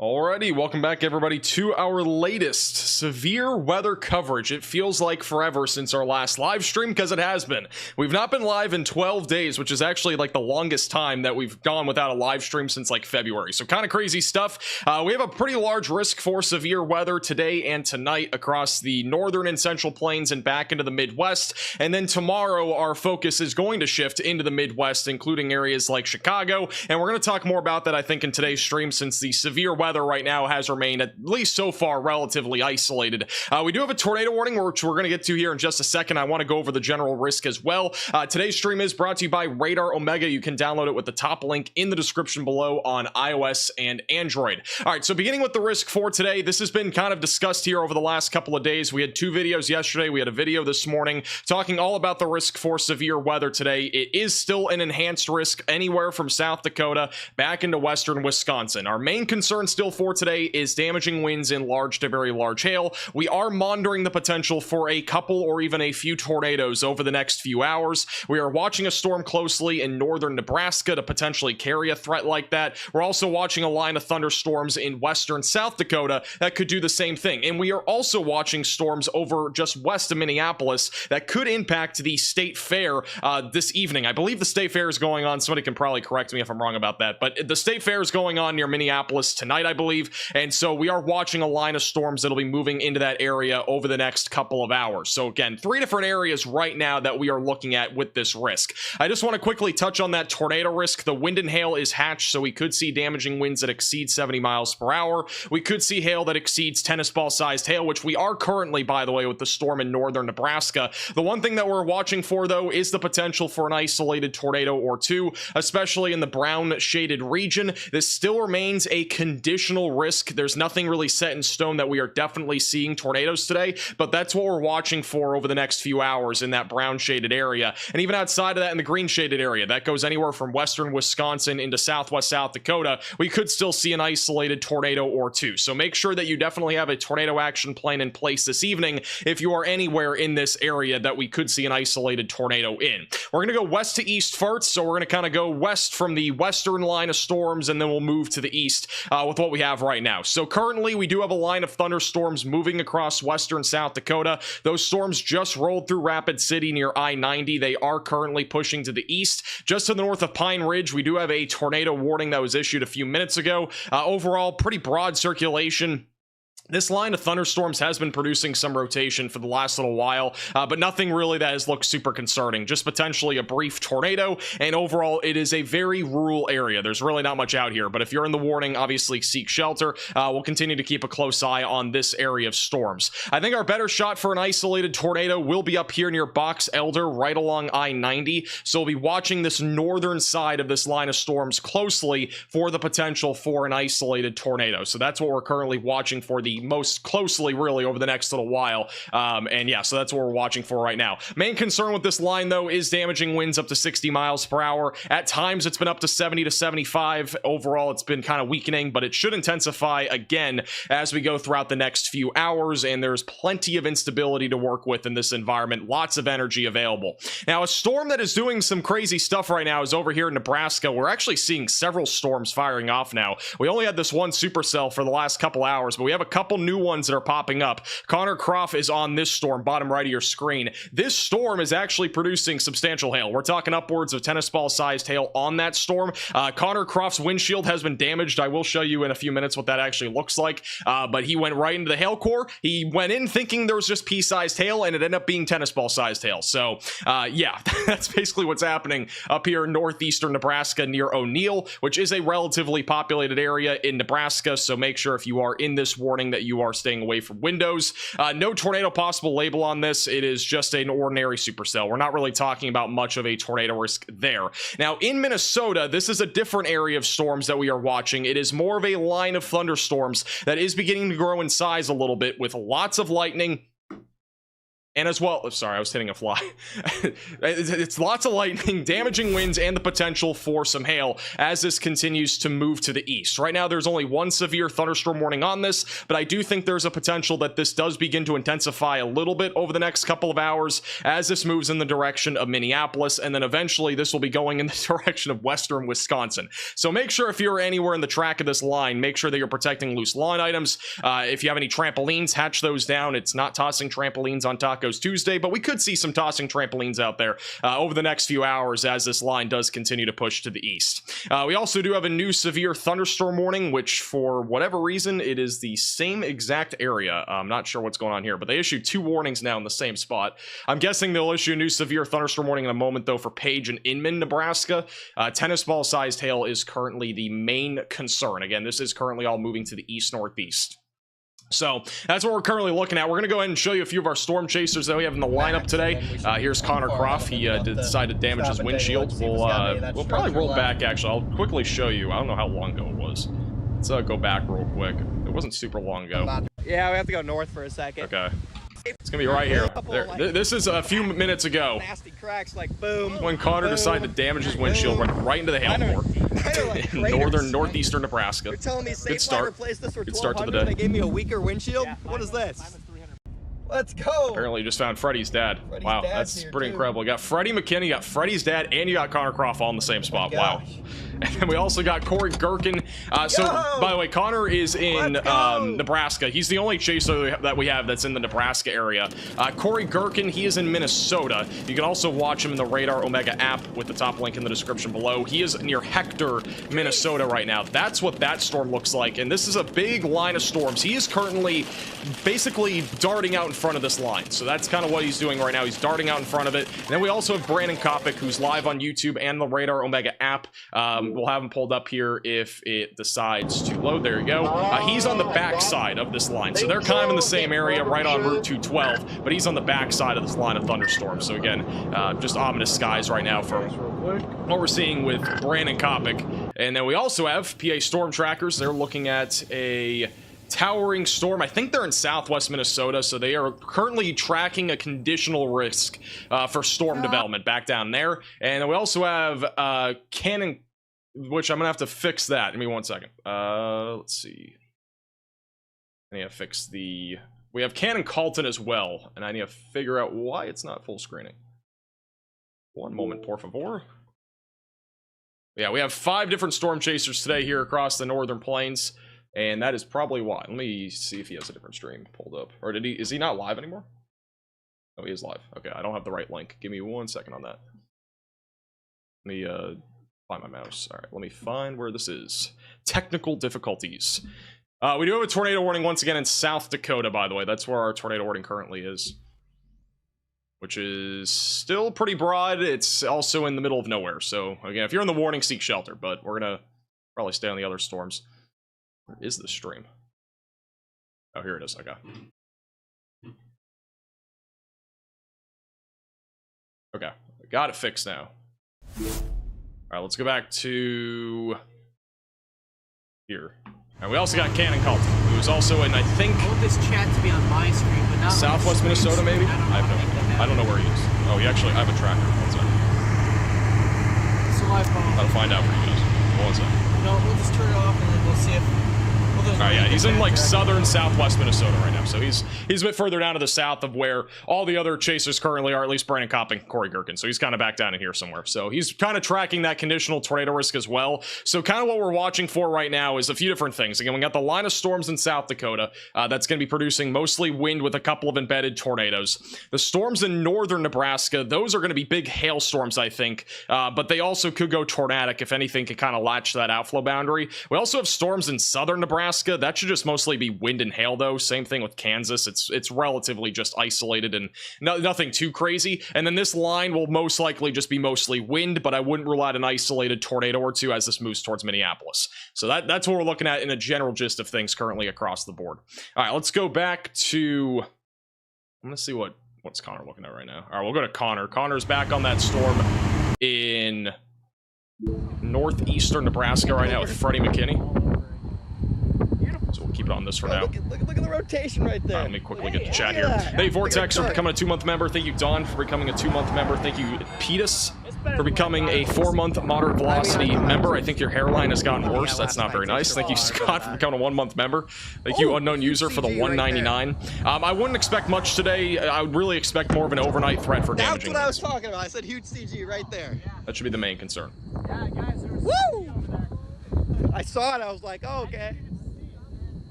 Alrighty, welcome back everybody to our latest severe weather coverage. It feels like forever since our last live stream, because it has been. We've not been live in 12 days, which is actually like the longest time that we've gone without a live stream since like February. So kind of crazy stuff. We have a pretty large risk for severe weather today and tonight across the northern and central plains and back into the Midwest. And then tomorrow our focus is going to shift into the Midwest, including areas like Chicago. And we're going to talk more about that, I think, in today's stream, since the severe weather right now has remained, at least so far, relatively isolated. We do have a tornado warning, which we're going to get to here in just a second. I want to go over the general risk as well. Today's stream is brought to you by Radar Omega. You can download it with the top link in the description below on iOS and Android. All right, so beginning with the risk for today, this has been kind of discussed here over the last couple of days. We had two videos yesterday. We had a video this morning talking all about the risk for severe weather today. It is still an enhanced risk anywhere from South Dakota back into western Wisconsin. Our main concern still for today is damaging winds and large to very large hail. We are monitoring the potential for a couple or even a few tornadoes over the next few hours. We are watching a storm closely in northern Nebraska to potentially carry a threat like that. We're also watching a line of thunderstorms in western South Dakota that could do the same thing. And we are also watching storms over just west of Minneapolis that could impact the state fair this evening. I believe the state fair is going on. Somebody can probably correct me if I'm wrong about that, but the state fair is going on near Minneapolis tonight, I believe, and so we are watching a line of storms that'll be moving into that area over the next couple of hours. So again, three different areas right now that we are looking at with this risk. I just want to quickly touch on that tornado risk. The wind and hail is hatched, so we could see damaging winds that exceed 70 miles per hour. We could see hail that exceeds tennis ball sized hail, which we are currently, by the way, with the storm in northern Nebraska. The one thing that we're watching for, though, is the potential for an isolated tornado or two, especially in the brown shaded region. This still remains a conditional risk. There's nothing really set in stone that we are definitely seeing tornadoes today, but that's what we're watching for over the next few hours in that brown shaded area. And even outside of that, in the green shaded area, that goes anywhere from western Wisconsin into southwest South Dakota, we could still see an isolated tornado or two. So make sure that you definitely have a tornado action plan in place this evening if you are anywhere in this area that we could see an isolated tornado in. We're going to go west to east first, so we're going to kind of go west from the western line of storms, and then we'll move to the east with what we have right now. So currently we do have a line of thunderstorms moving across western South Dakota. Those storms just rolled through Rapid City near I-90. They are currently pushing to the east. Just to the north of Pine Ridge, we do have a tornado warning that was issued a few minutes ago. Overall, pretty broad circulation. This line of thunderstorms has been producing some rotation for the last little while, but nothing really that has looked super concerning. Just potentially a brief tornado, and overall, it is a very rural area. There's really not much out here, but if you're in the warning, obviously seek shelter. We'll continue to keep a close eye on this area of storms. I think our better shot for an isolated tornado will be up here near Box Elder, right along I-90. So we'll be watching this northern side of this line of storms closely for the potential for an isolated tornado. So that's what we're currently watching for the most closely, really, over the next little while. And yeah, so that's what we're watching for right now. Main concern with this line, though, is damaging winds up to 60 miles per hour. At times, it's been up to 70 to 75. Overall, it's been kind of weakening, but it should intensify again as we go throughout the next few hours, and there's plenty of instability to work with in this environment. Lots of energy available. Now, a storm that is doing some crazy stuff right now is over here in Nebraska. We're actually seeing several storms firing off now. We only had this one supercell for the last couple hours, but we have a couple new ones that are popping up. Connor Croft is on this storm, bottom right of your screen. This storm is actually producing substantial hail. We're talking upwards of tennis ball sized hail on that storm. Connor Croft's windshield has been damaged. I will show you in a few minutes what that actually looks like, but he went right into the hail core. He went in thinking there was just pea-sized hail, and it ended up being tennis ball sized hail. So yeah, that's basically what's happening up here in northeastern Nebraska near O'Neill, which is a relatively populated area in Nebraska. So make sure if you are in this warning that you are staying away from windows. No tornado possible label on this. It is just an ordinary supercell. We're not really talking about much of a tornado risk there. Now in Minnesota, this is a different area of storms that we are watching. It is more of a line of thunderstorms that is beginning to grow in size a little bit, with lots of lightning and as well, sorry, I was hitting a fly. It's lots of lightning, damaging winds, and the potential for some hail as this continues to move to the east. Right now, there's only one severe thunderstorm warning on this, but I do think there's a potential that this does begin to intensify a little bit over the next couple of hours as this moves in the direction of Minneapolis, and then eventually this will be going in the direction of western Wisconsin. So make sure if you're anywhere in the track of this line, make sure that you're protecting loose lawn items. If you have any trampolines, hatch those down. It's not tossing trampolines on Tacos Tuesday, but we could see some tossing trampolines out there over the next few hours as this line does continue to push to the east. We also do have a new severe thunderstorm warning, which for whatever reason, it is the same exact area. I'm not sure what's going on here, but they issued 2 warnings now in the same spot. I'm guessing they'll issue a new severe thunderstorm warning in a moment, though, for Page and Inman, Nebraska. Tennis ball sized hail is currently the main concern. Again, this is currently all moving to the east-northeast. So that's what we're currently looking at. We're going to go ahead and show you a few of our storm chasers that we have in the lineup today. Here's Connor Croft. He decided to damage his windshield. We'll probably roll back, actually. I'll quickly show you. I don't know how long ago it was. Let's go back real quick. It wasn't super long ago. Yeah, we have to go north for a second. Okay. It's gonna be right here. There. This is a few minutes ago. Nasty cracks, like boom. When Connor decided to damage his windshield, went right into the hail port in northeastern Nebraska. You're telling me Good start. Good start to the day. They gave me a weaker windshield? Yeah, what is this? Let's go. Apparently, you just found Freddie's dad. Wow, that's pretty incredible. You got Freddie McKinney, you got Freddie's dad, and you got Connor Croft all in the same spot. Wow. And we also got Corey Gherkin. So, by the way, Connor is in Nebraska. He's the only chaser that we have that's in the Nebraska area. Corey Gherkin, he is in Minnesota. You can also watch him in the Radar Omega app with the top link in the description below. He is near Hector, Minnesota right now. That's what that storm looks like. And this is a big line of storms. He is currently basically darting out in front of this line. So that's kind of what he's doing right now. He's darting out in front of it. And then we also have Brandon Kopic, who's live on YouTube and the Radar Omega app. We'll have him pulled up here if it decides to load. There you go. He's on the back side of this line. So they're kind of in the same area right on Route 212, but he's on the back side of this line of thunderstorms. So again, just ominous skies right now for what we're seeing with Brandon Kopic. And then we also have PA Storm Trackers. They're looking at a towering storm. I think they're in southwest Minnesota, so they are currently tracking a conditional risk for storm development back down there. And then we also have Cannon, which I'm gonna have to fix that. Give me 1 second. Let's see. I need to fix the... We have Cannon Calton as well, and I need to figure out why it's not full screening. 1 moment, por favor. Yeah, we have 5 different storm chasers today here across the northern plains, and that is probably why. Let me see if he has a different stream pulled up. Or did he? Is he not live anymore? Oh, he is live. Okay, I don't have the right link. Give me 1 second on that. Let me find my mouse. All right, let me find where this is. Technical difficulties. We do have a tornado warning once again in South Dakota, by the way. That's where our tornado warning currently is, which is still pretty broad. It's also in the middle of nowhere. So again, if you're in the warning, seek shelter, but we're gonna probably stay on the other storms. Where is the stream? Oh, here it is. Okay. Okay, got it fixed now. All right, let's go back to here. And we also got Cannon Calton, who's also in, I think, I want this chat to be on my screen, but not southwest Minnesota, maybe? I don't know where he is. Oh, he actually, I have a tracker. 1 second. It's a live phone. I'll find out where he is. 1 second. No, we'll just turn it off and then we'll see if... Alright, yeah, he's in like southern southwest Minnesota right now, so he's a bit further down to the south of where all the other chasers currently are, at least Brandon Kopp and Corey Gherkin, so he's kind of back down in here somewhere. So he's kind of tracking that conditional tornado risk as well. So kind of what we're watching for right now is a few different things. Again, we got the line of storms in South Dakota that's going to be producing mostly wind with a couple of embedded tornadoes. The storms in northern Nebraska, those are going to be big hailstorms, I think, but they also could go tornadic if anything can kind of latch that outflow boundary. We also have storms in southern Nebraska. That should just mostly be wind and hail, though. Same thing with Kansas. It's relatively just isolated and nothing too crazy. And then this line will most likely just be mostly wind, but I wouldn't rule out an isolated tornado or two as this moves towards Minneapolis. So that's what we're looking at in a general gist of things currently across the board. All right, let's go back to... I'm going to see what's Connor looking at right now. All right, we'll go to Connor. Connor's back on that storm in northeastern Nebraska right now with Freddie McKinney. So we'll keep it on this for now. Look at the rotation right there. Let me quickly get to chat here. Thank you, Vortex, for becoming a 2-month member. Thank you, Don, for becoming a 2-month member. Thank you, Petus, for becoming a 4-month moderate velocity member. I think your hairline has gotten worse. That's not very nice. Thank you, Scott, for becoming a 1-month member. Thank you, Unknown User, for the 199. I wouldn't expect much today. I would really expect more of an overnight threat for damaging. That's what I was talking about. I said huge CG right there. That should be the main concern. Woo! I saw it. I was like, oh, okay.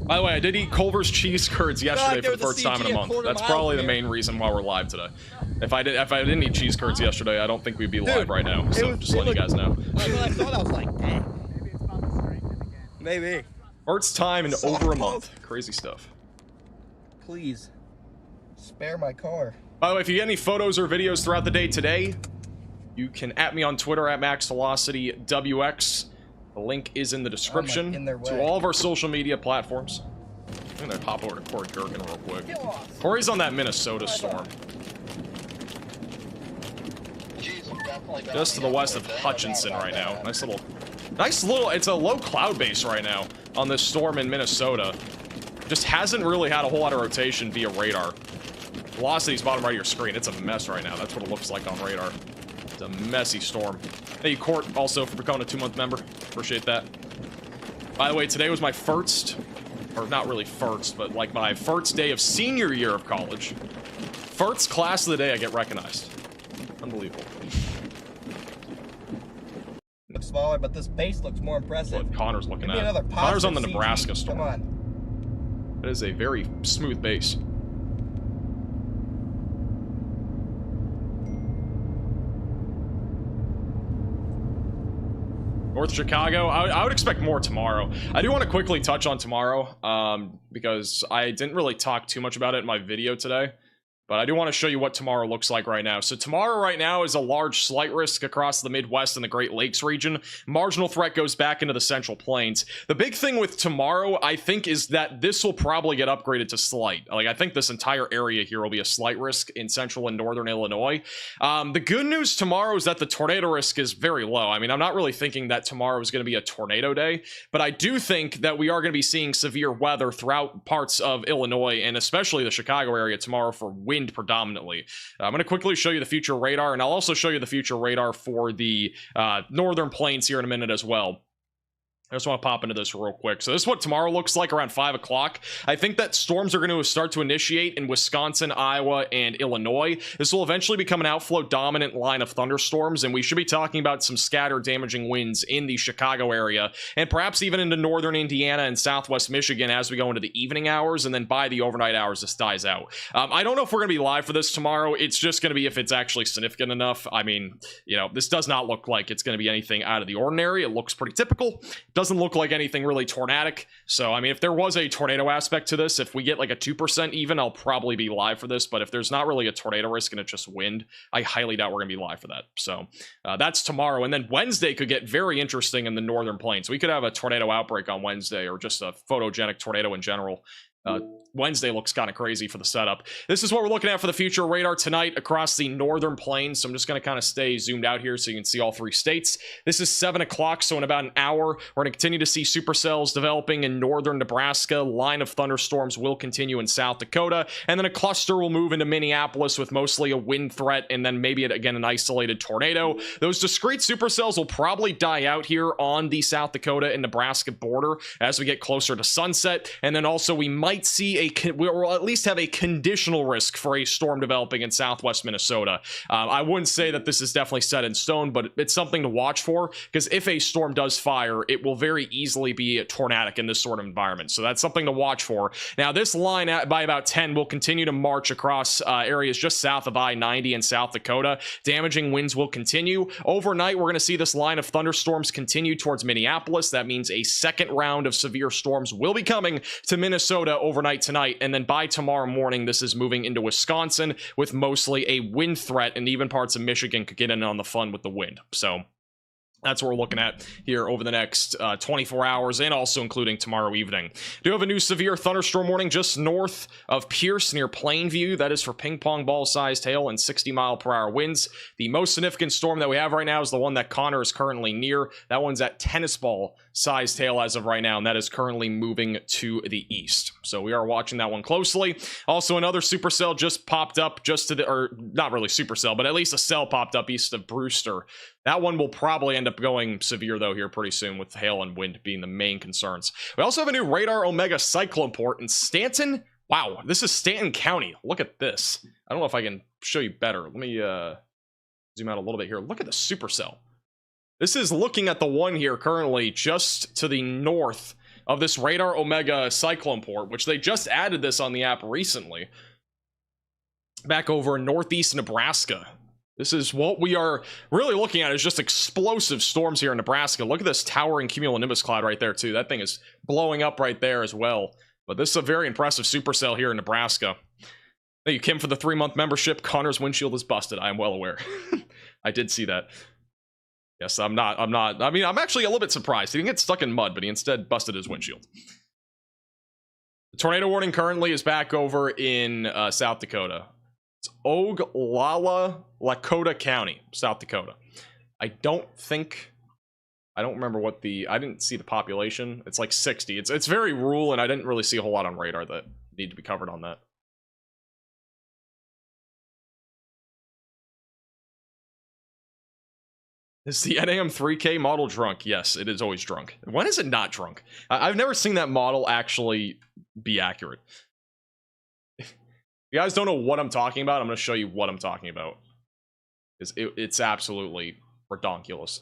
By the way, I did eat Culver's cheese curds yesterday for the first time in a month. That's probably the main reason why we're live today. If I didn't eat cheese curds yesterday, I don't think we'd be live right now. So just letting you guys know. When I saw it, I was like, dang. Maybe. First time in over a month. Crazy stuff. Please, spare my car. By the way, if you get any photos or videos throughout the day today, you can @me on Twitter @MaxVelocityWX. The link is in the description to all of our social media platforms. I'm gonna hop over to Corey Gergen real quick. Corey's on that Minnesota storm. Just to the west of Hutchinson right now. Nice little, it's a low cloud base right now on this storm in Minnesota. Just hasn't really had a whole lot of rotation via radar. Velocity's bottom right of your screen. It's a mess right now. That's what it looks like on radar. It's a messy storm. Thank you, Court, also for becoming a 2-month member. Appreciate that. By the way, today was my first, or not really first, but like my first day of senior year of college. First class of the day I get recognized. Unbelievable. Looks smaller, but this base looks more impressive. What Connor's looking at. Connor's on the Nebraska storm. Come on. It is a very smooth base. North Chicago, I would expect more tomorrow. I do want to quickly touch on tomorrow because I didn't really talk too much about it in my video today. But I do want to show you what tomorrow looks like right now. So tomorrow right now is a large slight risk across the Midwest and the Great Lakes region. Marginal threat goes back into the Central Plains. The big thing with tomorrow, I think, is that this will probably get upgraded to slight. Like, I think this entire area here will be a slight risk in central and northern Illinois. The good news tomorrow is that the tornado risk is very low. I mean, I'm not really thinking that tomorrow is going to be a tornado day, but I do think that we are going to be seeing severe weather throughout parts of Illinois and especially the Chicago area tomorrow for wind predominantly. I'm going to quickly show you the future radar, and I'll also show you the future radar for the northern plains here in a minute as well. I just want to pop into this real quick. So this is what tomorrow looks like around 5 o'clock. I think that storms are going to start to initiate in Wisconsin, Iowa, and Illinois. This will eventually become an outflow dominant line of thunderstorms, and we should be talking about some scattered damaging winds in the Chicago area, and perhaps even into northern Indiana and southwest Michigan as we go into the evening hours, and then by the overnight hours, this dies out. I don't know if we're going to be live for this tomorrow. It's just going to be if it's actually significant enough. I mean, you know, this does not look like it's going to be anything out of the ordinary. It looks pretty typical. Doesn't look like anything really tornadic. So, I mean, if there was a tornado aspect to this, if we get like a 2% even, I'll probably be live for this. But if there's not really a tornado risk and it's just wind, I highly doubt we're going to be live for that. So that's tomorrow. And then Wednesday could get very interesting in the northern plains. We could have a tornado outbreak on Wednesday, or just a photogenic tornado in general. Wednesday looks kind of crazy for the setup. This is what we're looking at for the future radar tonight across the northern plains. So I'm just going to kind of stay zoomed out here so you can see all 3 states. This is 7 o'clock, so in about an hour, we're going to continue to see supercells developing in northern Nebraska. Line of thunderstorms will continue in South Dakota, and then a cluster will move into Minneapolis with mostly a wind threat, and then maybe, again, an isolated tornado. Those discrete supercells will probably die out here on the South Dakota and Nebraska border as we get closer to sunset, and then also we might see we'll at least have a conditional risk for a storm developing in southwest Minnesota. I wouldn't say that this is definitely set in stone, but it's something to watch for, because if a storm does fire, it will very easily be tornadic in this sort of environment. So that's something to watch for. Now, this line by about 10 will continue to march across areas just south of I-90 in South Dakota. Damaging winds will continue. Overnight, we're going to see this line of thunderstorms continue towards Minneapolis. That means a second round of severe storms will be coming to Minnesota overnight tonight, and then by tomorrow morning, this is moving into Wisconsin with mostly a wind threat, and even parts of Michigan could get in on the fun with the wind. So that's what we're looking at here over the next 24 hours, and also including tomorrow evening. Do have a new severe thunderstorm warning just north of Pierce near Plainview. That is for ping pong ball sized hail and 60-mile-per-hour winds. The most significant storm that we have right now is the one that Connor is currently near. That one's at tennis ball sized tail as of right now, and that is currently moving to the east. So we are watching that one closely. Also, another supercell just popped up just to the, or not really supercell, but at least a cell popped up east of Brewster. That one will probably end up going severe, though, here pretty soon, with hail and wind being the main concerns. We also have a new Radar Omega cyclone port in Stanton. Wow, this is Stanton County. Look at this. I don't know if I can show you better. Let me zoom out a little bit here. Look at the supercell. This is looking at the one here currently just to the north of this Radar Omega cyclone port, which they just added this on the app recently. Back over in northeast Nebraska. This is what we are really looking at, is just explosive storms here in Nebraska. Look at this towering cumulonimbus cloud right there, too. That thing is blowing up right there as well. But this is a very impressive supercell here in Nebraska. Thank you, Kim, for the 3-month membership. Connor's windshield is busted. I am well aware. I did see that. Yes, I'm not. I mean, I'm actually a little bit surprised. He didn't get stuck in mud, but he instead busted his windshield. The tornado warning currently is back over in South Dakota. It's Oglala, Lakota County, South Dakota. I don't remember what I didn't see the population. It's like 60. It's very rural, and I didn't really see a whole lot on radar that need to be covered on that. Is the NAM 3K model drunk? Yes, it is always drunk. When is it not drunk? I've never seen that model actually be accurate. If you guys don't know what I'm talking about, I'm going to show you what I'm talking about. It's absolutely redonkulous.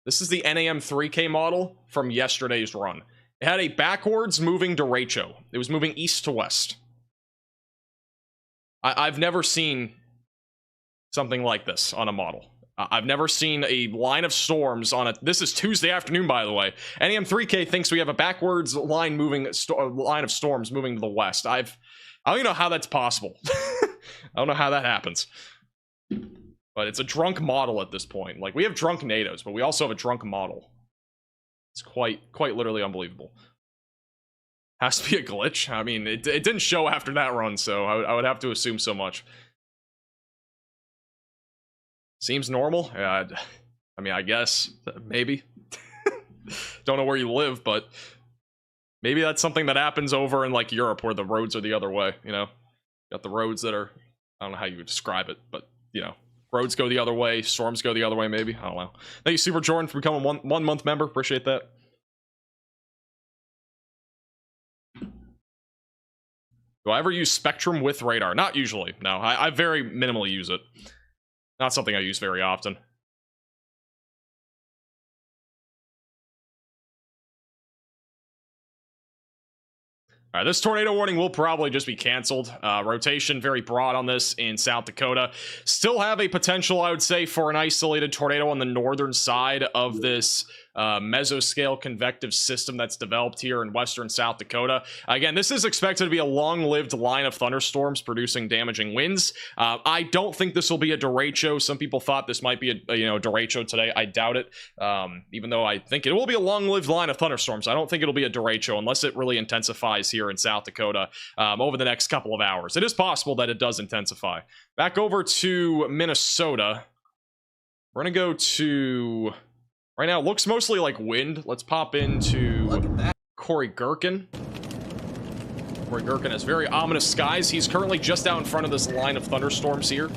This is the NAM 3K model from yesterday's run. It had a backwards moving derecho. It was moving east to west. I've never seen something like this on a model. I've never seen a line of storms on this is Tuesday afternoon, by the way. NAM 3K thinks we have a backwards line of storms moving to the west. I don't even know how that's possible. I don't know how that happens. But it's a drunk model at this point. Like, we have drunk NATOs, but we also have a drunk model. It's quite literally unbelievable. Has to be a glitch. I mean, it didn't show after that run, so I would have to assume so much. Seems normal. I mean, I guess. Maybe. Don't know where you live, but maybe that's something that happens over in, like, Europe, where the roads are the other way, you know? Got the roads that are... I don't know how you would describe it, but, you know. Roads go the other way, storms go the other way, maybe. I don't know. Thank you, Super Jordan, for becoming a one-month member. Appreciate that. Do I ever use Spectrum with radar? Not usually, no. I very minimally use it. Not something I use very often. All right, this tornado warning will probably just be canceled. Rotation very broad on this in South Dakota. Still have a potential, I would say, for an isolated tornado on the northern side of this mesoscale convective system that's developed here in western South Dakota. Again, this is expected to be a long-lived line of thunderstorms producing damaging winds. I don't think this will be a derecho. Some people thought this might be a derecho today. I doubt it. Even though I think it will be a long-lived line of thunderstorms, I don't think it'll be a derecho unless it really intensifies here in South Dakota over the next couple of hours. It is possible that it does intensify. Back over to Minnesota. We're gonna go to... Right now, it looks mostly like wind. Let's pop into Corey Gherkin. Corey Gherkin has very ominous skies. He's currently just out in front of this line of thunderstorms here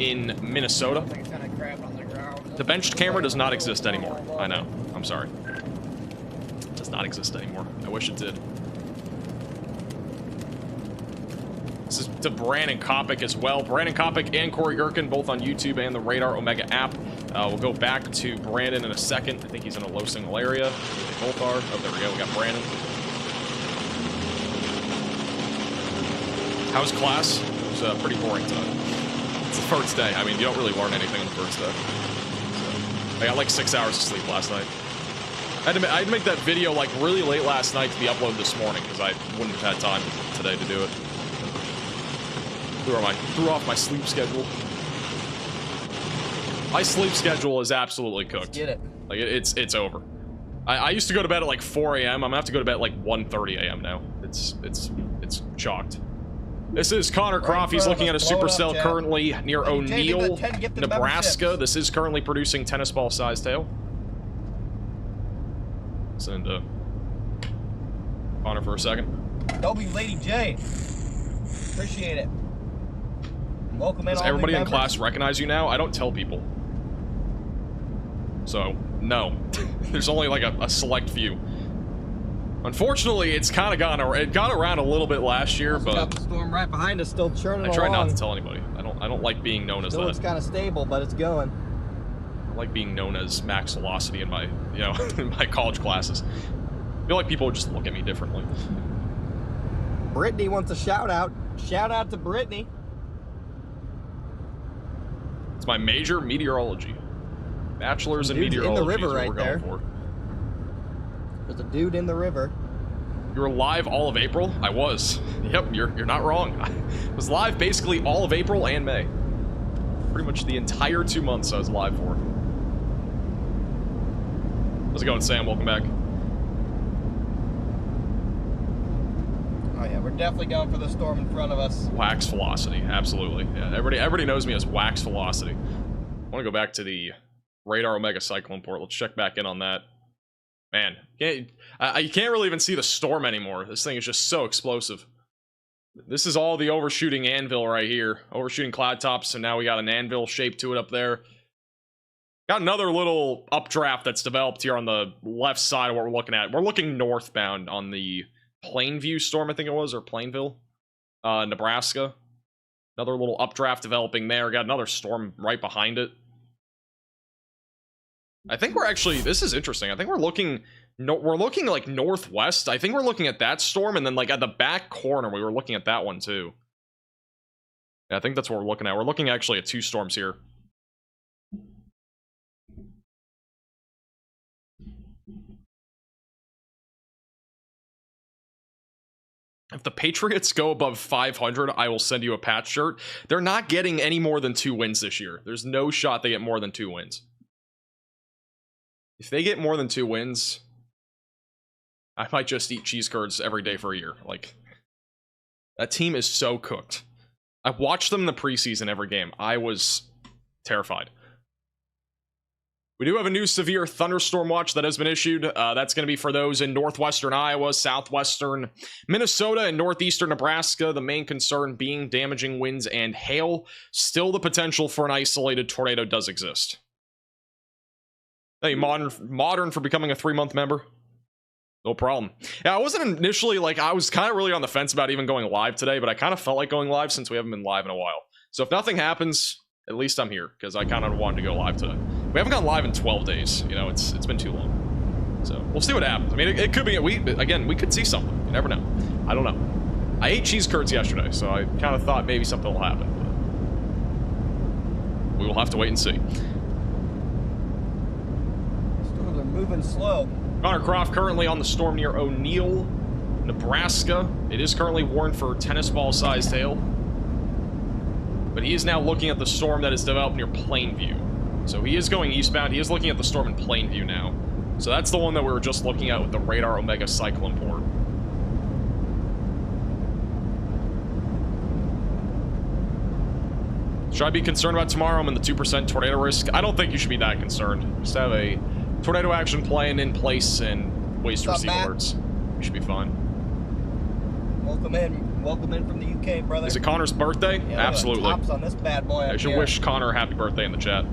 in Minnesota. The benched camera does not exist anymore. I know. I'm sorry. It does not exist anymore. I wish it did. This is to Brandon Kopic as well. Brandon Kopic and Corey Gherkin, both on YouTube and the Radar Omega app. We'll go back to Brandon in a second. I think he's in a low single area. They both are. Oh, there we go. We got Brandon. How's class? It was pretty boring tonight. It's the first day. I mean, you don't really learn anything on the first day. So, I got like 6 hours of sleep last night. I had to make that video like really late last night to be uploaded this morning because I wouldn't have had time today to do it. Threw off my sleep schedule. My sleep schedule is absolutely cooked. Get it. Like it's over. I used to go to bed at like 4 a.m. I'm gonna have to go to bed at like 1:30 a.m. now. It's chalked. This is Connor Croft. He's looking at a supercell currently near O'Neill, Nebraska. This is currently producing tennis ball sized hail. Listening to Connor for a second. Dobie, Lady J. Appreciate it. Welcome in. Does everybody in class recognize you now? I don't tell people. So, no. There's only like a select few. Unfortunately, it's kind of it got around a little bit last year, but got the storm right behind us, still churning I try along. not to tell anybody. I don't like being known as Still that. looks kind of stable, but it's going. I like being known as max velocity in my, in my college classes. I feel like people would just look at me differently. Brittany wants a shout out. Shout out to Brittany. It's my major, meteorology. Bachelor's in meteorology in the river is what right we're going there. for. There's a dude in the river. You were live all of April? I was. Yep, you're not wrong. I was live basically all of April and May. Pretty much the entire 2 months I was live for. How's it going, Sam? Welcome back. Oh yeah, we're definitely going for the storm in front of us. Wax velocity, absolutely. Yeah, everybody knows me as wax velocity. I want to go back to the radar omega cyclone port. Let's check back in on that. Man, you can't really even see the storm anymore. This thing is just so explosive. This is all the overshooting anvil right here. Overshooting cloud tops, and now we got an anvil shape to it up there. Got another little updraft that's developed here on the left side of what we're looking at. We're looking northbound on the Plainview storm, I think it was, or Plainville, Nebraska. Another little updraft developing there. Got another storm right behind it. I think we're actually, this is interesting. I think we're looking like northwest. I think we're looking at that storm, and then like at the back corner, we were looking at that one too. Yeah, I think that's what we're looking at. We're looking actually at two storms here. If the Patriots go above 500, I will send you a patch shirt. They're not getting any more than 2 wins this year. There's no shot they get more than 2 wins. If they get more than 2 wins, I might just eat cheese curds every day for a year. Like, that team is so cooked. I watched them in the preseason every game. I was terrified. We do have a new severe thunderstorm watch that has been issued. That's going to be for those in northwestern Iowa, southwestern Minnesota, and northeastern Nebraska. The main concern being damaging winds and hail. Still, the potential for an isolated tornado does exist. Hey, modern for becoming a 3-month member. No problem. Yeah, I wasn't initially, like, I was kind of really on the fence about even going live today, but I kind of felt like going live since we haven't been live in a while. So if nothing happens, at least I'm here, because I kind of wanted to go live today. We haven't gone live in 12 days. You know, it's been too long. So we'll see what happens. I mean, it could be, we could see something. You never know. I don't know. I ate cheese curds yesterday, so I kind of thought maybe something will happen. But we will have to wait and see. Storms are moving slow. Connor Croft currently on the storm near O'Neill, Nebraska. It is currently warned for tennis ball-sized hail. But he is now looking at the storm that is developed near Plainview. So he is going eastbound. He is looking at the storm in Plainview now. So that's the one that we were just looking at with the radar omega cyclone port. Should I be concerned about tomorrow? I'm in the 2% tornado risk. I don't think you should be that concerned. Just have a tornado action plan in place and ways to receive alerts. You should be fine. Welcome in. Welcome in from the UK, brother. Is it Connor's birthday? Yeah, absolutely. Tops on this bad boy. I should wish Connor a happy birthday in the chat.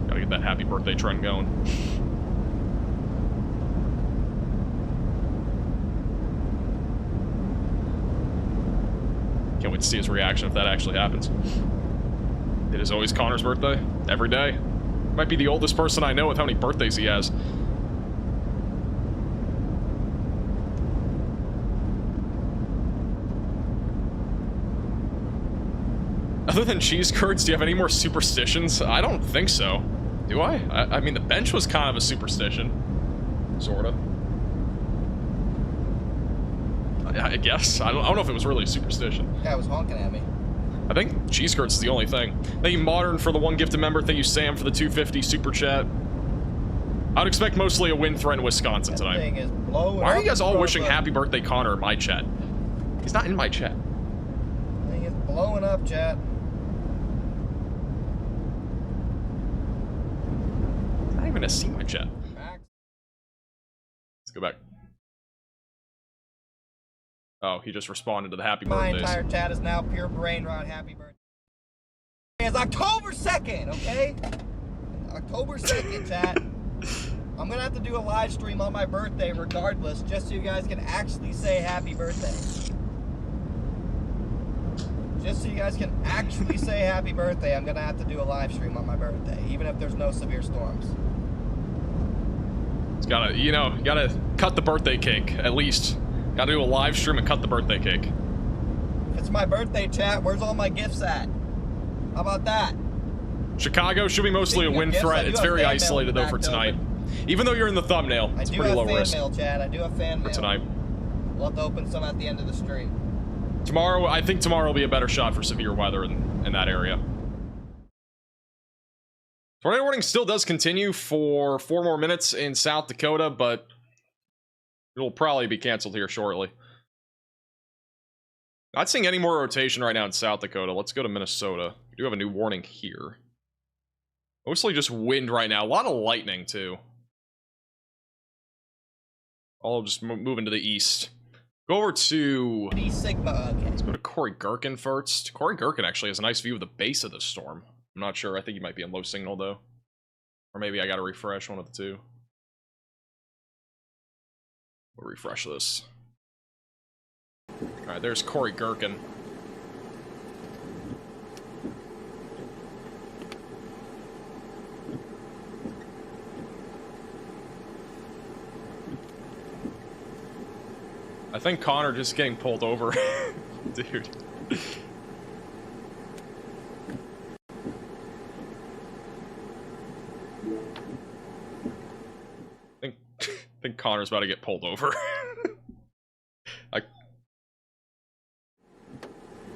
Gotta get that happy birthday trend going. Can't wait to see his reaction if that actually happens. It is always Connor's birthday. Every day. Might be the oldest person I know with how many birthdays he has. Other than cheese curds, do you have any more superstitions? I don't think so. Do I? I mean, the bench was kind of a superstition. Sorta. I guess. I don't know if it was really a superstition. Guy was honking at me. I think cheese curds is the only thing. Thank you, Modern, for the 1 gifted member. Thank you, Sam, for the 250 super chat. I would expect mostly a win threat in Wisconsin That tonight. thing is blowing. Why are you guys all up, wishing happy birthday, Connor, in my chat? He's not in my chat. Thing is blowing up, chat. to see my chat. Let's go back. Oh, he just responded to the happy My birthdays. entire chat is now pure brain rot. Happy birthday. It's October 2nd, okay? October 2nd, chat. I'm gonna have to do a live stream on my birthday regardless, just so you guys can actually say happy birthday. Just so you guys can actually say happy birthday, I'm gonna have to do a live stream on my birthday, even if there's no severe storms. It's gotta, you know, gotta cut the birthday cake, at least. Gotta do a live stream and cut the birthday cake. If it's my birthday, chat, where's all my gifts at? How about that? Chicago should be mostly a wind threat. It's very isolated though for tonight. Even though you're in the thumbnail, it's pretty low risk. I do have fan mail, Chad. I do have fan mail. For tonight. We'll have to open some at the end of the stream. Tomorrow, I think tomorrow will be a better shot for severe weather in that area. Tornado warning still does continue for 4 more minutes in South Dakota, but it'll probably be canceled here shortly. Not seeing any more rotation right now in South Dakota. Let's go to Minnesota. We do have a new warning here. Mostly just wind right now. A lot of lightning, too. I'll just move into the east. Go over to... Sigma, okay. Let's go to Corey Gherkin first. Corey Gherkin actually has a nice view of the base of the storm. I'm not sure. I think he might be in low signal, though. Or maybe I gotta refresh one of the two. We'll refresh this. Alright, there's Corey Gherkin. I think Connor just getting pulled over. Dude. I think Connor's about to get pulled over. I'm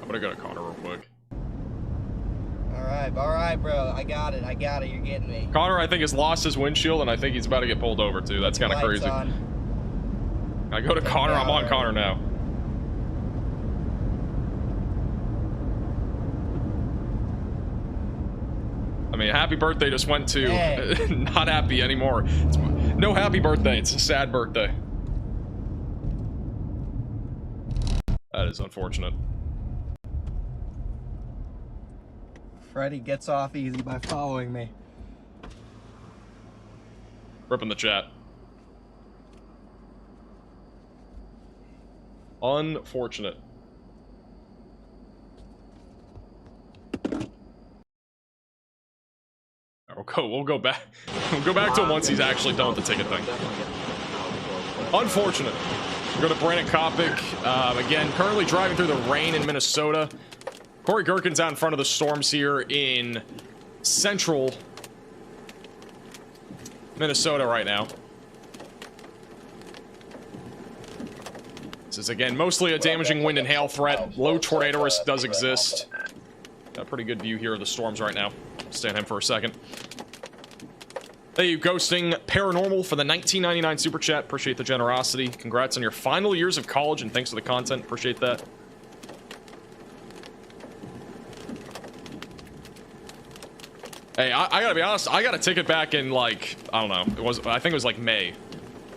gonna go to Connor real quick. Alright, bro. I got it. You're getting me. Connor, I think, has lost his windshield, and I think he's about to get pulled over, too. That's kind of crazy. I go to Connor. I'm on Connor now. I mean, happy birthday just went to not happy anymore. No happy birthday. It's a sad birthday. That is unfortunate. Freddy gets off easy by following me. Rip in the chat. Unfortunate. We'll go back. We'll go back to once he's actually done with the ticket thing. Unfortunate. We'll go to Brandon Kopic. Again, currently driving through the rain in Minnesota. Corey Gherkin's out in front of the storms here in central Minnesota right now. This is, again, mostly a damaging wind and hail threat. Low tornado risk does exist. Got a pretty good view here of the storms right now. Stay on him for a second. Thank you, Ghosting Paranormal, for the $19.99 super chat. Appreciate the generosity. Congrats on your final years of college, and thanks for the content. Appreciate that. Hey, I gotta be honest. I got a ticket back in, like, I don't know. I think it was like May.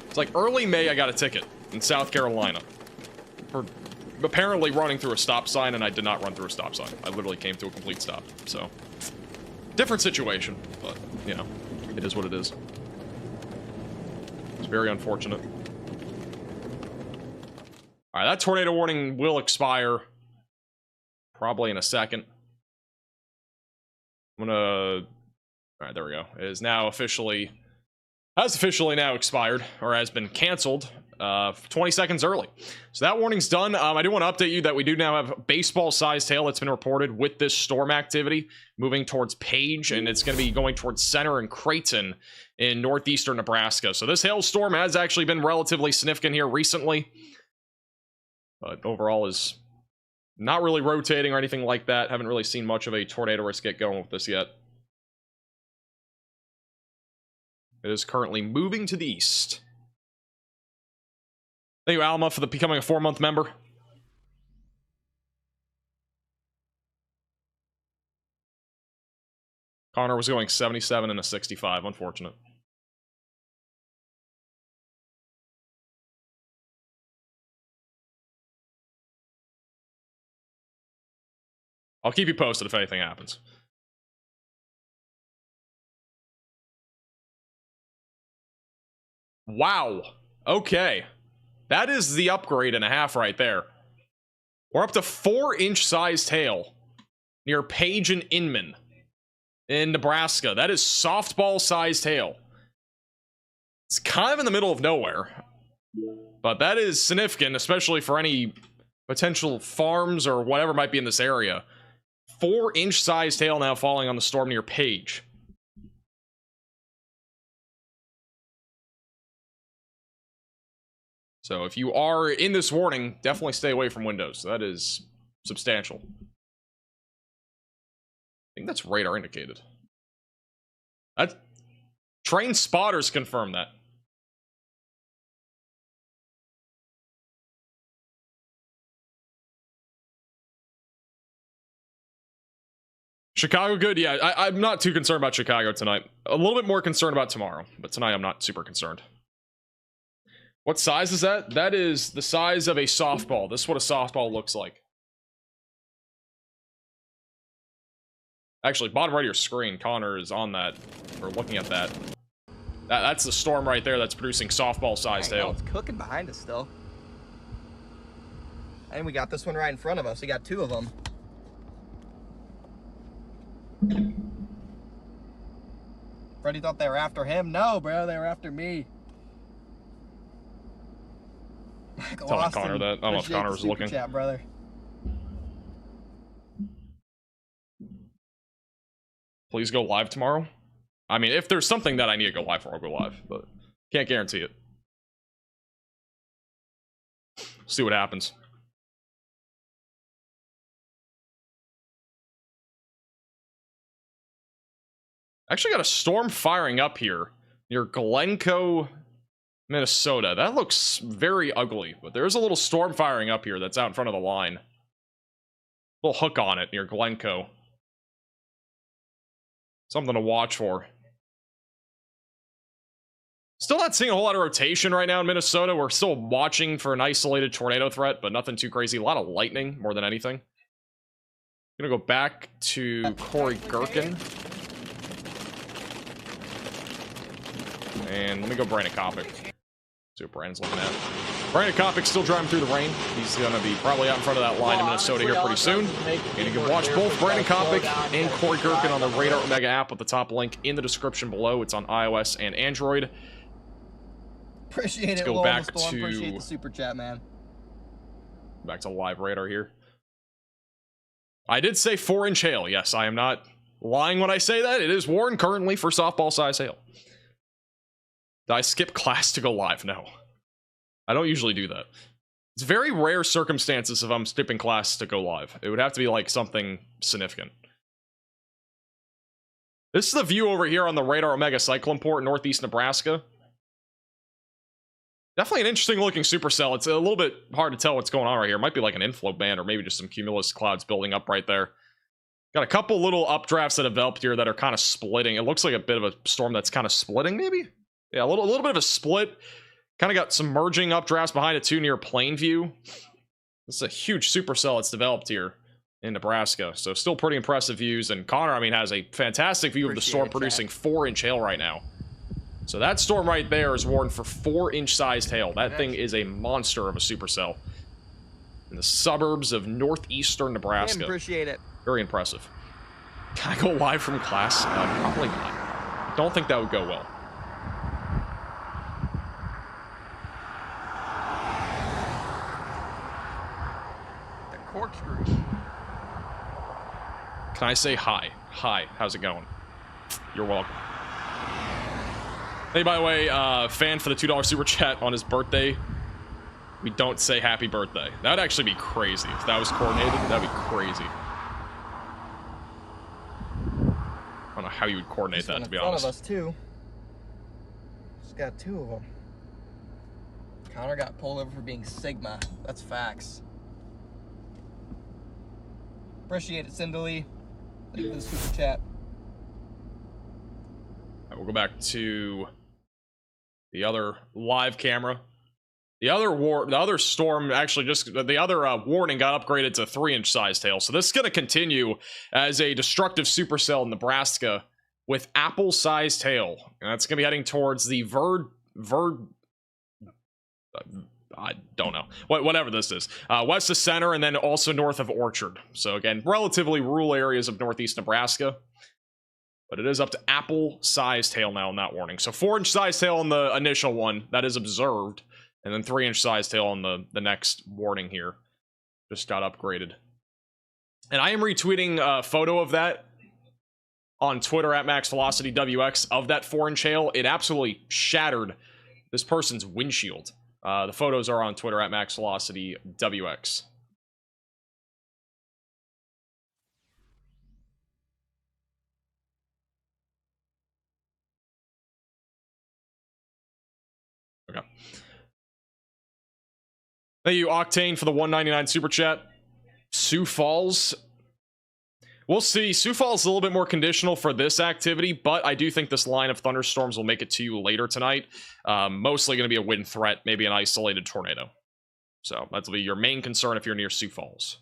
It's like early May. I got a ticket in South Carolina for apparently running through a stop sign, and I did not run through a stop sign. I literally came to a complete stop. So, different situation, but you know, it is what it is. It's very unfortunate. All right, that tornado warning will expire probably in a second. I'm gonna... All right, there we go. It is now officially... has officially now expired, or has been canceled 20 seconds early. So that warning's done. I do want to update you that we do now have baseball-sized hail that's been reported with this storm activity moving towards Page, and it's going to be going towards Center and Creighton in northeastern Nebraska. So this hailstorm has actually been relatively significant here recently, but overall is not really rotating or anything like that. Haven't really seen much of a tornado risk get going with this yet. It is currently moving to the east. Thank you, Alma, for becoming a 4-month member. Connor was going 77 and a 65. Unfortunate. I'll keep you posted if anything happens. Wow. Okay. That is the upgrade and a half right there. We're up to 4-inch sized hail near Page and Inman in Nebraska. That is softball sized hail. It's kind of in the middle of nowhere, but that is significant, especially for any potential farms or whatever might be in this area. 4-inch sized hail now falling on the storm near Page. So if you are in this warning, definitely stay away from windows. That is substantial. I think that's radar indicated. That train spotters confirm that. Chicago good? Yeah, I'm not too concerned about Chicago tonight. A little bit more concerned about tomorrow, but tonight I'm not super concerned. What size is that? That is the size of a softball. This is what a softball looks like. Actually, bottom right of your screen, Connor is on that, or looking at that. That's the storm right there that's producing softball-sized hail. It's cooking behind us still. And we got this one right in front of us. We got 2 of them. Freddie thought they were after him. No, bro, they were after me. Telling Connor that. I don't know if Connor was looking. Chat, brother. Please go live tomorrow. I mean, if there's something that I need to go live for, I'll go live, but can't guarantee it. See what happens. Actually got a storm firing up here near Glencoe, Minnesota. That looks very ugly, but there's a little storm firing up here that's out in front of the line. Little hook on it near Glencoe. Something to watch for. Still not seeing a whole lot of rotation right now in Minnesota. We're still watching for an isolated tornado threat, but nothing too crazy. A lot of lightning more than anything. Gonna go back to Corey Gherkin. And let me go Brandon Kopic. See what Brandon's looking at. Brandon Kopic's still driving through the rain. He's going to be probably out in front of that line in Minnesota here pretty soon. And you can watch both Brandon Kopic and Corey Gherkin on the Radar Omega app with the top link in the description below. It's on iOS and Android. Appreciate Let's it. go back to... Appreciate the super chat, man. Back to live radar here. I did say 4-inch hail. Yes, I am not lying when I say that. It is warned currently for softball size hail. Did I skip class to go live? No. I don't usually do that. It's very rare circumstances if I'm skipping class to go live. It would have to be like something significant. This is the view over here on the Radar Omega Cyclone Port in northeast Nebraska. Definitely an interesting looking supercell. It's a little bit hard to tell what's going on right here. It might be like an inflow band or maybe just some cumulus clouds building up right there. Got a couple little updrafts that have developed here that are kind of splitting. It looks like a bit of a storm that's kind of splitting maybe? Yeah, a little bit of a split. Kind of got some merging updrafts behind it too near Plainview. This is a huge supercell that's developed here in Nebraska. So still pretty impressive views. And Connor, I mean, has a fantastic view of the storm producing 4-inch hail right now. So that storm right there is warned for 4-inch sized hail. That thing is a monster of a supercell. In the suburbs of northeastern Nebraska. Appreciate it. Very impressive. Can I go live from class? Probably not. Don't think that would go well. Corkscrew. Can I say hi? Hi, how's it going? You're welcome. Hey, by the way, fan for the $2 super chat on his birthday. We don't say happy birthday. That'd actually be crazy. If that was coordinated, that'd be crazy. I don't know how you would coordinate that, to be honest. In front of us, too. Just got 2 of them. Connor got pulled over for being Sigma. That's facts. Appreciate it, Cinderly. Thank you for the super chat. All right, we'll go back to the other live camera. The other storm actually the other warning got upgraded to 3-inch sized hail. So this is going to continue as a destructive supercell in Nebraska with apple-sized hail, and that's going to be heading towards the I don't know. Whatever this is. West of Center, and then also north of Orchard. So again, relatively rural areas of northeast Nebraska. But it is up to apple-sized hail now in that warning. So 4-inch sized hail on the initial one, that is observed. And then 3-inch sized hail on the next warning here. Just got upgraded. And I am retweeting a photo of that on Twitter at MaxVelocityWX of that 4-inch hail. It absolutely shattered this person's windshield. The photos are on Twitter at MaxVelocityWX. Okay. Thank you, Octane, for the $1.99 super chat. Sioux Falls. We'll see. Sioux Falls is a little bit more conditional for this activity, but I do think this line of thunderstorms will make it to you later tonight. Mostly going to be a wind threat, maybe an isolated tornado. So that'll be your main concern if you're near Sioux Falls.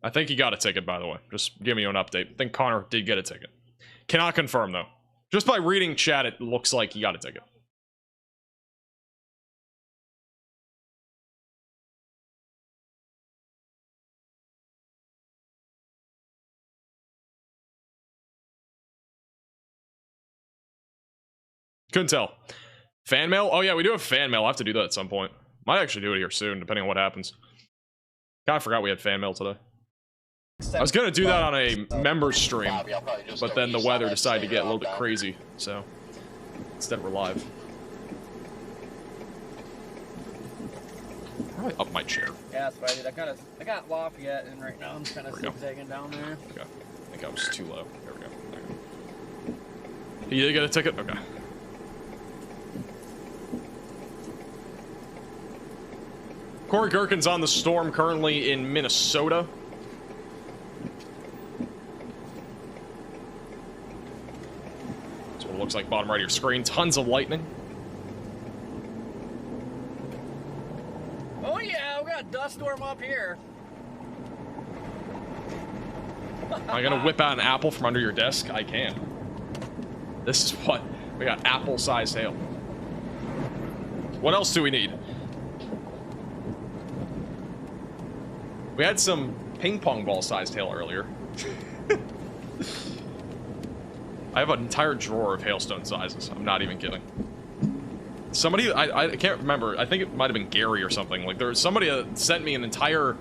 I think he got a ticket, by the way. Just give me an update. I think Connor did get a ticket. Cannot confirm, though. Just by reading chat, it looks like he got a ticket. Couldn't tell. Fan mail? Oh, yeah, we do have fan mail. I'll have to do that at some point. Might actually do it here soon, depending on what happens. Kind of forgot we had fan mail today. I was gonna do that on a member stream, but then the weather decided to get a little bit crazy, so instead we're live. Probably up my chair. Yeah, that's what I did. I got Lafayette, and right now I'm kind of zigzagging down there. Okay. I think I was too low. There we go. There we go. You did get a ticket? Okay. Corey Gherkin's on the storm currently in Minnesota. That's what it looks like bottom right of your screen. Tons of lightning. Oh yeah, we got a dust storm up here. Am I gonna whip out an apple from under your desk? I can. This is what we got. Apple-sized hail. What else do we need? We had some ping pong ball sized hail earlier. I have an entire drawer of hailstone sizes. I'm not even kidding. Somebody, I can't remember. I think it might have been Gary or something. Like, there was somebody that sent me an entire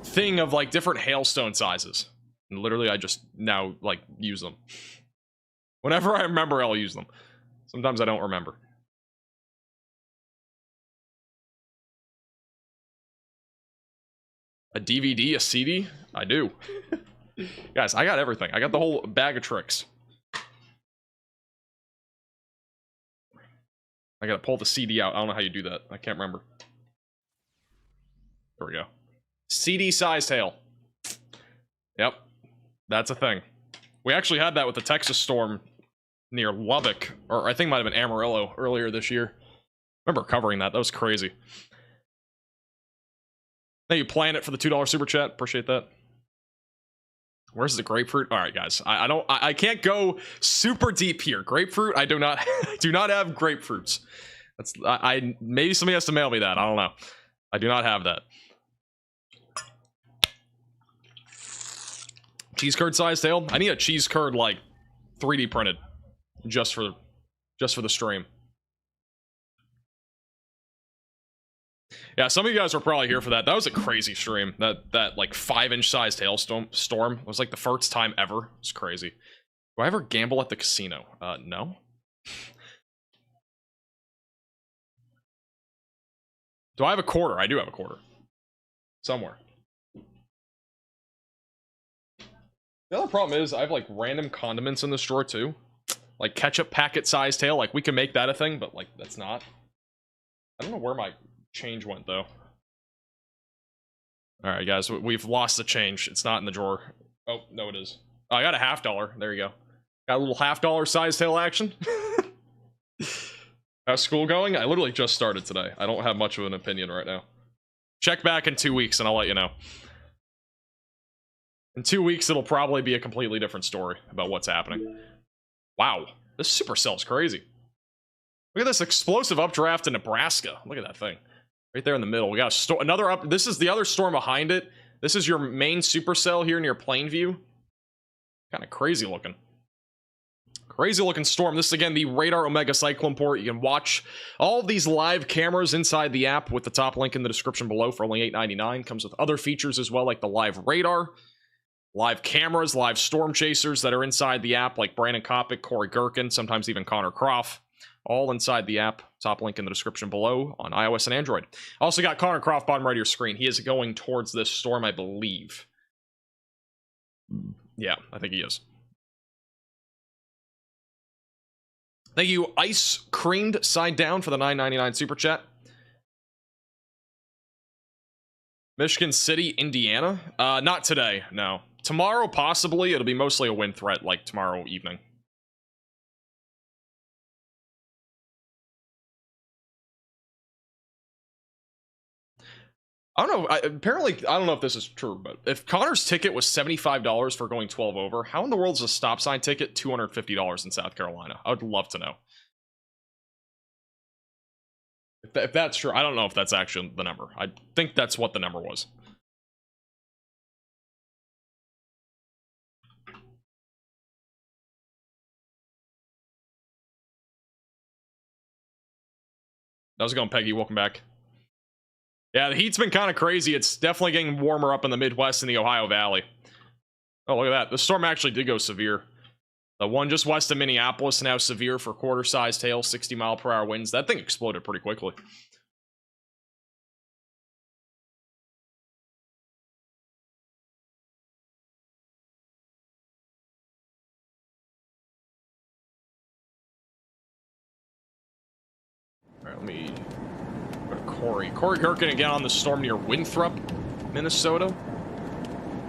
thing of, like, different hailstone sizes. And literally, I just now, like, use them. Whenever I remember, I'll use them. Sometimes I don't remember. A DVD, a CD? I do. Guys, I got everything. I got the whole bag of tricks. I gotta pull the CD out. I don't know how you do that. I can't remember. There we go. CD-sized hail. Yep. That's a thing. We actually had that with the Texas storm near Lubbock, or I think it might have been Amarillo earlier this year. I remember covering that. That was crazy. Thank you, Planet, for the $2 super chat. Appreciate that. Where's the grapefruit? All right, guys. I can't go super deep here. Grapefruit. I do not do not have grapefruits. That's maybe somebody has to mail me that. I don't know. I do not have that. Cheese curd sized hail. I need a cheese curd like 3D printed, just for the stream. Yeah, some of you guys were probably here for that. That was a crazy stream. That like 5-inch sized hailstorm it was like the first time ever. It's crazy. Do I ever gamble at the casino? No. Do I have a quarter? I do have a quarter. Somewhere. The other problem is I have like random condiments in this drawer too. Like ketchup packet sized hail. Like we can make that a thing, but like that's not. I don't know where my change went though. Alright guys, we've lost the change. It's not in the drawer. Oh, no it is. Oh, I got a $50. There you go. Got a little $50 sized hail action. How's school going? I literally just started today. I don't have much of an opinion right now. Check back in 2 weeks and I'll let you know. In 2 weeks, it'll probably be a completely different story about what's happening. Wow, this supercell's crazy. Look at this explosive updraft in Nebraska. Look at that thing. Right there in the middle. We got a another up. This is the other storm behind it. This is your main supercell here near Plainview. Kind of crazy looking. Crazy looking storm. This is again the Radar Omega Cyclone port. You can watch all of these live cameras inside the app with the top link in the description below for only $8.99. Comes with other features as well, like the live radar, live cameras, live storm chasers that are inside the app, like Brandon Kopic, Corey Gherkin, sometimes even Connor Croft. All inside the app. Top link in the description below on iOS and Android. Also got Connor Croft bottom right of your screen. He is going towards this storm, I believe. Yeah, I think he is. Thank you, Ice Creamed Side Down, for the $9.99 super chat. Michigan City, Indiana? Not today, no. Tomorrow, possibly. It'll be mostly a wind threat, like tomorrow evening. I don't know, apparently, I don't know if this is true, but if Connor's ticket was $75 for going 12 over, how in the world is a stop sign ticket $250 in South Carolina? I would love to know. If that's true, I don't know if that's actually the number. I think that's what the number was. How's it going, Peggy? Welcome back. Yeah, the heat's been kind of crazy. It's definitely getting warmer up in the Midwest and the Ohio Valley. Oh, look at that. The storm actually did go severe. The one just west of Minneapolis now severe for quarter-sized hail, 60-mile-per-hour winds. That thing exploded pretty quickly. All right, let me... Corey Gherkin again on the storm near Winthrop, Minnesota.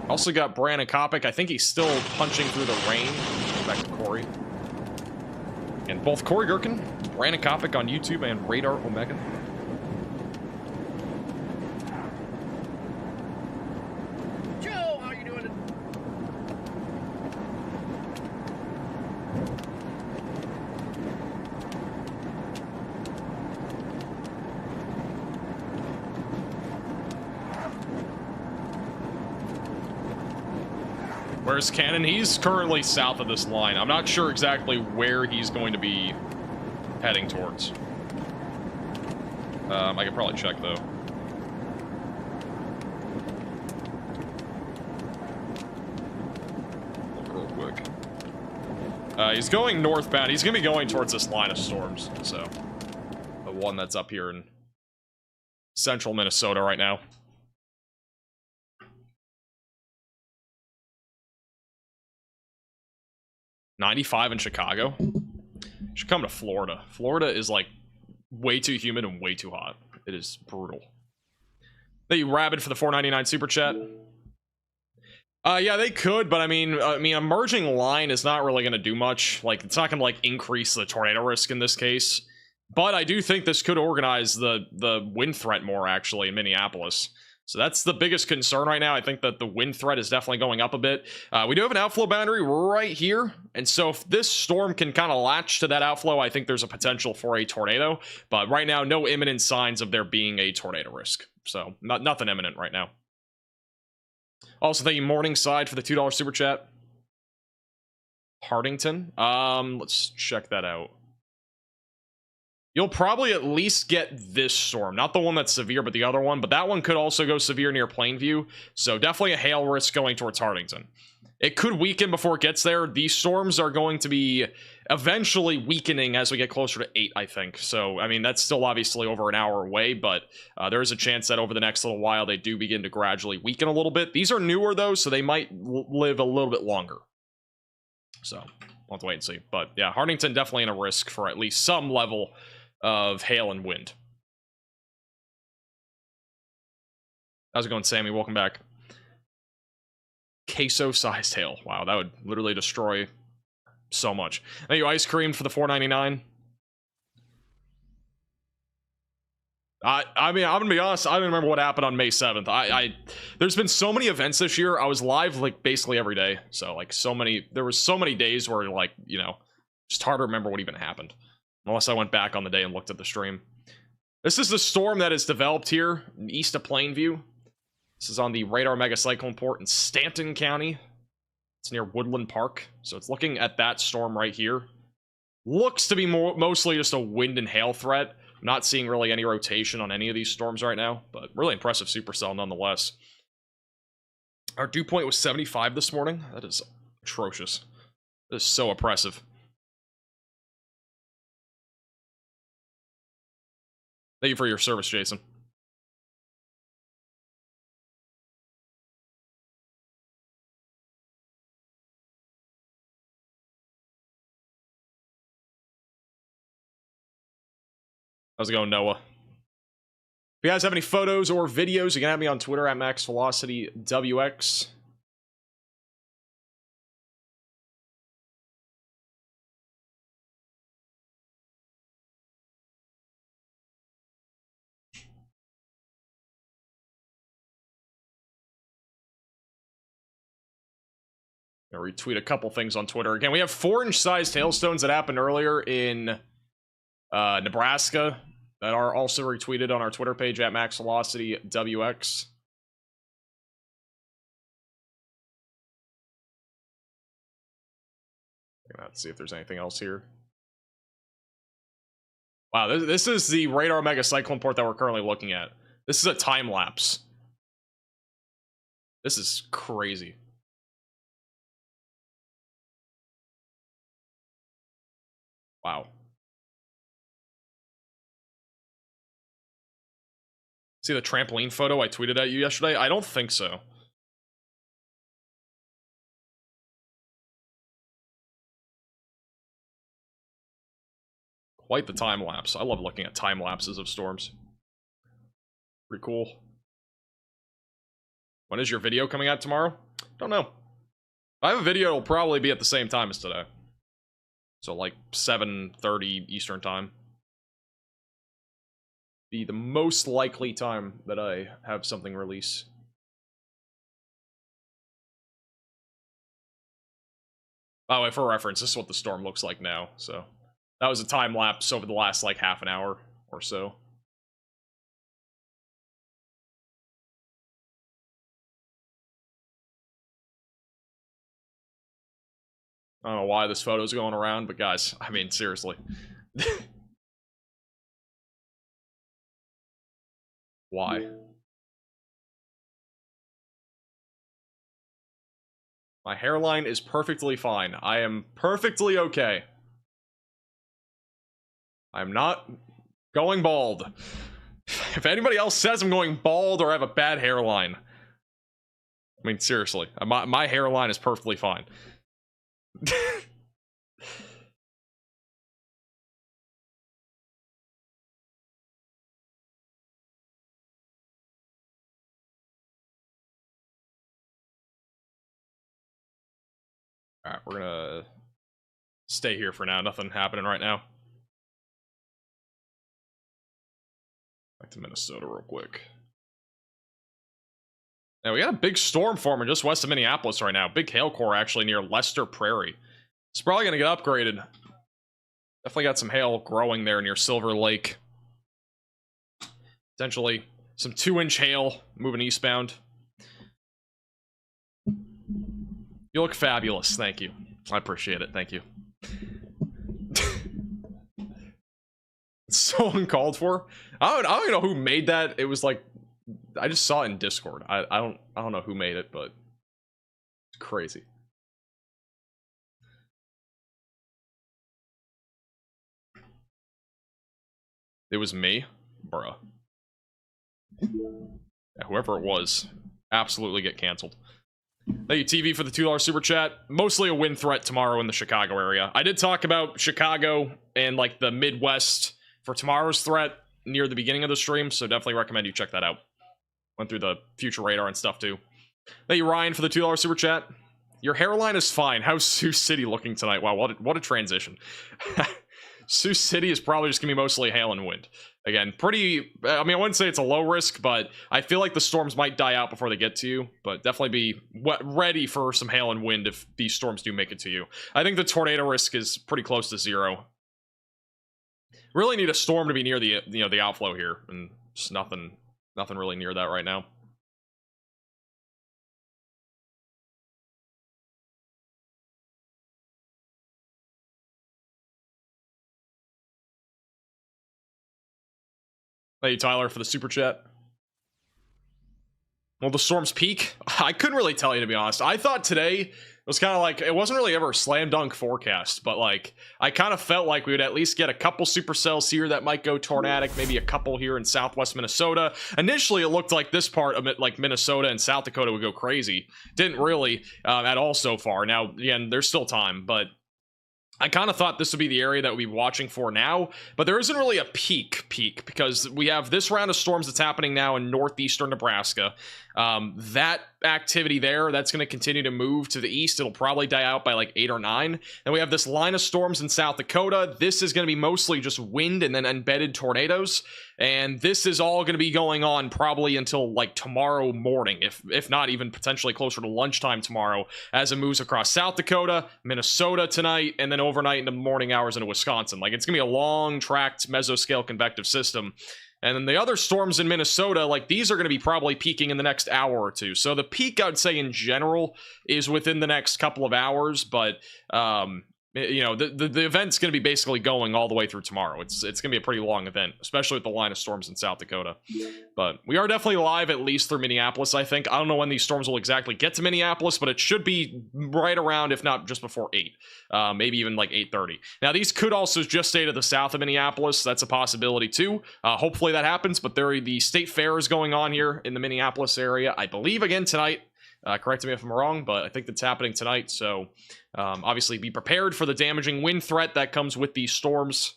Also got Brandon Kopic. I think he's still punching through the rain. Back to Corey. And both Corey Gherkin, Brandon Kopic on YouTube, and Radar Omega. Joe, how you doing? Where's Cannon? He's currently south of this line. I'm not sure exactly where he's going to be heading towards. I could probably check, though. Look real quick. He's going northbound. He's going to be going towards this line of storms, so... the one that's up here in central Minnesota right now. $95 in Chicago. Should come to Florida. Florida is like way too humid and way too hot. It is brutal. Thank you, Rabid, for the $4.99 super chat. Yeah, they could, but I mean, a merging line is not really going to do much. Like, it's not going to like increase the tornado risk in this case. But I do think this could organize the wind threat more actually in Minneapolis. So that's the biggest concern right now. I think that the wind threat is definitely going up a bit. We do have an outflow boundary right here. And so if this storm can kind of latch to that outflow, I think there's a potential for a tornado. But right now, no imminent signs of there being a tornado risk. So nothing imminent right now. Also, thank you, Morningside, for the $2 super chat. Hardington. Let's check that out. You'll probably at least get this storm. Not the one that's severe, but the other one. But that one could also go severe near Plainview. So definitely a hail risk going towards Hardington. It could weaken before it gets there. These storms are going to be eventually weakening as we get closer to 8, I think. So, I mean, that's still obviously over an hour away, but there is a chance that over the next little while they do begin to gradually weaken a little bit. These are newer, though, so they might live a little bit longer. So, we'll have to wait and see. But, yeah, Hartington definitely in a risk for at least some level of hail and wind. How's it going, Sammy? Welcome back. Queso-sized hail. Wow, that would literally destroy so much. Thank you, Ice Cream, for the $4.99. I mean, I'm gonna be honest, I don't remember what happened on May 7th. There's been so many events this year. I was live, like, basically every day. So, like, there was so many days where, like, you know, just hard to remember what even happened. Unless I went back on the day and looked at the stream. This is the storm that is developed here east of Plainview. This is on the radar megacyclone port in Stanton County. It's near Woodland Park. So it's looking at that storm right here. Looks to be mostly just a wind and hail threat. I'm not seeing really any rotation on any of these storms right now, but really impressive supercell nonetheless. Our dew point was 75 this morning. That is atrocious. That is so oppressive. Thank you for your service, Jason. How's it going, Noah? If you guys have any photos or videos, you can have me on Twitter at MaxVelocityWX. I'll retweet a couple things on Twitter. Again, we have 4-inch sized hailstones that happened earlier in Nebraska that are also retweeted on our Twitter page at MaxVelocityWX. I'm gonna have to see if there's anything else here. Wow, this is the radar megacyclone port that we're currently looking at. This is a time lapse. This is crazy. Wow. See the trampoline photo I tweeted at you yesterday? I don't think so. Quite the time lapse. I love looking at time lapses of storms. Pretty cool. When is your video coming out tomorrow? Don't know. If I have a video, it'll probably be at the same time as today. So like 7:30 Eastern time. Be the most likely time that I have something release. By the way, for reference, this is what the storm looks like now. So that was a time lapse over the last like half an hour or so. I don't know why this photo's going around, but guys, I mean, seriously. Why? My hairline is perfectly fine. I am perfectly okay. I'm not going bald. If anybody else says I'm going bald or I have a bad hairline, I mean, seriously, my hairline is perfectly fine. Alright, we're gonna stay here for now. Nothing happening right now. Back to Minnesota real quick. Now, we got a big storm forming just west of Minneapolis right now. Big hail core actually near Lester Prairie. It's probably gonna get upgraded. Definitely got some hail growing there near Silver Lake. Potentially some 2-inch hail moving eastbound. You look fabulous, thank you. I appreciate it, thank you. It's so uncalled for. I don't even know who made that. It was like, I just saw it in Discord. I don't know who made it, but it's crazy. It was me? Bruh. Yeah, whoever it was, absolutely get canceled. Thank you, TV, for the $2 super chat. Mostly a win threat tomorrow in the Chicago area. I did talk about Chicago and like the Midwest for tomorrow's threat near the beginning of the stream, so definitely recommend you check that out. Went through the future radar and stuff too. Thank you, Ryan, for the $2 super chat. Your hairline is fine. How's Sioux City looking tonight? Wow, what a transition. Sioux City is probably just gonna be mostly hail and wind. Again, pretty, I mean, I wouldn't say it's a low risk, but I feel like the storms might die out before they get to you, but definitely be ready for some hail and wind if these storms do make it to you. I think the tornado risk is pretty close to 0. Really need a storm to be near the, you know, the outflow here, and just nothing really near that right now. Thank you, Tyler, for the super chat. Well, the storm's peak? I couldn't really tell you, to be honest. I thought today was kind of like, it wasn't really ever a slam dunk forecast, but like, I kind of felt like we would at least get a couple supercells here that might go tornadic, maybe a couple here in southwest Minnesota. Initially, it looked like this part of it, like Minnesota and South Dakota, would go crazy. Didn't really at all so far. Now, again, there's still time, but I kind of thought this would be the area that we'd be watching for now, but there isn't really a peak because we have this round of storms that's happening now in northeastern Nebraska. That activity there, that's going to continue to move to the east. It'll probably die out by like 8 or 9. Then we have this line of storms in South Dakota. This is going to be mostly just wind and then embedded tornadoes. And this is all going to be going on probably until like tomorrow morning, if not even potentially closer to lunchtime tomorrow, as it moves across South Dakota, Minnesota tonight, and then overnight into the morning hours into Wisconsin. Like, it's going to be a long tracked mesoscale convective system. And then the other storms in Minnesota, like, these are going to be probably peaking in the next hour or two. So the peak, I'd say, in general, is within the next couple of hours. But, you know, the event's going to be basically going all the way through tomorrow. It's going to be a pretty long event, especially with the line of storms in South Dakota. But we are definitely live at least through Minneapolis, I think. I don't know when these storms will exactly get to Minneapolis, but it should be right around, if not just before 8. Maybe even like 8:30. Now, these could also just stay to the south of Minneapolis. That's a possibility too. Hopefully that happens, but the state fair is going on here in the Minneapolis area, I believe, again tonight. Correct me if I'm wrong, but I think that's happening tonight. So obviously be prepared for the damaging wind threat that comes with these storms.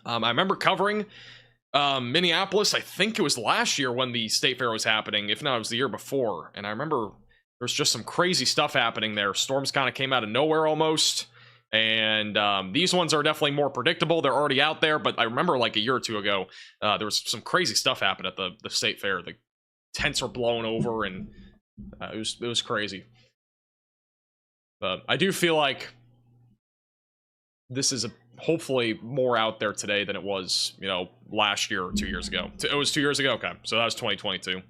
I remember covering Minneapolis, I think it was last year when the state fair was happening, if not it was the year before. And I remember there's just some crazy stuff happening there. Storms kind of came out of nowhere almost. And these ones are definitely more predictable. They're already out there. But I remember like a year or two ago, there was some crazy stuff happened at the state fair. The tents were blown over and it was crazy. But I do feel like this is hopefully more out there today than it was, you know, last year or 2 years ago. It was 2 years ago? Okay, so that was 2022.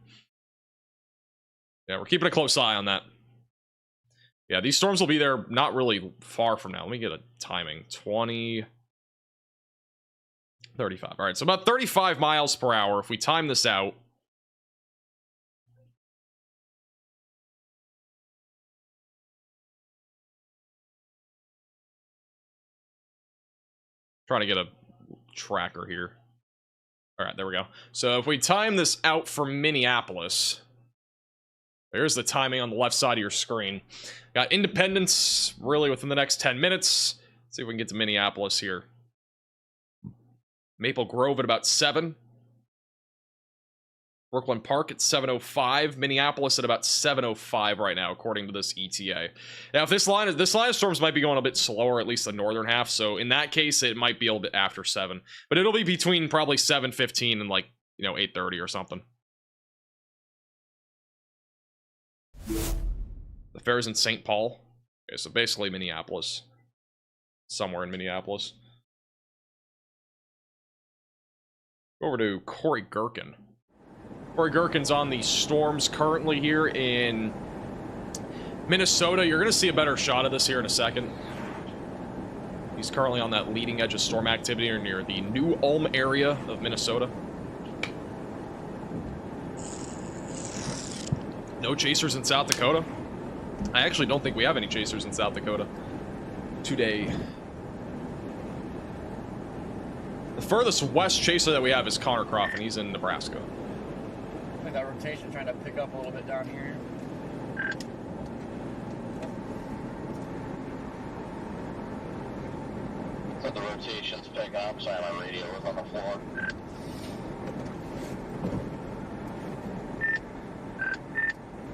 Yeah, we're keeping a close eye on that. Yeah, these storms will be there not really far from now. Let me get a timing. 20... 35. All right, so about 35 miles per hour. If we time this out, trying to get a tracker here. All right, there we go. So if we time this out from Minneapolis, there's the timing on the left side of your screen. Got Independence really within the next 10 minutes. Let's see if we can get to Minneapolis here. Maple Grove at about 7. Brooklyn Park at 7:05. Minneapolis at about 7:05 right now, according to this ETA. Now, if this line of storms might be going a bit slower, at least the northern half. So in that case, it might be a little bit after 7, but it'll be between probably 7:15 and like, you know, 8:30 or something. The fair's in St. Paul. Okay, so basically Minneapolis, somewhere in Minneapolis. Go over to Corey Gherkin. Corey Gherkin's on the storms currently here in Minnesota. You're going to see a better shot of this here in a second. He's currently on that leading edge of storm activity near the New Ulm area of Minnesota. No chasers in South Dakota. I actually don't think we have any chasers in South Dakota today. The furthest west chaser that we have is Connor Croft, and he's in Nebraska. I think that rotation trying to pick up a little bit down here. But the rotations pick up, so my radio was on the floor.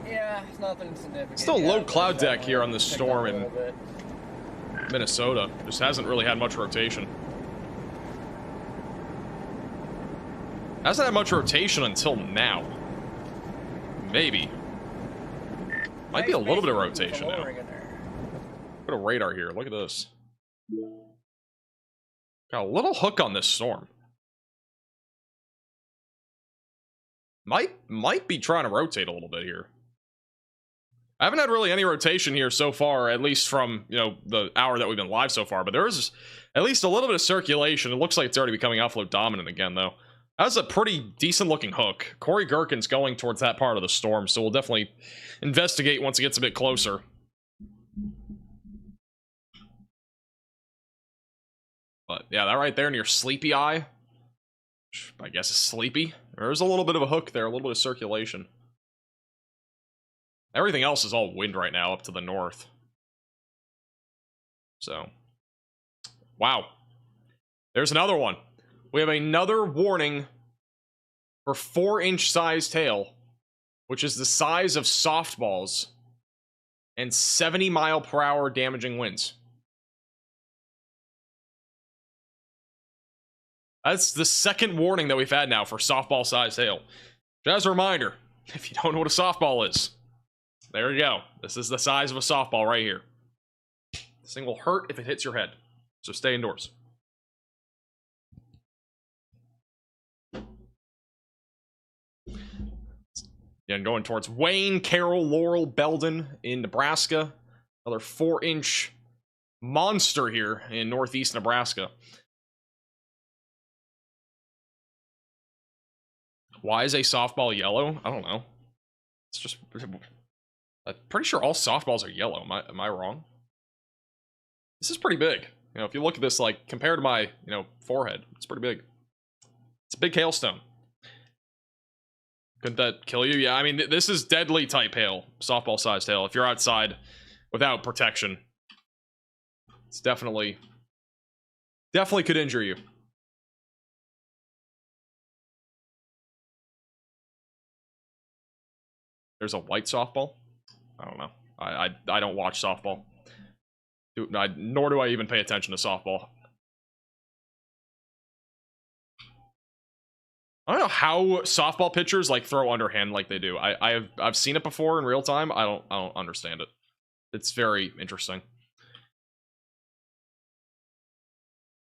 Yeah, it's nothing significant. Still Yeah, low cloud deck here on this picked storm up a in little bit. Minnesota. Just hasn't really had much rotation. Hasn't had much rotation until now. Maybe. Might be a little bit of rotation now. Lowering in there. Put a radar here. Look at this. Got a little hook on this storm. Might be trying to rotate a little bit here. I haven't had really any rotation here so far, at least from, you know, the hour that we've been live so far, but there is at least a little bit of circulation. It looks like it's already becoming offload dominant again, though. That's a pretty decent looking hook. Corey Gherkin's going towards that part of the storm, so we'll definitely investigate once it gets a bit closer. But yeah, that right there near Sleepy Eye, I guess is sleepy. There's a little bit of a hook there, a little bit of circulation. Everything else is all wind right now up to the north. So, wow. There's another one. We have another warning for 4-inch sized hail, which is the size of softballs, and 70-mile-per-hour damaging winds. That's the second warning that we've had now for softball-sized hail. Just as a reminder, if you don't know what a softball is, there you go. This is the size of a softball right here. This thing will hurt if it hits your head, so stay indoors. Again, going towards Wayne, Carroll, Laurel, Belden in Nebraska. Another 4-inch monster here in northeast Nebraska. Why is a softball yellow? I don't know. It's just... I'm pretty sure all softballs are yellow. Am I wrong? This is pretty big. You know, if you look at this, like, compared to my, you know, forehead, it's pretty big. It's a big hailstone. Couldn't that kill you? Yeah, I mean, this is deadly type hail. Softball-sized hail. If you're outside without protection, it's definitely could injure you. There's a white softball? I don't know. I don't watch softball. Nor do I even pay attention to softball. I don't know how softball pitchers like throw underhand like they do. I've seen it before in real time. I don't understand it. It's very interesting.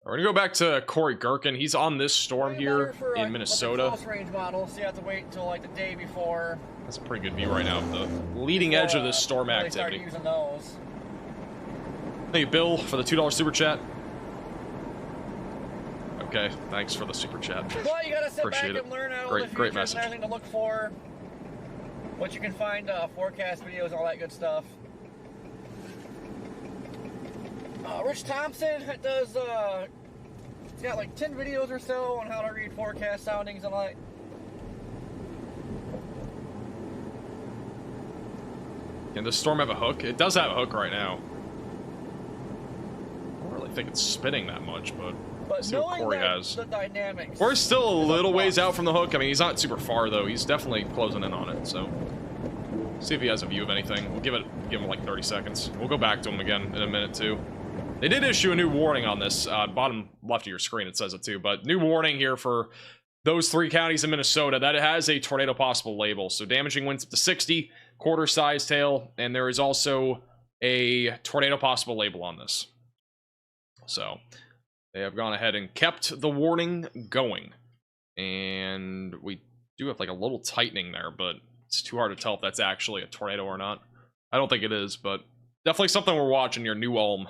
We're gonna go back to Corey Gherkin. He's on this storm here in Minnesota. Close range model, so you have to wait until like the day before. That's a pretty good view right now of the leading edge of this storm activity. Start using those. Thank you, Bill, for the $2 super chat. Okay, thanks for the super chat. Well, you gotta sit Appreciate back it. and learn out Great, the great features message. and everything to look for. What you can find, forecast videos, all that good stuff. Rich Thompson does, he's got like 10 videos or so on how to read forecast soundings and all that. Can this storm have a hook? It does have a hook right now. I don't really think it's spinning that much, but let's see what Corey has. The dynamics. Corey's still a little ways out from the hook. I mean, he's not super far, though. He's definitely closing in on it, so... see if he has a view of anything. We'll give him like 30 seconds. We'll go back to him again in a minute, too. They did issue a new warning on this. Bottom left of your screen, it says it, too. But new warning here for those 3 counties in Minnesota that it has a tornado possible label. So damaging winds up to 60, quarter-sized hail, and there is also a tornado possible label on this. So they have gone ahead and kept the warning going. And we do have like a little tightening there, but it's too hard to tell if that's actually a tornado or not. I don't think it is, but definitely something we're watching near New Ulm.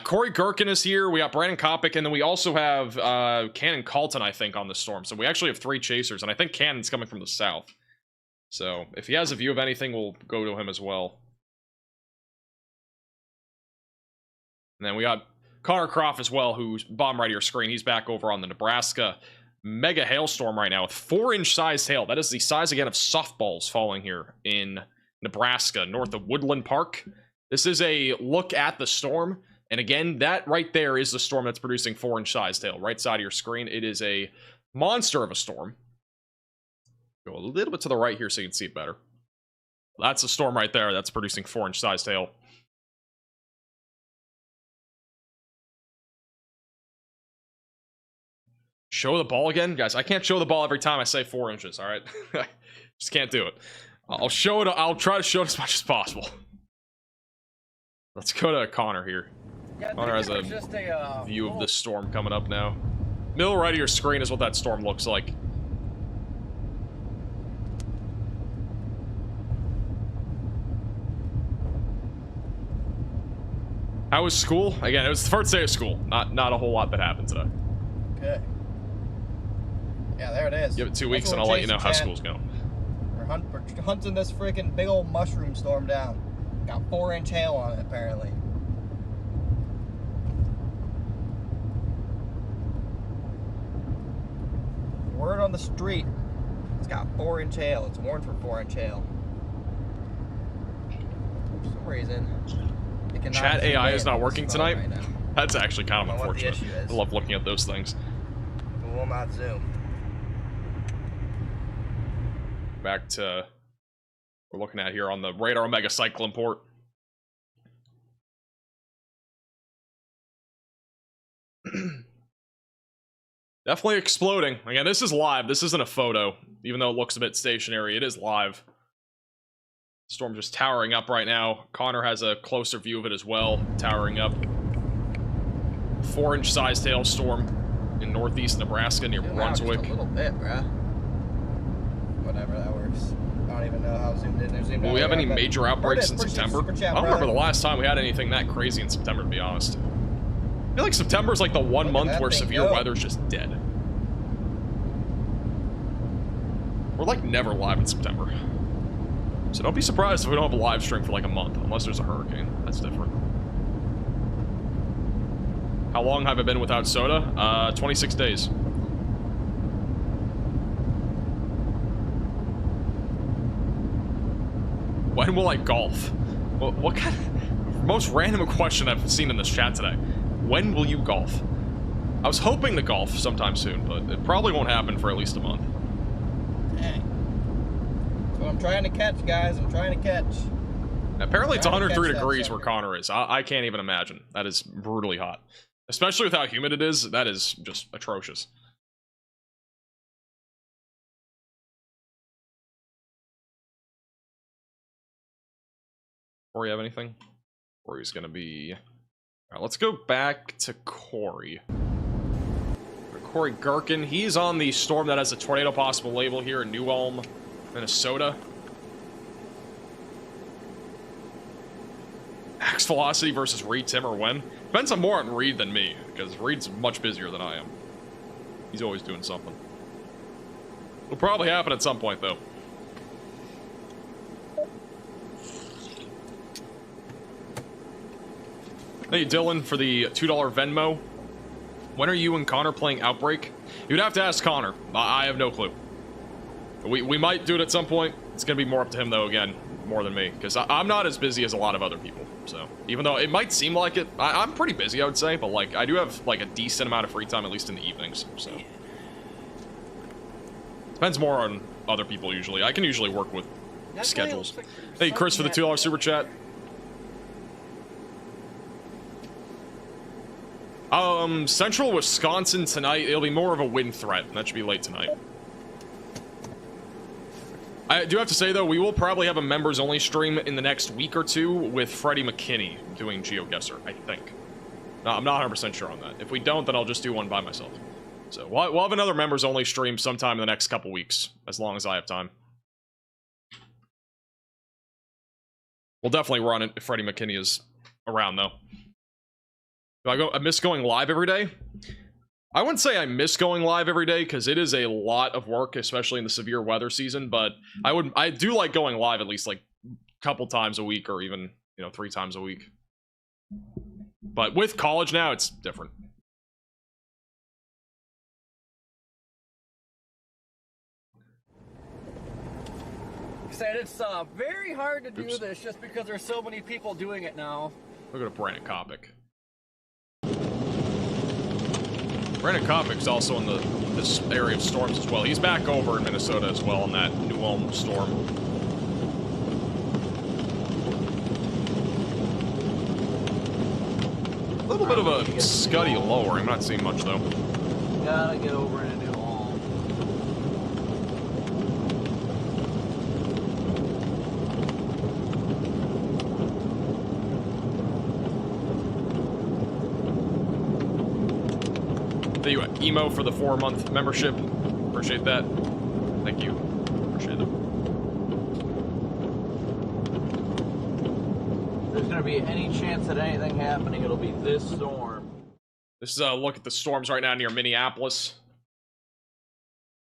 Corey Gherkin is here. We got Brandon Kopic, and then we also have Cannon Calton, I think, on the storm. So we actually have 3 chasers, and I think Cannon's coming from the south. So if he has a view of anything, we'll go to him as well. And then we got Connor Croft as well, who's bottom right of your screen. He's back over on the Nebraska mega hailstorm right now with 4-inch sized hail. That is the size again of softballs falling here in Nebraska, north of Woodland Park. This is a look at the storm. And again, that right there is the storm that's producing 4-inch sized hail. Right side of your screen. It is a monster of a storm. Go a little bit to the right here so you can see it better. That's a storm right there that's producing 4-inch sized hail. Show the ball again? Guys, I can't show the ball every time I say 4 inches, alright? Just can't do it. I'll show it. I'll try to show it as much as possible. Let's go to Connor here. Yeah, Connor has a view of this storm coming up now. Middle right of your screen is what that storm looks like. How was school? Again, it was the first day of school. Not a whole lot that happened today. Okay. Yeah, there it is. Give it 2 weeks and I'll let you know how school's going. We're hunting this freaking big old mushroom storm down. Got 4-inch hail on it, apparently. Word on the street, it's got 4-inch hail. It's warned for 4-inch hail. For some reason, it cannot Chat AI is not working tonight. Right now. That's actually kind of I don't know what the unfortunate. issue is. I love looking at those things. It will not zoom. Back to we're looking at here on the radar Omega Cyclone port. Definitely exploding. Again, this is live. This isn't a photo. Even though it looks a bit stationary, it is live. Storm just towering up right now. Connor has a closer view of it as well. Towering up. 4-inch sized hailstorm in northeast Nebraska near Brunswick. Just a little bit, bruh. Whatever, that works. I don't even know how zoomed in or zoomed out. Will we have any but major outbreaks in appreciate September? super chat, I don't remember brother. the last time we had anything that crazy in September, to be honest. I feel like September is like the one Look at month that where thing severe go. weather's just dead. We're like never live in September. So don't be surprised if we don't have a live stream for like a month, unless there's a hurricane. That's different. How long have I been without soda? 26 days. When will I golf? What kind of most random question I've seen in this chat today? When will you golf? I was hoping to golf sometime soon, but it probably won't happen for at least a month. Dang. That's what I'm trying to catch, guys. I'm trying to catch. Apparently it's Trying to 103 catch that degrees where sucker. Connor is. I can't even imagine. That is brutally hot. Especially with how humid it is, that is just atrocious. Corey have anything? Corey's gonna be... Alright, let's go back to Corey. Corey Gherkin, he's on the storm that has a tornado possible label here in New Ulm, Minnesota. Max velocity versus Reed, Tim, or when? Depends on more on Reed than me, because Reed's much busier than I am. He's always doing something. It'll probably happen at some point, though. Thank you, Dylan, for the $2 Venmo. When are you and Connor playing Outbreak? You'd have to ask Connor. I have no clue. We might do it at some point. It's going to be more up to him, though, again, more than me, because I'm not as busy as a lot of other people. So, even though it might seem like it, I'm pretty busy, I would say, but, like, I do have, like, a decent amount of free time, at least in the evenings, so. Depends more on other people, usually. I can usually work with schedules. Hey, Chris, for the $2 super chat. Central Wisconsin tonight. It'll be more of a wind threat. That should be late tonight. I do have to say, though, we will probably have a members-only stream in the next week or two with Freddie McKinney doing GeoGuessr, I think. No, I'm not 100% sure on that. If we don't, then I'll just do one by myself. So, we'll have another members-only stream sometime in the next couple weeks, as long as I have time. We'll definitely run it if Freddie McKinney is around, though. Do I miss going live every day? I wouldn't say I miss going live every day, because it is a lot of work, especially in the severe weather season, but I do like going live at least like a couple times a week, or even, 3 times a week. But with college now, it's different. Said it's very hard to do this just because there's so many people doing it now. Look at Brandon Kopic. Brandon Kopic's also in this area of storms as well. He's back over in Minnesota as well in that New Ulm storm. A little bit of a scuddy lower. I'm not seeing much though. Gotta get over into New Ulm. Thank you, Emo, for the 4-month membership. Appreciate that. Thank you. Appreciate it. If there's gonna be any chance at anything happening, it'll be this storm. This is a look at the storms right now near Minneapolis.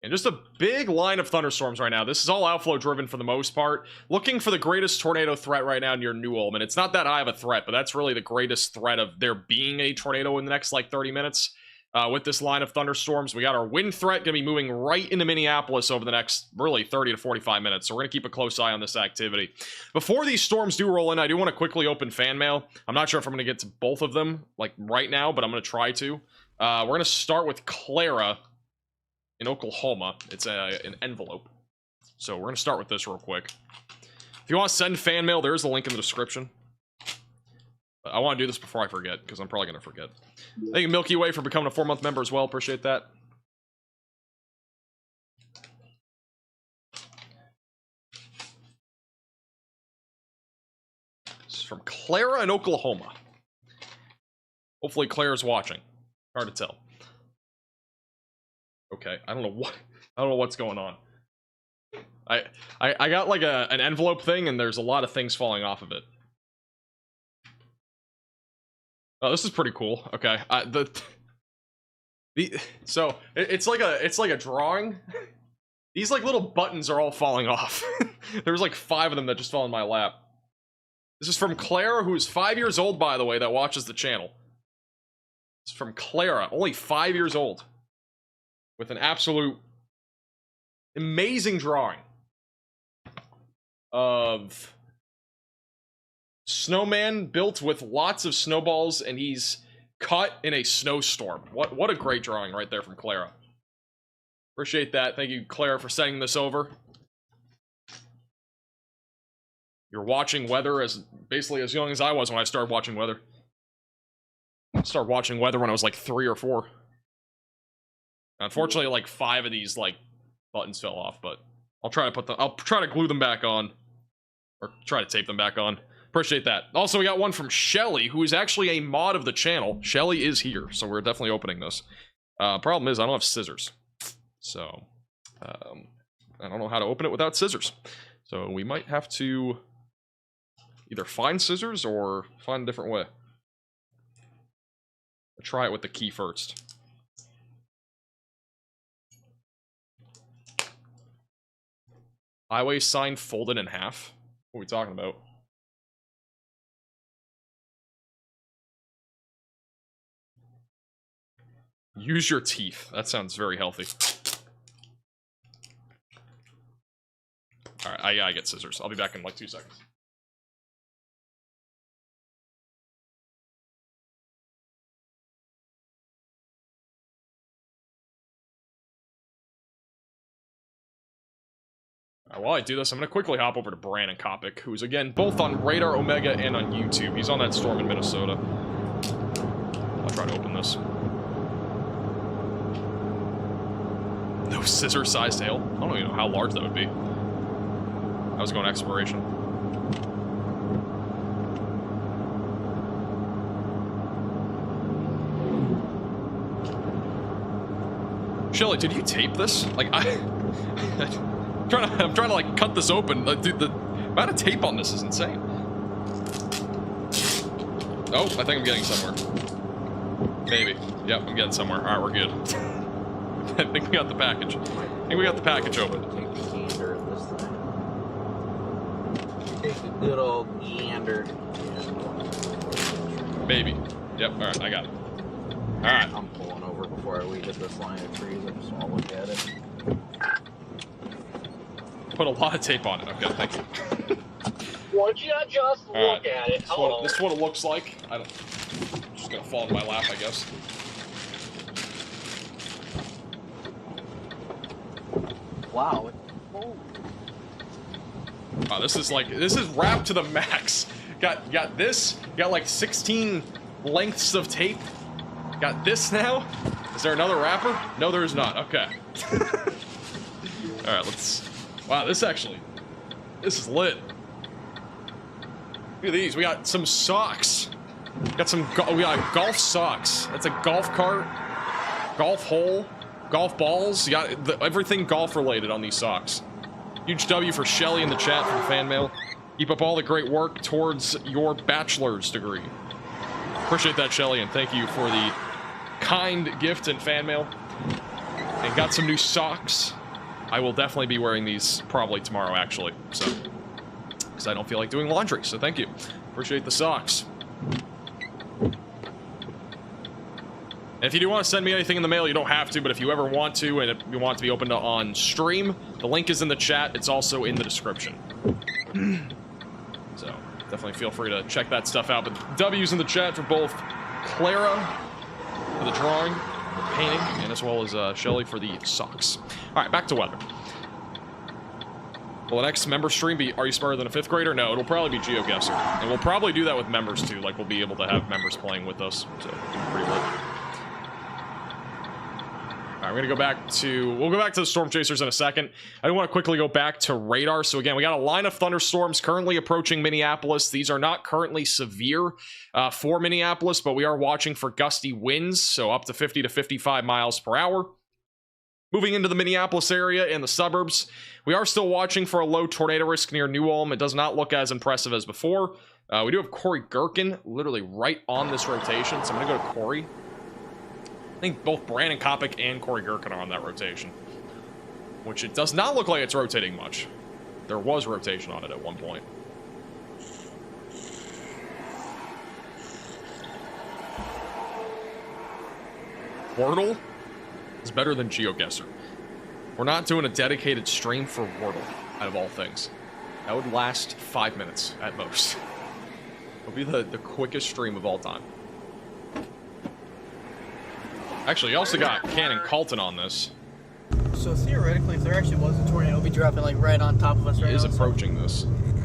And just a big line of thunderstorms right now. This is all outflow driven for the most part. Looking for the greatest tornado threat right now near New Ulm. And it's not that high of a threat, but that's really the greatest threat of there being a tornado in the next like 30 minutes. With this line of thunderstorms, we got our wind threat going to be moving right into Minneapolis over the next, really, 30 to 45 minutes. So we're going to keep a close eye on this activity. Before these storms do roll in, I do want to quickly open fan mail. I'm not sure if I'm going to get to both of them, like, right now, but I'm going to try to. We're going to start with Clara in Oklahoma. It's an envelope. So we're going to start with this real quick. If you want to send fan mail, there's a link in the description. I want to do this before I forget, because I'm probably going to forget. Thank you, Milky Way, for becoming a 4-month member as well. Appreciate that. This is from Clara in Oklahoma. Hopefully Clara's watching. Hard to tell. Okay, I don't know what's going on. I got like an envelope thing, and there's a lot of things falling off of it. Oh, this is pretty cool. Okay, so it's like a drawing. These like little buttons are all falling off. There's like 5 of them that just fell in my lap. This is from Clara, who is 5 years old, by the way, that watches the channel. It's from Clara, only 5 years old, with an absolute amazing drawing of snowman built with lots of snowballs, and he's cut in a snowstorm. What a great drawing right there from Clara. Appreciate that. Thank you, Clara, for sending this over. You're watching weather as basically as young as I was when I started watching weather. I started watching weather when I was like 3 or 4. Unfortunately, like 5 of these like buttons fell off, but I'll try to glue them back on, or try to tape them back on. Appreciate that. Also, we got one from Shelly, who is actually a mod of the channel. Shelly is here, so we're definitely opening this. Problem is, I don't have scissors. So, I don't know how to open it without scissors. So, we might have to either find scissors or find a different way. I'll try it with the key first. Highway sign folded in half? What are we talking about? Use your teeth. That sounds very healthy. Alright, I get scissors. I'll be back in like 2 seconds. Alright, while I do this, I'm going to quickly hop over to Brandon Kopic, who's again both on Radar Omega and on YouTube. He's on that storm in Minnesota. I'll try to open this. No scissor-sized hail? I don't even know how large that would be. I was going exploration. Shelly, did you tape this? Like, I'm trying to like cut this open. Dude, the amount of tape on this is insane. Oh, I think I'm getting somewhere. Maybe. Yep, I'm getting somewhere. Alright, we're good. I think we got the package. I think we got the package open. Take the gander this time. Take the good old gander. Maybe. Yep, alright, I got it. Alright. I'm pulling over before we hit this line of trees. I just want to look at it. Put a lot of tape on it. Okay, thank you. Would you just look at it? This is what it looks like. I don't. I'm just gonna fall in my lap, I guess. Wow. Wow, this is wrapped to the max. Got this. Got like 16 lengths of tape. Got this now. Is there another wrapper? No, there is not. Okay. All right, let's. Wow, this is lit. Look at these. We got some socks. We got golf socks. That's a golf cart, golf hole, golf balls. You got everything golf related on these socks. Huge W for Shelly in the chat for the fan mail. Keep up all the great work towards your bachelor's degree. Appreciate that, Shelly, and thank you for the kind gift and fan mail. And got some new socks. I will definitely be wearing these probably tomorrow, actually. So, because I don't feel like doing laundry. So thank you. Appreciate the socks. And if you do want to send me anything in the mail, you don't have to, but if you ever want to, and if you want it to be opened on stream, the link is in the chat. It's also in the description. So, definitely feel free to check that stuff out. But W's in the chat for both Clara for the drawing, the painting, and as well as Shelly for the socks. Alright, back to weather. Will the next member stream be Are You Smarter Than a Fifth Grader? No, it'll probably be GeoGuessr. And we'll probably do that with members too. Like, we'll be able to have members playing with us. So, pretty lit. Alright, we're gonna go back to... We'll go back to the storm chasers in a second. I do want to quickly go back to radar. So again, we got a line of thunderstorms currently approaching Minneapolis. These are not currently severe for Minneapolis, but we are watching for gusty winds, so up to 50 to 55 miles per hour. Moving into the Minneapolis area and the suburbs, we are still watching for a low tornado risk near New Ulm. It does not look as impressive as before. We do have Corey Gherkin literally right on this rotation, so I'm going to go to Corey. I think both Brandon Kopic and Corey Gherkin are on that rotation, which it does not look like it's rotating much. There was rotation on it at one point. Wordle is better than GeoGuessr. We're not doing a dedicated stream for Wordle, out of all things. That would last 5 minutes at most. It'll be the quickest stream of all time. Actually, you also got Cannon Colton on this. So theoretically, if there actually was a tornado, it'll be dropping like right on top of us right now. It is approaching this.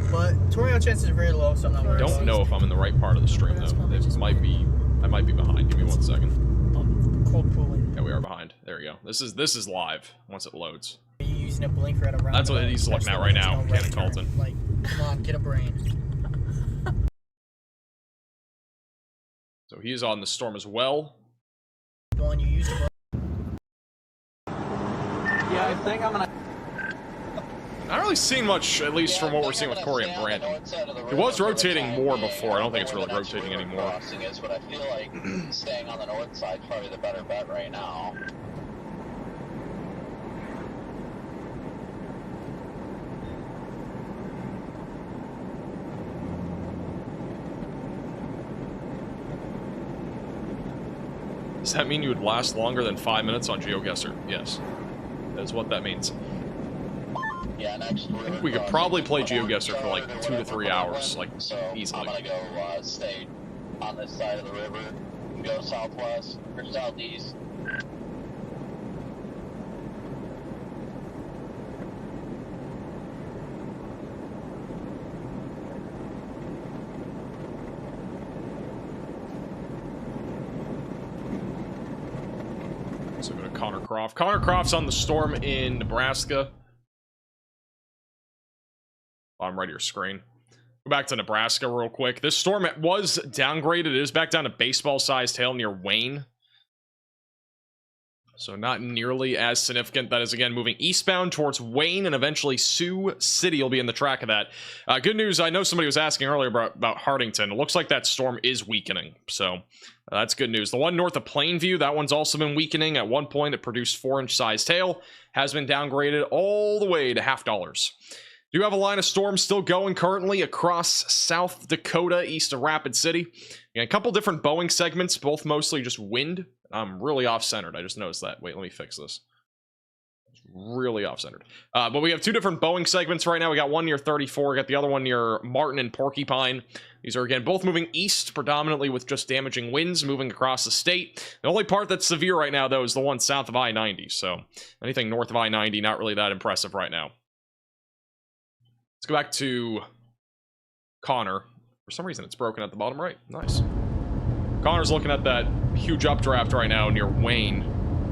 But tornado chances are very low, so I'm not worried. Don't know if I'm in the right part of the stream though. It might be. I might be behind. Give me 1 second. Cold pooling. Yeah, we are behind. There we go. This is live once it loads. Are you using a blinker at a round? That's what he's looking at right now, Cannon Colton. Like, come on, get a brain. So he is on the storm as well. The one you used. Yeah, I think I'm gonna... Not really seeing much, at least from what we're seeing with Corey and Brandon. It was rotating more before. I don't think it's really rotating anymore. But I feel like staying on the north side is probably the better bet right now. Does that mean you would last longer than 5 minutes on GeoGuessr? Yes. That is what that means. Yeah, next I think we could probably play GeoGuessr for like 2 to 3 hours, like, easily. I'm gonna go stay on this side of the river and go southwest or southeast. So go to Connor Croft. Connor Croft's on the storm in Nebraska. Bottom right of your screen. Go back to Nebraska real quick. This storm was downgraded. It is back down to baseball-sized hail near Wayne. So not nearly as significant. That is, again, moving eastbound towards Wayne, and eventually Sioux City will be in the track of that. Good news, I know somebody was asking earlier about Hardington. It looks like that storm is weakening, so that's good news. The one north of Plainview, that one's also been weakening. At one point, it produced 4-inch sized hail. Has been downgraded all the way to $0.50. Do have a line of storm still going currently across South Dakota, east of Rapid City. A couple different Boeing segments, both mostly just wind. I'm really off-centered. I just noticed that. Wait, let me fix this. It's really off-centered. But we have two different Boeing segments right now. We got one near 34. We got the other one near Martin and Porcupine. These are, again, both moving east, predominantly with just damaging winds moving across the state. The only part that's severe right now, though, is the one south of I-90. So anything north of I-90, not really that impressive right now. Let's go back to Connor. For some reason, it's broken at the bottom right. Nice. Connor's looking at that huge updraft right now near Wayne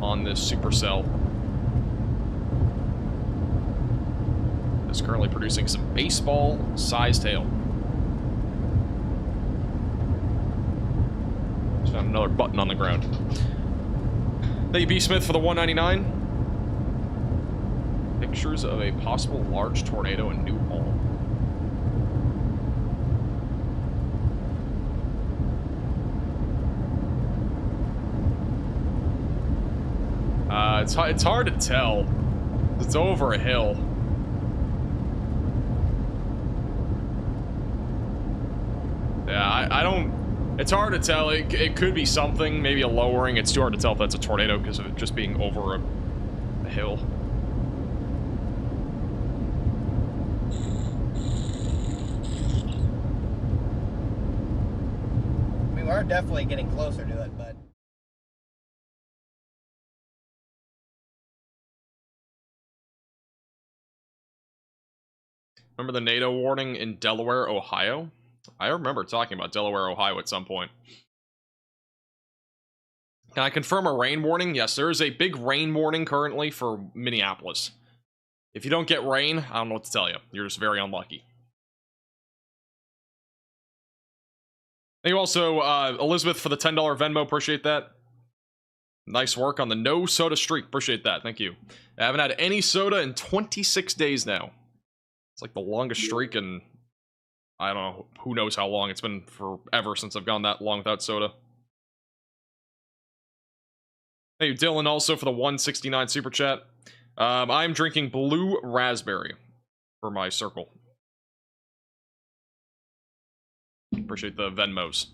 on this supercell. It's currently producing some baseball-sized hail. Just found another button on the ground. Thank you, B. Smith, for the 199. Pictures of a possible large tornado in New Ulm. It's hard to tell. It's over a hill. Yeah, I don't... It's hard to tell. It could be something, maybe a lowering. It's too hard to tell if that's a tornado because of it just being over a hill. We are definitely getting closer to it, but... Remember the NATO warning in Delaware, Ohio? I remember talking about Delaware, Ohio at some point. Can I confirm a rain warning? Yes, there is a big rain warning currently for Minneapolis. If you don't get rain, I don't know what to tell you. You're just very unlucky. Thank you also, Elizabeth, for the $10 Venmo. Appreciate that. Nice work on the no soda streak. Appreciate that. Thank you. I haven't had any soda in 26 days now. It's like the longest streak in, I don't know, who knows how long. It's been forever since I've gone that long without soda. Thank you, Dylan, also for the 169 super chat. I'm drinking blue raspberry for my circle. Appreciate the Venmos.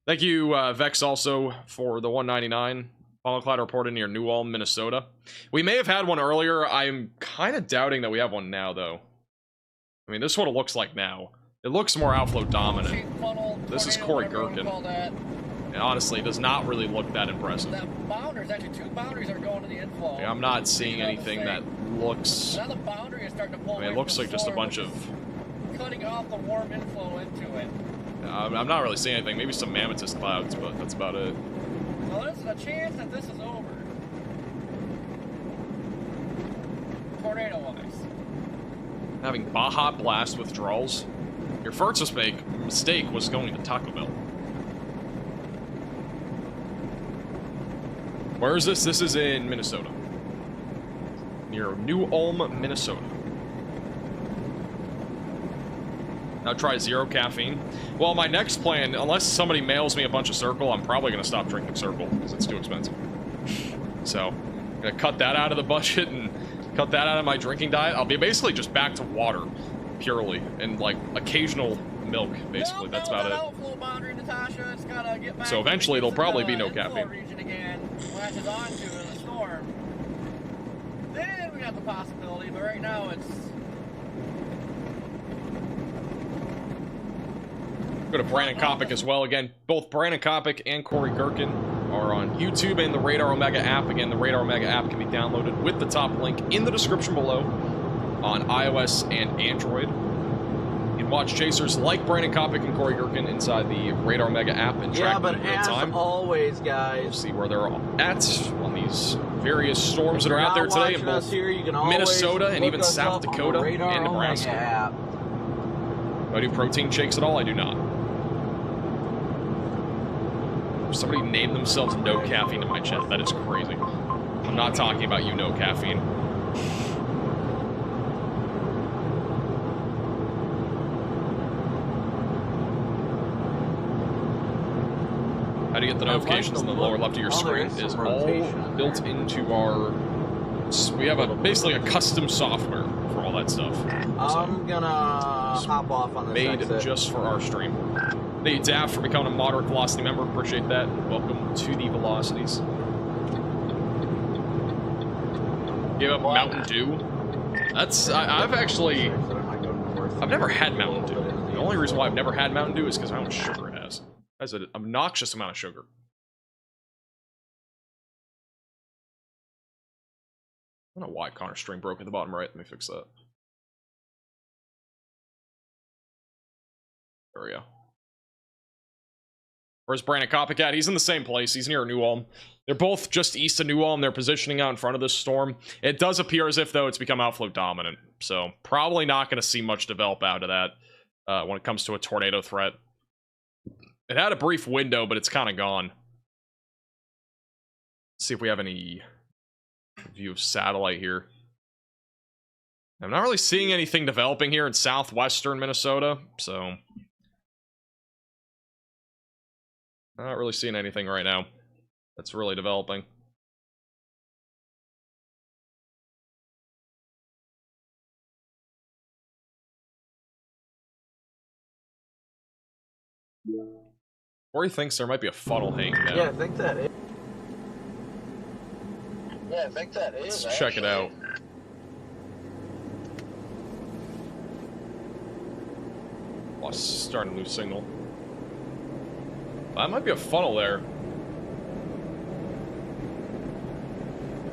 Thank you, Vex, also for the 199. Follow cloud reported near New Ulm, Minnesota. We may have had one earlier. I'm kind of doubting that we have one now, though. I mean, this is what it looks like now. It looks more outflow dominant. This is Corey Gherkin. And honestly, it does not really look that impressive. That boundaries, actually two boundaries are going to the inflow. Yeah, I'm not seeing anything that looks... Now the boundary is starting to pull I mean, it looks like just a bunch of... cutting off the warm inflow into it. I'm not really seeing anything. Maybe some mammotus clouds, but that's about it. Well, there's a chance that this is over. Tornado-wise. Having Baja Blast withdrawals. Your first mistake was going to Taco Bell. Where is this? This is in Minnesota. Near New Ulm, Minnesota. Now try 0 caffeine. Well, my next plan, unless somebody mails me a bunch of Circle, I'm probably going to stop drinking Circle because it's too expensive. So, I'm going to cut that out of the budget and cut that out of my drinking diet. I'll be basically just back to water, purely, and like occasional milk, basically. That's about it. Boundary, Natasha. It's gotta get back so eventually there'll probably be no caffeine. Region again, latches onto in the storm. Then we got the possibility, but right now it's... Go to Brandon Kopic as well. Again, both Brandon Kopic and Corey Gherkin are on YouTube and the Radar Omega app. Again, the Radar Omega app can be downloaded with the top link in the description below on iOS and Android. You can watch chasers like Brandon Kopic and Corey Gherkin inside the Radar Omega app and track them in real time. As always, guys, we'll see where they're at on these various storms that are out there today in both Minnesota and even South Dakota and Nebraska. Do I do protein shakes at all? I do not. Somebody named themselves No Caffeine in my chat. That is crazy. I'm not talking about you, No Caffeine. How do you get the notifications in the lower left of your screen? Is all built into our We have basically a custom software for all that stuff. I'm gonna hop off on this Made exit. just for our stream. Thank you, Daft, for becoming a moderate velocity member. Appreciate that. Welcome to the Velocities. Give up Mountain Dew. That's I've never had Mountain Dew. The only reason why I've never had Mountain Dew is because of how much sugar it has. It has an obnoxious amount of sugar. I don't know why Connor's stream broke at the bottom right. Let me fix that. There we go. Where's Brandon Copycat? He's in the same place. He's near New Ulm. They're both just east of New Ulm. They're positioning out in front of this storm. It does appear as if, though, it's become outflow dominant. So probably not going to see much develop out of that when it comes to a tornado threat. It had a brief window, but it's kind of gone. Let's see if we have any view of satellite here. I'm not really seeing anything developing here in southwestern Minnesota, so not really seeing anything right now that's really developing. Corey thinks there might be a funnel hanging down. Yeah, I think that is. Yeah, I think that is. Let's check it out. Lost, starting to lose signal. That might be a funnel there.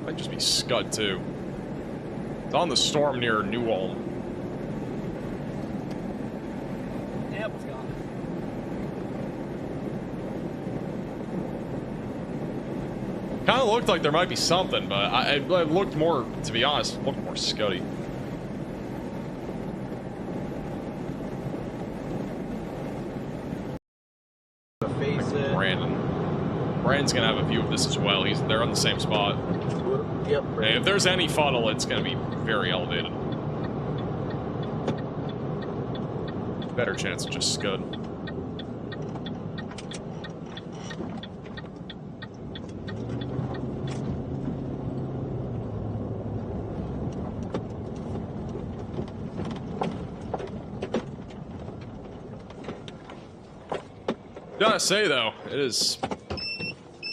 Might just be scud too. It's on the storm near New Ulm. Yep, it's gone. Kind of looked like there might be something, but it looked more, to be honest, it looked more scuddy. Face it. Brandon's gonna have a view of this as well. They're on the same spot. Yep. Hey, if there's any funnel, it's gonna be very elevated. Better chance of just scud. Gotta say though, it is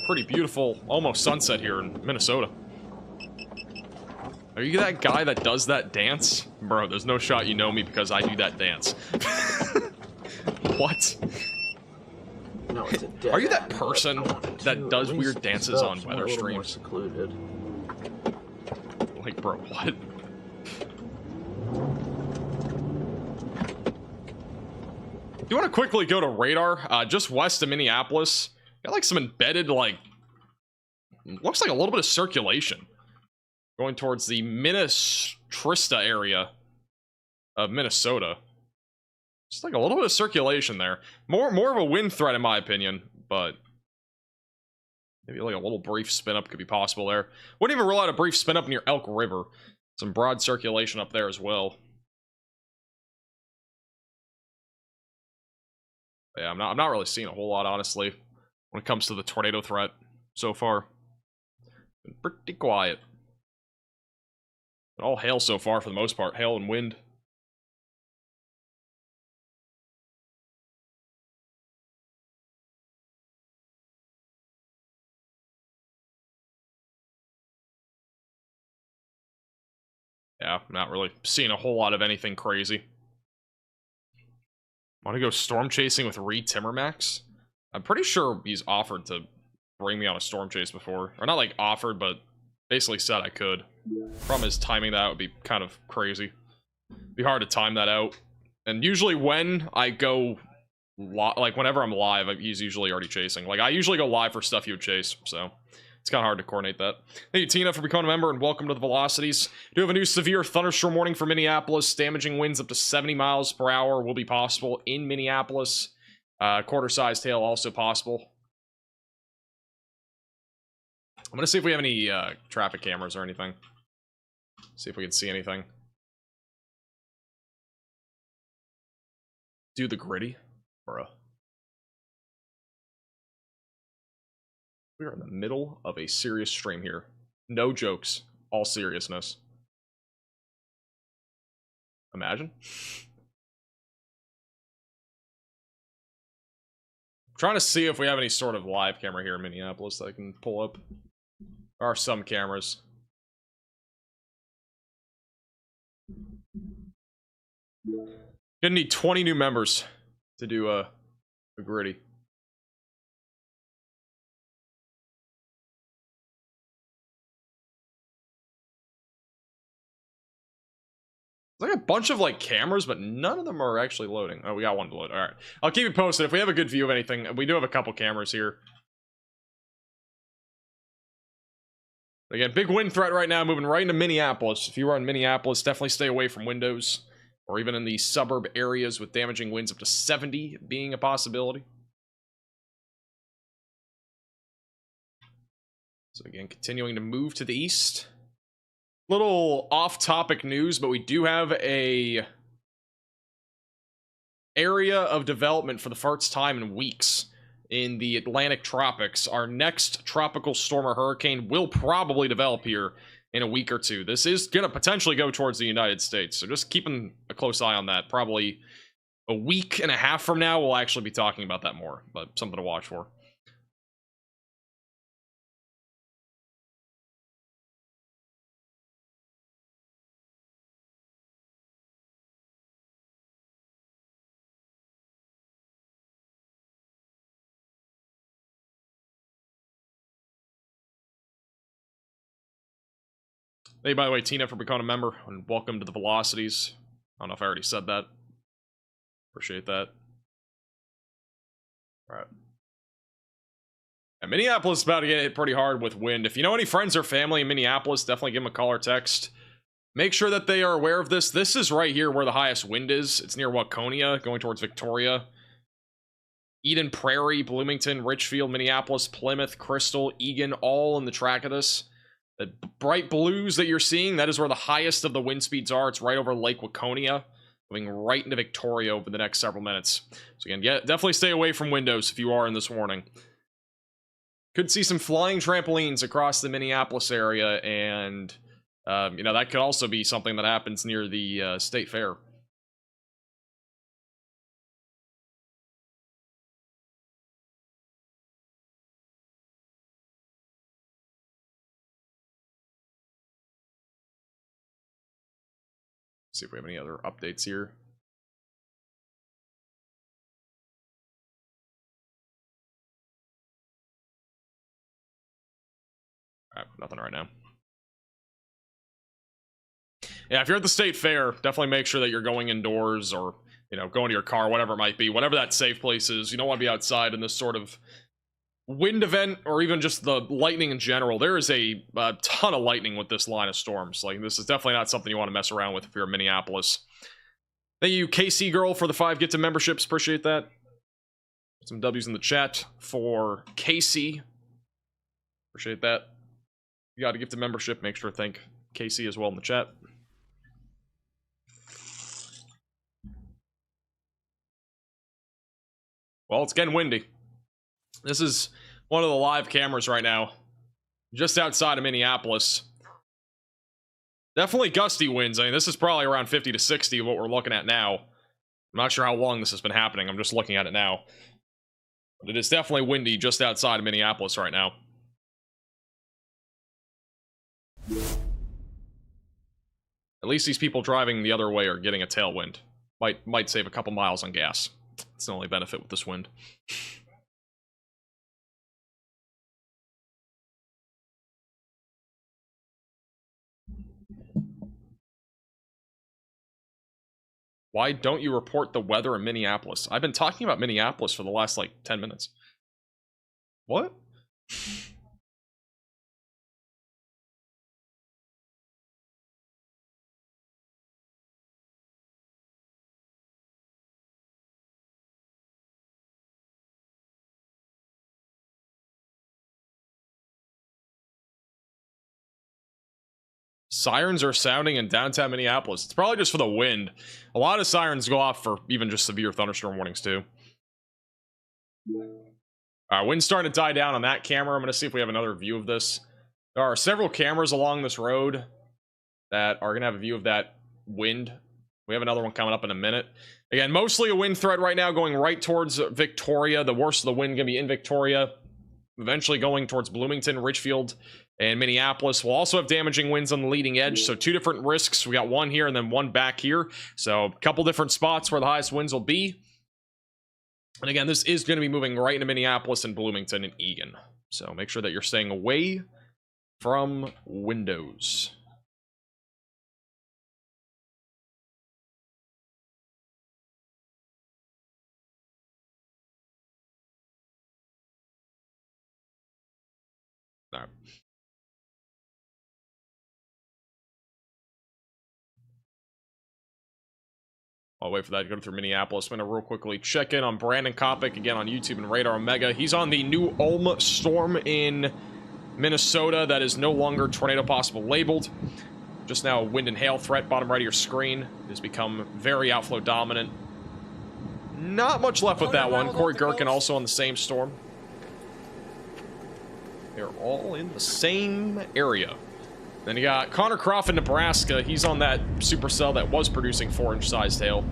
pretty beautiful, almost sunset here in Minnesota. Are you that guy that does that dance? Bro, there's no shot you know me because I do that dance. What? No, it's a dead Are you that end, person but I wanted that to does at weird least dances on somewhere weather a little more streams? secluded. Like, bro, what? You want to quickly go to radar, just west of Minneapolis. Got like some embedded, like, looks like a little bit of circulation going towards the Minnestrista area of Minnesota. Just like a little bit of circulation there. More of a wind threat in my opinion, but maybe like a little brief spin up could be possible there. Wouldn't even rule out a brief spin up near Elk River. Some broad circulation up there as well. Yeah, I'm not really seeing a whole lot, honestly, when it comes to the tornado threat so far. Been pretty quiet. But all hail so far for the most part. Hail and wind. Yeah, I'm not really seeing a whole lot of anything crazy. Want to go storm chasing with Reed Timmermax? I'm pretty sure he's offered to bring me on a storm chase before. Or not like offered, but basically said I could. Problem is timing that would be kind of crazy. Be hard to time that out. And usually when I go, like whenever I'm live, he's usually already chasing. Like I usually go live for stuff he would chase, so it's kind of hard to coordinate that. Thank you, Tina, for becoming a member, and welcome to the Velocities. Do have a new severe thunderstorm warning for Minneapolis. Damaging winds up to 70 miles per hour will be possible in Minneapolis. Quarter-sized hail also possible. I'm going to see if we have any traffic cameras or anything. See if we can see anything. Do the gritty? Bruh. We are in the middle of a serious stream here. No jokes. all seriousness. Imagine. I'm trying to see if we have any sort of live camera here in Minneapolis that I can pull up. There are some cameras. Gonna need 20 new members to do a gritty. There's like a bunch of like cameras, but none of them are actually loading. Oh, we got one to load. All right, I'll keep you posted if we have a good view of anything. We do have a couple cameras here. Again, big wind threat right now, moving right into Minneapolis. If you are in Minneapolis, definitely stay away from windows, or even in the suburb areas with damaging winds up to 70 being a possibility. So again, continuing to move to the east. Little off-topic news, but we do have a area of development for the first time in weeks in the Atlantic tropics. Our next tropical storm or hurricane will probably develop here in a week or two. This is going to potentially go towards the United States, so just keeping a close eye on that. Probably a week and a half from now, we'll actually be talking about that more, but something to watch for. Hey, by the way, Tina, for becoming a member, and welcome to the Velocities. I don't know if I already said that. Appreciate that. All right. And Minneapolis is about to get hit pretty hard with wind. If you know any friends or family in Minneapolis, definitely give them a call or text. Make sure that they are aware of this. This is right here where the highest wind is. It's near Waconia, going towards Victoria. Eden Prairie, Bloomington, Richfield, Minneapolis, Plymouth, Crystal, Eagan, all in the track of this. The bright blues that you're seeing, that is where the highest of the wind speeds are. It's right over Lake Waconia, moving right into Victoria over the next several minutes. So again, yeah, definitely stay away from windows if you are in this warning. Could see some flying trampolines across the Minneapolis area, and you know, that could also be something that happens near the state fair. See if we have any other updates here. All right, nothing right now. Yeah, if you're at the state fair, definitely make sure that you're going indoors, or, you know, going to your car, whatever it might be, whatever that safe place is. You don't want to be outside in this sort of wind event, or even just the lightning in general. There is a ton of lightning with this line of storms. Like, this is definitely not something you want to mess around with if you're in Minneapolis. Thank you, KC Girl, for the 5 Get to memberships. Appreciate that. Some W's in the chat for KC. Appreciate that. You got to gift a membership. Make sure to thank KC as well in the chat. Well, it's getting windy. This is one of the live cameras right now, just outside of Minneapolis. Definitely gusty winds. I mean, this is probably around 50 to 60, what we're looking at now. I'm not sure how long this has been happening. I'm just looking at it now. But it is definitely windy just outside of Minneapolis right now. At least these people driving the other way are getting a tailwind. Might save a couple miles on gas. It's the only benefit with this wind. Why don't you report the weather in Minneapolis? I've been talking about Minneapolis for the last, like, 10 minutes. What? Sirens are sounding in downtown Minneapolis. It's probably just for the wind. A lot of sirens go off for even just severe thunderstorm warnings, too. Wind's starting to die down on that camera. I'm going to see if we have another view of this. There are several cameras along this road that are going to have a view of that wind. We have another one coming up in a minute. Again, mostly a wind threat right now going right towards Victoria. The worst of the wind going to be in Victoria. Eventually going towards Bloomington, Richfield, and Minneapolis. We'll also have damaging winds on the leading edge. So 2 different risks. We got one here and then one back here. So a couple different spots where the highest winds will be. And again, this is going to be moving right into Minneapolis and Bloomington and Egan. So make sure that you're staying away from windows. All right. I'll wait for that to go through Minneapolis. I'm going to real quickly check in on Brandon Kopic again on YouTube and Radar Omega. He's on the new Ulm storm in Minnesota that is no longer tornado possible labeled. Just now, wind and hail threat, bottom right of your screen. It has become very outflow dominant. Not much left with that one. Corey Gherkin also on the same storm. They're all in the same area. Then you got Connor Croft in Nebraska. He's on that supercell that was producing 4-inch sized hail.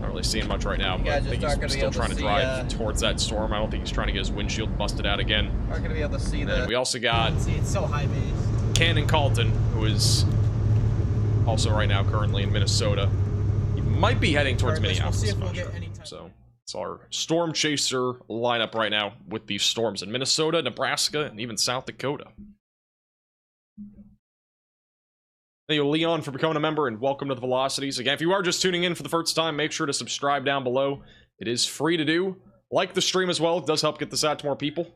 Not really seeing much right now, but I think he's still trying to drive towards that storm. I don't think he's trying to get his windshield busted out again. Aren't gonna be able to see that. We also got See, it's so high base. Cannon Calton, who is also right now currently in Minnesota. He might be heading towards Minneapolis. We'll see if we'll get any time. So it's our storm chaser lineup right now with these storms in Minnesota, Nebraska, and even South Dakota. Thank you, Leon, for becoming a member, and welcome to the Velocities. Again, if you are just tuning in for the first time, make sure to subscribe down below. It is free to do. Like the stream as well. It does help get this out to more people.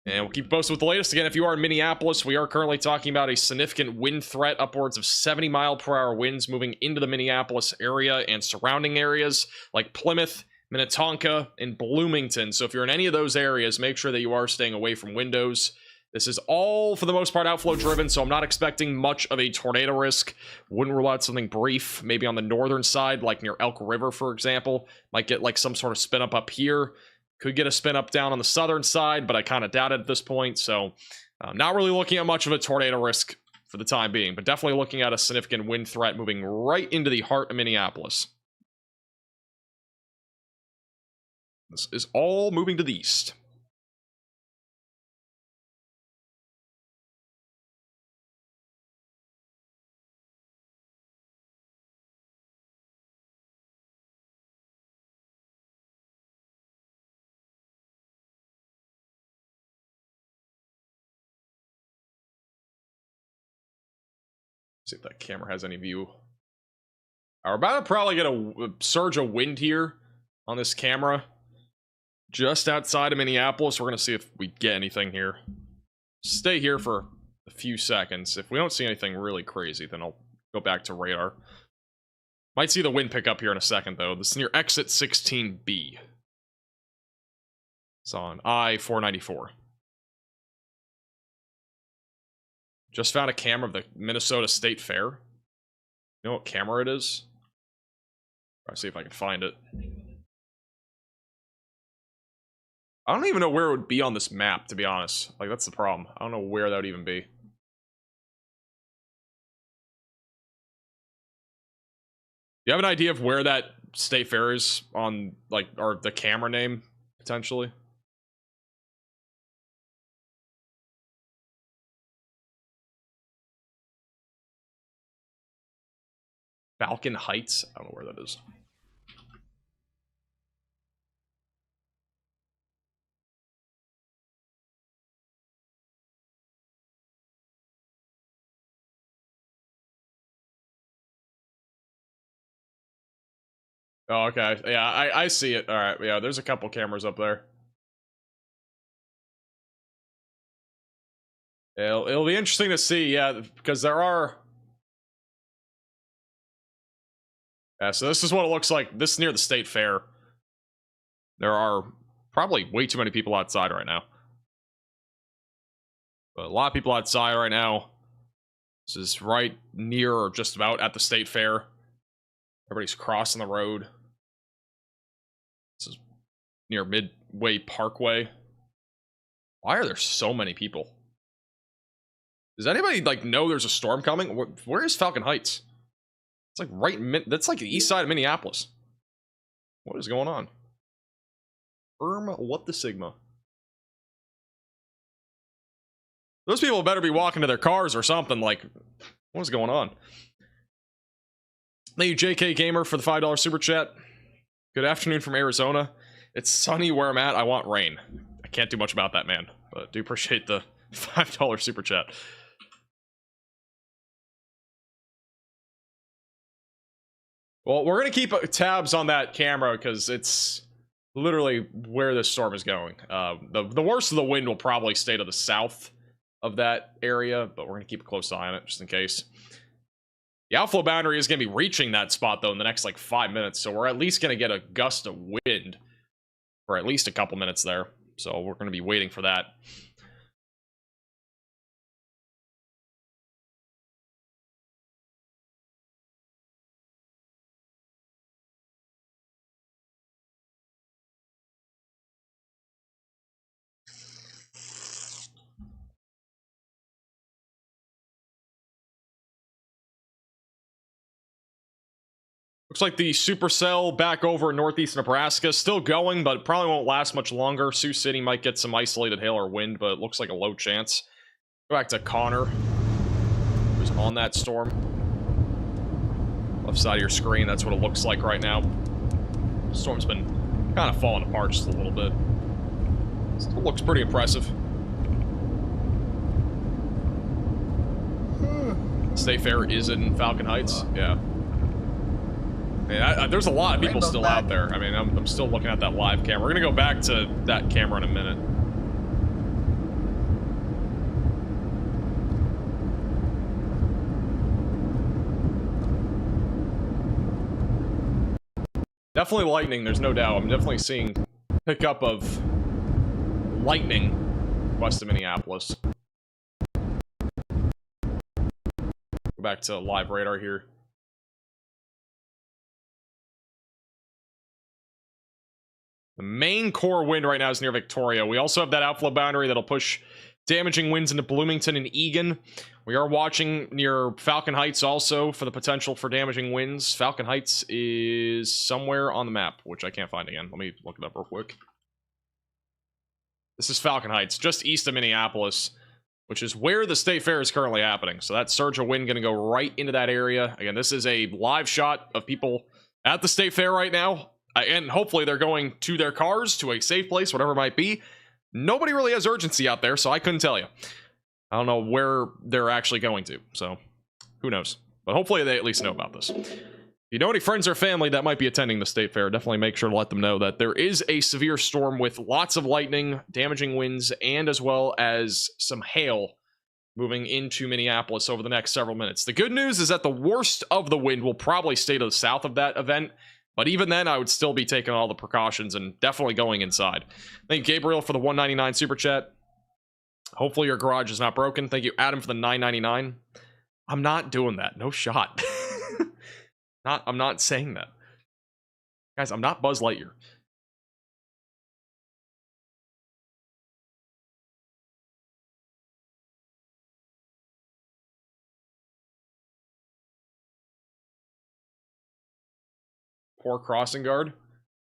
And we'll keep posted with the latest. Again, if you are in Minneapolis, we are currently talking about a significant wind threat, upwards of 70-mile-per-hour winds moving into the Minneapolis area and surrounding areas like Plymouth, Minnetonka, and Bloomington. So if you're in any of those areas, make sure that you are staying away from windows. This is all, for the most part, outflow driven, so I'm not expecting much of a tornado risk. Wouldn't rule out something brief, maybe on the northern side, like near Elk River, for example. Might get like some sort of spin up here. Could get a spin up down on the southern side, but I kind of doubt it at this point. So not really looking at much of a tornado risk for the time being, but definitely looking at a significant wind threat moving right into the heart of Minneapolis. This is all moving to the east. See if that camera has any view. We're about to probably get a surge of wind here on this camera. Just outside of Minneapolis. We're going to see if we get anything here. Stay here for a few seconds. If we don't see anything really crazy, then I'll go back to radar. Might see the wind pick up here in a second, though. This is near exit 16B. It's on I-494. Just found a camera of the Minnesota State Fair. You know what camera it is? Try to see if I can find it. I don't even know where it would be on this map, to be honest. Like, that's the problem. I don't know where that would even be. Do you have an idea of where that State Fair is on, like, or the camera name, potentially? Falcon Heights? I don't know where that is. Oh, okay. Yeah, I see it. All right. Yeah, there's a couple cameras up there. It'll be interesting to see, yeah, because there are... Yeah, so this is what it looks like. This is near the State Fair. There are probably way too many people outside right now. But a lot of people outside right now. This is right near or just about at the State Fair. Everybody's crossing the road. This is near Midway Parkway. Why are there so many people? Does anybody like know there's a storm coming? Where is Falcon Heights? It's like right that's like the east side of Minneapolis. What is going on? What the Sigma? Those people better be walking to their cars or something. Like, what is going on? Thank you, JK Gamer, for the $5 super chat. Good afternoon from Arizona. It's sunny where I'm at. I want rain. I can't do much about that, man. But do appreciate the $5 super chat. Well, we're going to keep tabs on that camera because it's literally where this storm is going. The worst of the wind will probably stay to the south of that area, but we're going to keep a close eye on it just in case. The outflow boundary is going to be reaching that spot, though, in the next, like, 5 minutes, so we're at least going to get a gust of wind for at least a couple minutes there. So we're going to be waiting for that. Looks like the supercell back over in northeast Nebraska still going, but probably won't last much longer. Sioux City might get some isolated hail or wind, but it looks like a low chance. Go back to Connor, who's on that storm. Left side of your screen, that's what it looks like right now. The storm's been kind of falling apart just a little bit. Still looks pretty impressive. State Fair is in Falcon Heights, yeah. There's a lot of people still out there. I mean, I'm still looking at that live camera. We're gonna go back to that camera in a minute. Definitely lightning, there's no doubt. I'm definitely seeing pickup of lightning west of Minneapolis. Go back to live radar here. The main core wind right now is near Victoria. We also have that outflow boundary that'll push damaging winds into Bloomington and Eagan. We are watching near Falcon Heights also for the potential for damaging winds. Falcon Heights is somewhere on the map, which I can't find again. Let me look it up real quick. This is Falcon Heights, just east of Minneapolis, which is where the State Fair is currently happening. So that surge of wind going to go right into that area. Again, this is a live shot of people at the State Fair right now. And hopefully they're going to their cars, to a safe place, whatever it might be. Nobody really has urgency out there, so I couldn't tell you. I don't know where they're actually going to, so who knows. But hopefully they at least know about this. If you know any friends or family that might be attending the State Fair, definitely make sure to let them know that there is a severe storm with lots of lightning, damaging winds, and as well as some hail moving into Minneapolis over the next several minutes. The good news is that the worst of the wind will probably stay to the south of that event. But even then, I would still be taking all the precautions and definitely going inside. Thank you, Gabriel, for the $1.99 super chat. Hopefully your garage is not broken. Thank you, Adam, for the $9.99. I'm not doing that. No shot. I'm not saying that. Guys, I'm not Buzz Lightyear. Poor crossing guard.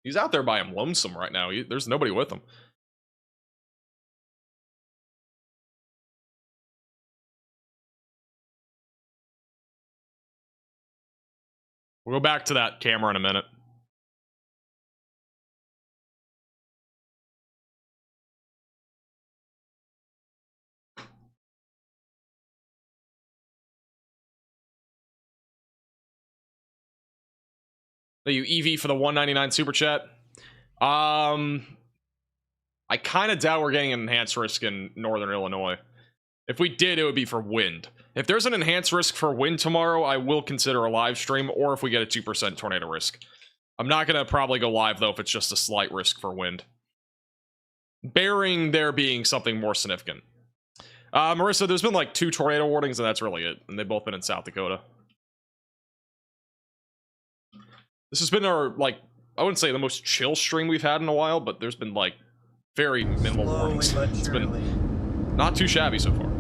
He's out there by him lonesome right now. There's nobody with him. We'll go back to that camera in a minute. Thank you, EV, for the $1.99 super chat. I kind of doubt we're getting an enhanced risk in northern Illinois. If we did, it would be for wind. If there's an enhanced risk for wind tomorrow, I will consider a live stream, or if we get a 2% tornado risk. I'm not going to probably go live, though, if it's just a slight risk for wind. Bearing there being something more significant. Marissa, there's been like 2 tornado warnings, and that's really it. And they've both been in South Dakota. This has been our, like, I wouldn't say the most chill stream we've had in a while, but there's been, like, very minimal warnings. It's been not too shabby so far.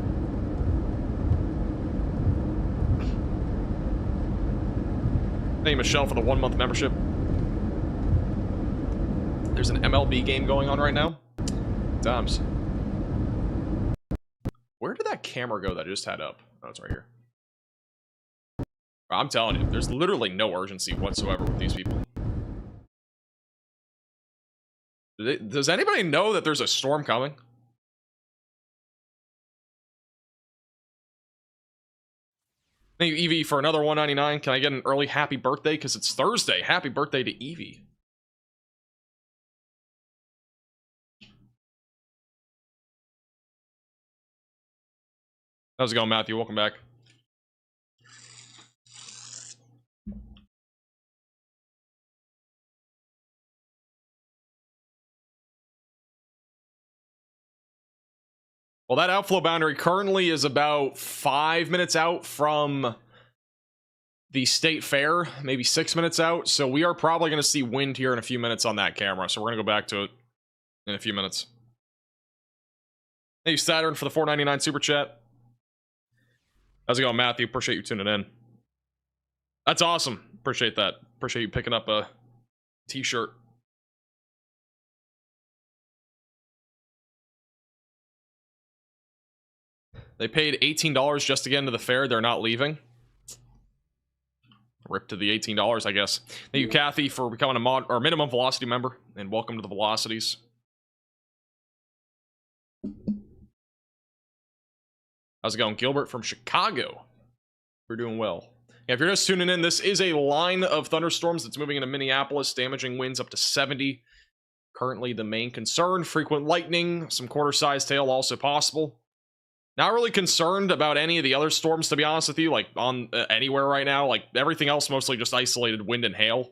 Thank you, Michelle, for the 1-month membership. There's an MLB game going on right now. Times. Where did that camera go that I just had up? Oh, it's right here. I'm telling you, there's literally no urgency whatsoever with these people. Does anybody know that there's a storm coming? Thank you, Evie, for another $1.99. Can I get an early happy birthday? Because it's Thursday. Happy birthday to Evie. How's it going, Matthew? Welcome back. Well, that outflow boundary currently is about 5 minutes out from the state fair, maybe 6 minutes out. So we are probably going to see wind here in a few minutes on that camera. So we're going to go back to it in a few minutes. Thank you, Saturn, for the $4.99 super chat. How's it going, Matthew? Appreciate you tuning in. That's awesome. Appreciate that. Appreciate you picking up a t-shirt. They paid $18 just to get into the fair. They're not leaving. Rip to the $18, I guess. Thank you, Kathy, for becoming a mod or minimum velocity member, and welcome to the Velocities. How's it going, Gilbert from Chicago? We're doing well. Yeah, if you're just tuning in, this is a line of thunderstorms that's moving into Minneapolis, damaging winds up to 70. Currently, the main concern: frequent lightning, some quarter-sized hail also possible. Not really concerned about any of the other storms, to be honest with you, like on anywhere right now. Like everything else, mostly just isolated wind and hail.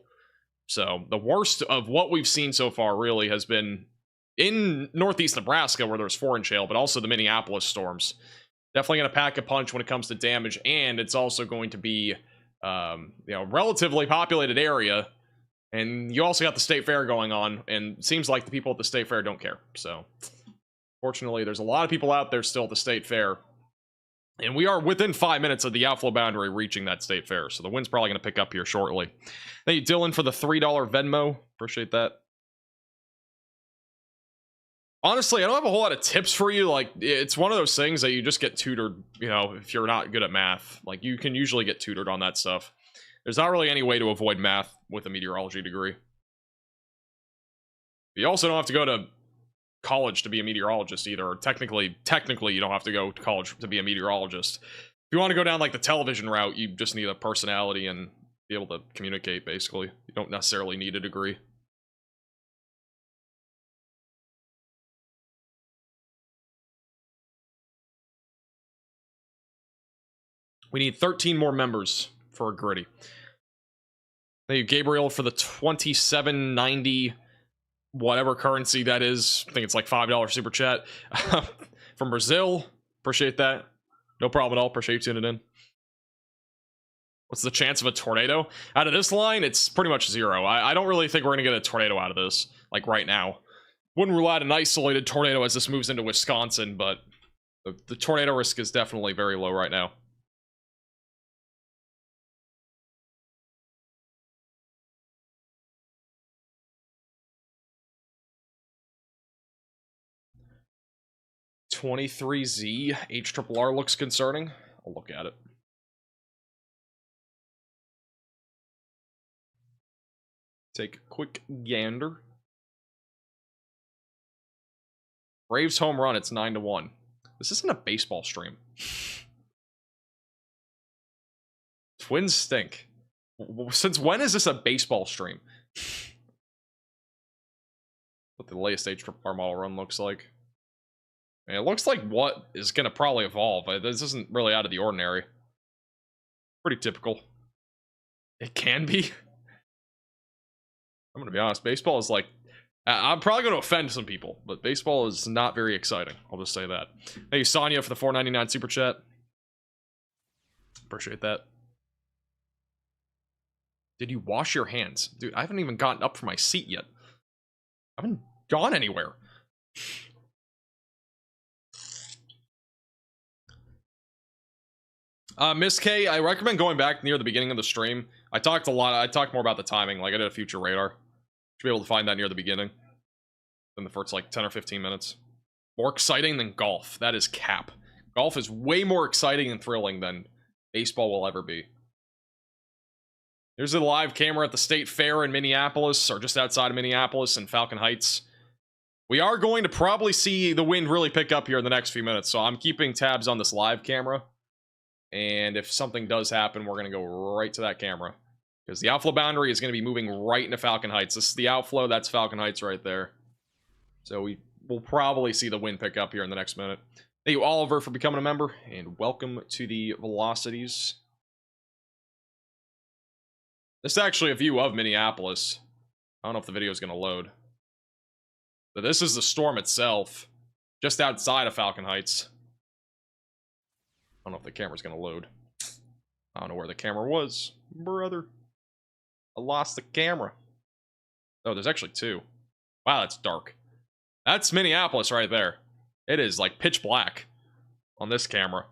So the worst of what we've seen so far really has been in northeast Nebraska, where there's 4-inch hail, but also the Minneapolis storms. Definitely going to pack a punch when it comes to damage, and it's also going to be, relatively populated area. And you also got the state fair going on, and it seems like the people at the state fair don't care. So fortunately, there's a lot of people out there still at the state fair. And we are within 5 minutes of the outflow boundary reaching that state fair. So the wind's probably going to pick up here shortly. Thank you, Dylan, for the $3 Venmo. Appreciate that. Honestly, I don't have a whole lot of tips for you. Like, it's one of those things that you just get tutored, if you're not good at math. Like, you can usually get tutored on that stuff. There's not really any way to avoid math with a meteorology degree. You also don't have to go to college to be a meteorologist either. Or technically you don't have to go to college to be a meteorologist. If you want to go down like the television route, you just need a personality and be able to communicate, basically. You don't necessarily need a degree. We need 13 more members for a gritty. Thank you, Gabriel, for the $27.90 whatever currency that is. I think it's like $5 super chat. From Brazil. Appreciate that. No problem at all. Appreciate you tuning in. What's the chance of a tornado? Out of this line, it's pretty much 0. I don't really think we're going to get a tornado out of this, like right now. Wouldn't rule out an isolated tornado as this moves into Wisconsin, but the tornado risk is definitely very low right now. $23Z HRRR looks concerning. I'll look at it. Take a quick gander. Braves home run, it's 9-1. This isn't a baseball stream. Twins stink. Since when is this a baseball stream? What the latest HRRR model run looks like. It looks like what is going to probably evolve. This isn't really out of the ordinary. Pretty typical. It can be. I'm going to be honest. Baseball is like... I'm probably going to offend some people, but baseball is not very exciting. I'll just say that. Thank you, Sonia, for the $4.99 super chat. Appreciate that. Did you wash your hands? Dude, I haven't even gotten up from my seat yet. I haven't gone anywhere. Miss K, I recommend going back near the beginning of the stream. I talked more about the timing. Like, I did a future radar. Should be able to find that near the beginning. In the first, like, 10 or 15 minutes. More exciting than golf. That is cap. Golf is way more exciting and thrilling than baseball will ever be. Here's a live camera at the State Fair in Minneapolis, or just outside of Minneapolis in Falcon Heights. We are going to probably see the wind really pick up here in the next few minutes, so I'm keeping tabs on this live camera. And if something does happen, we're going to go right to that camera. Because the outflow boundary is going to be moving right into Falcon Heights. This is the outflow, that's Falcon Heights right there. So we will probably see the wind pick up here in the next minute. Thank you, Oliver, for becoming a member, and welcome to the Velocities. This is actually a view of Minneapolis. I don't know if the video is going to load. But this is the storm itself, just outside of Falcon Heights. I don't know if the camera's going to load. I don't know where the camera was. Brother. I lost the camera. Oh, there's actually two. Wow, that's dark. That's Minneapolis right there. It is like pitch black on this camera.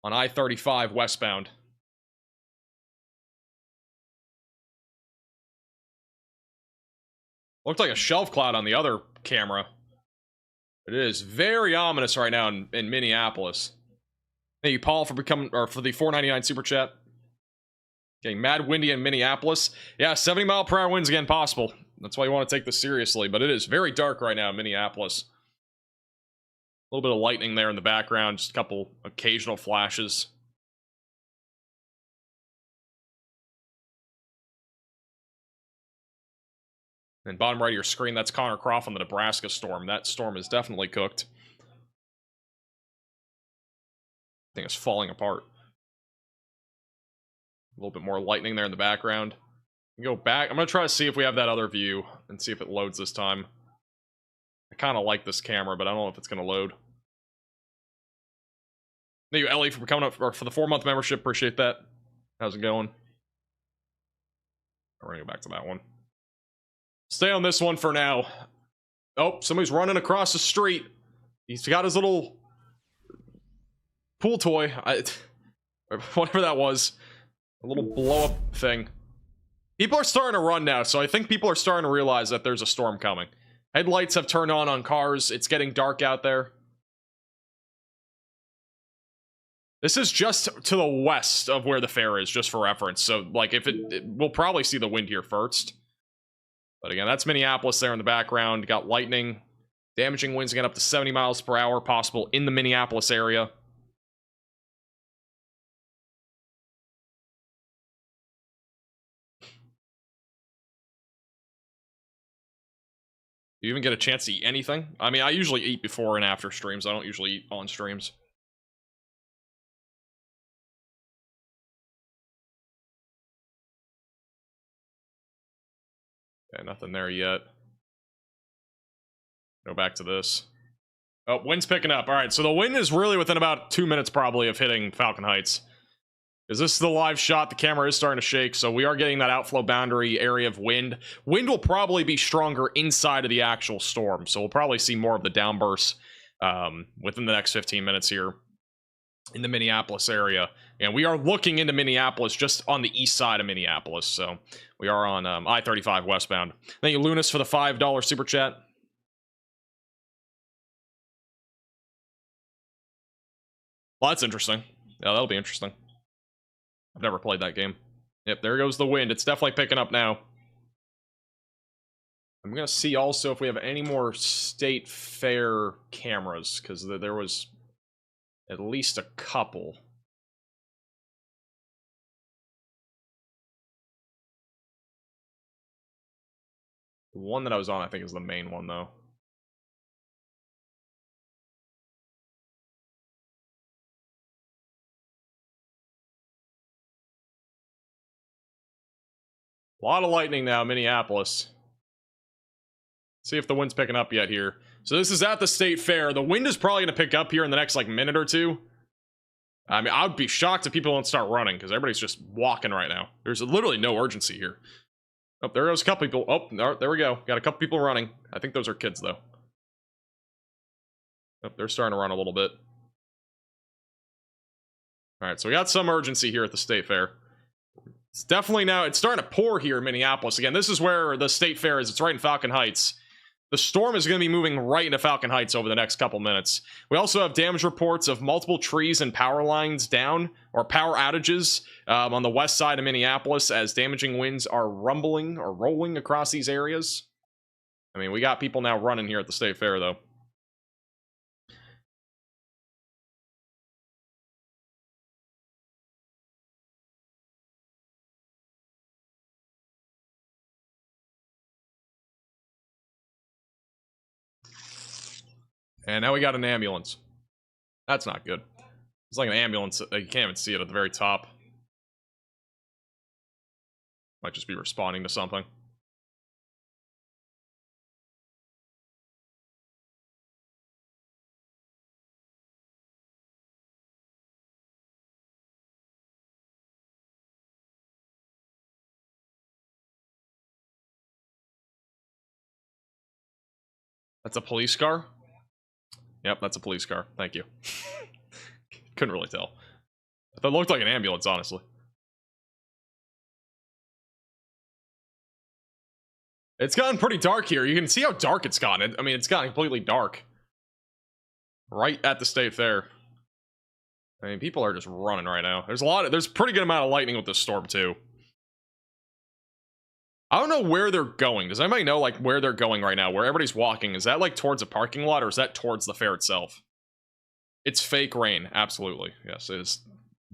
On I-35 westbound. Looked like a shelf cloud on the other camera. It is very ominous right now in Minneapolis. Thank you, Paul, for becoming, or for the $4.99 super chat. Getting mad windy in Minneapolis. Yeah, 70-mile-per-hour winds again possible. That's why you want to take this seriously, but it is very dark right now in Minneapolis. A little bit of lightning there in the background, just a couple occasional flashes. And bottom right of your screen, that's Connor Croft on the Nebraska storm. That storm is definitely cooked. I think it's falling apart. A little bit more lightning there in the background. Go back. I'm going to try to see if we have that other view and see if it loads this time. I kind of like this camera, but I don't know if it's going to load. Thank you, Ellie, for coming up, or for the 4-month membership. Appreciate that. How's it going? We're going to go back to that one. Stay on this one for now. Oh, somebody's running across the street. He's got his little pool toy. Whatever that was. A little blow-up thing. People are starting to run now, so I think people are starting to realize that there's a storm coming. Headlights have turned on cars. It's getting dark out there. This is just to the west of where the fair is, just for reference. So, like, if we'll probably see the wind here first. But again, that's Minneapolis there in the background. Got lightning. Damaging winds again up to 70 miles per hour possible in the Minneapolis area. Do you even get a chance to eat anything? I mean, I usually eat before and after streams. I don't usually eat on streams. Yeah, nothing there yet. Go back to this. Oh, wind's picking up. All right, so the wind is really within about 2 minutes probably of hitting Falcon Heights. Because this is the live shot. The camera is starting to shake, so we are getting that outflow boundary area of wind. Wind will probably be stronger inside of the actual storm, so we'll probably see more of the downbursts within the next 15 minutes here in the Minneapolis area. And we are looking into Minneapolis just on the east side of Minneapolis, so we are on I-35 westbound. Thank you, Lunas, for the $5 super chat. Well, that's interesting. Yeah, that'll be interesting. I've never played that game. Yep, there goes the wind. It's definitely picking up now. I'm going to see also if we have any more state fair cameras, because there was at least a couple. The one that I was on, I think, is the main one, though. A lot of lightning now, Minneapolis. See if the wind's picking up yet here. So this is at the state fair. The wind is probably going to pick up here in the next, like, minute or two. I mean, I would be shocked if people don't start running, because everybody's just walking right now. There's literally no urgency here. Oh, there goes a couple people. Oh, there we go. Got a couple people running. I think those are kids, though. Oh, they're starting to run a little bit. All right, so we got some urgency here at the State Fair. It's definitely now, it's starting to pour here in Minneapolis. Again, this is where the State Fair is. It's right in Falcon Heights. The storm is going to be moving right into Falcon Heights over the next couple minutes. We also have damage reports of multiple trees and power lines down, or power outages on the west side of Minneapolis as damaging winds are rumbling or rolling across these areas. I mean, we got people now running here at the State Fair, though. And now we got an ambulance. That's not good. It's like an ambulance. You can't even see it at the very top. Might just be responding to something. That's a police car? Yep, that's a police car. Thank you. Couldn't really tell. That looked like an ambulance, honestly. It's gotten pretty dark here. You can see how dark it's gotten. I mean, it's gotten completely dark. Right at the State Fair. I mean, people are just running right now. There's a pretty good amount of lightning with this storm, too. I don't know where they're going. Does anybody know, like, where they're going right now? Where everybody's walking? Is that, like, towards a parking lot, or is that towards the fair itself? It's fake rain. Absolutely. Yes, it is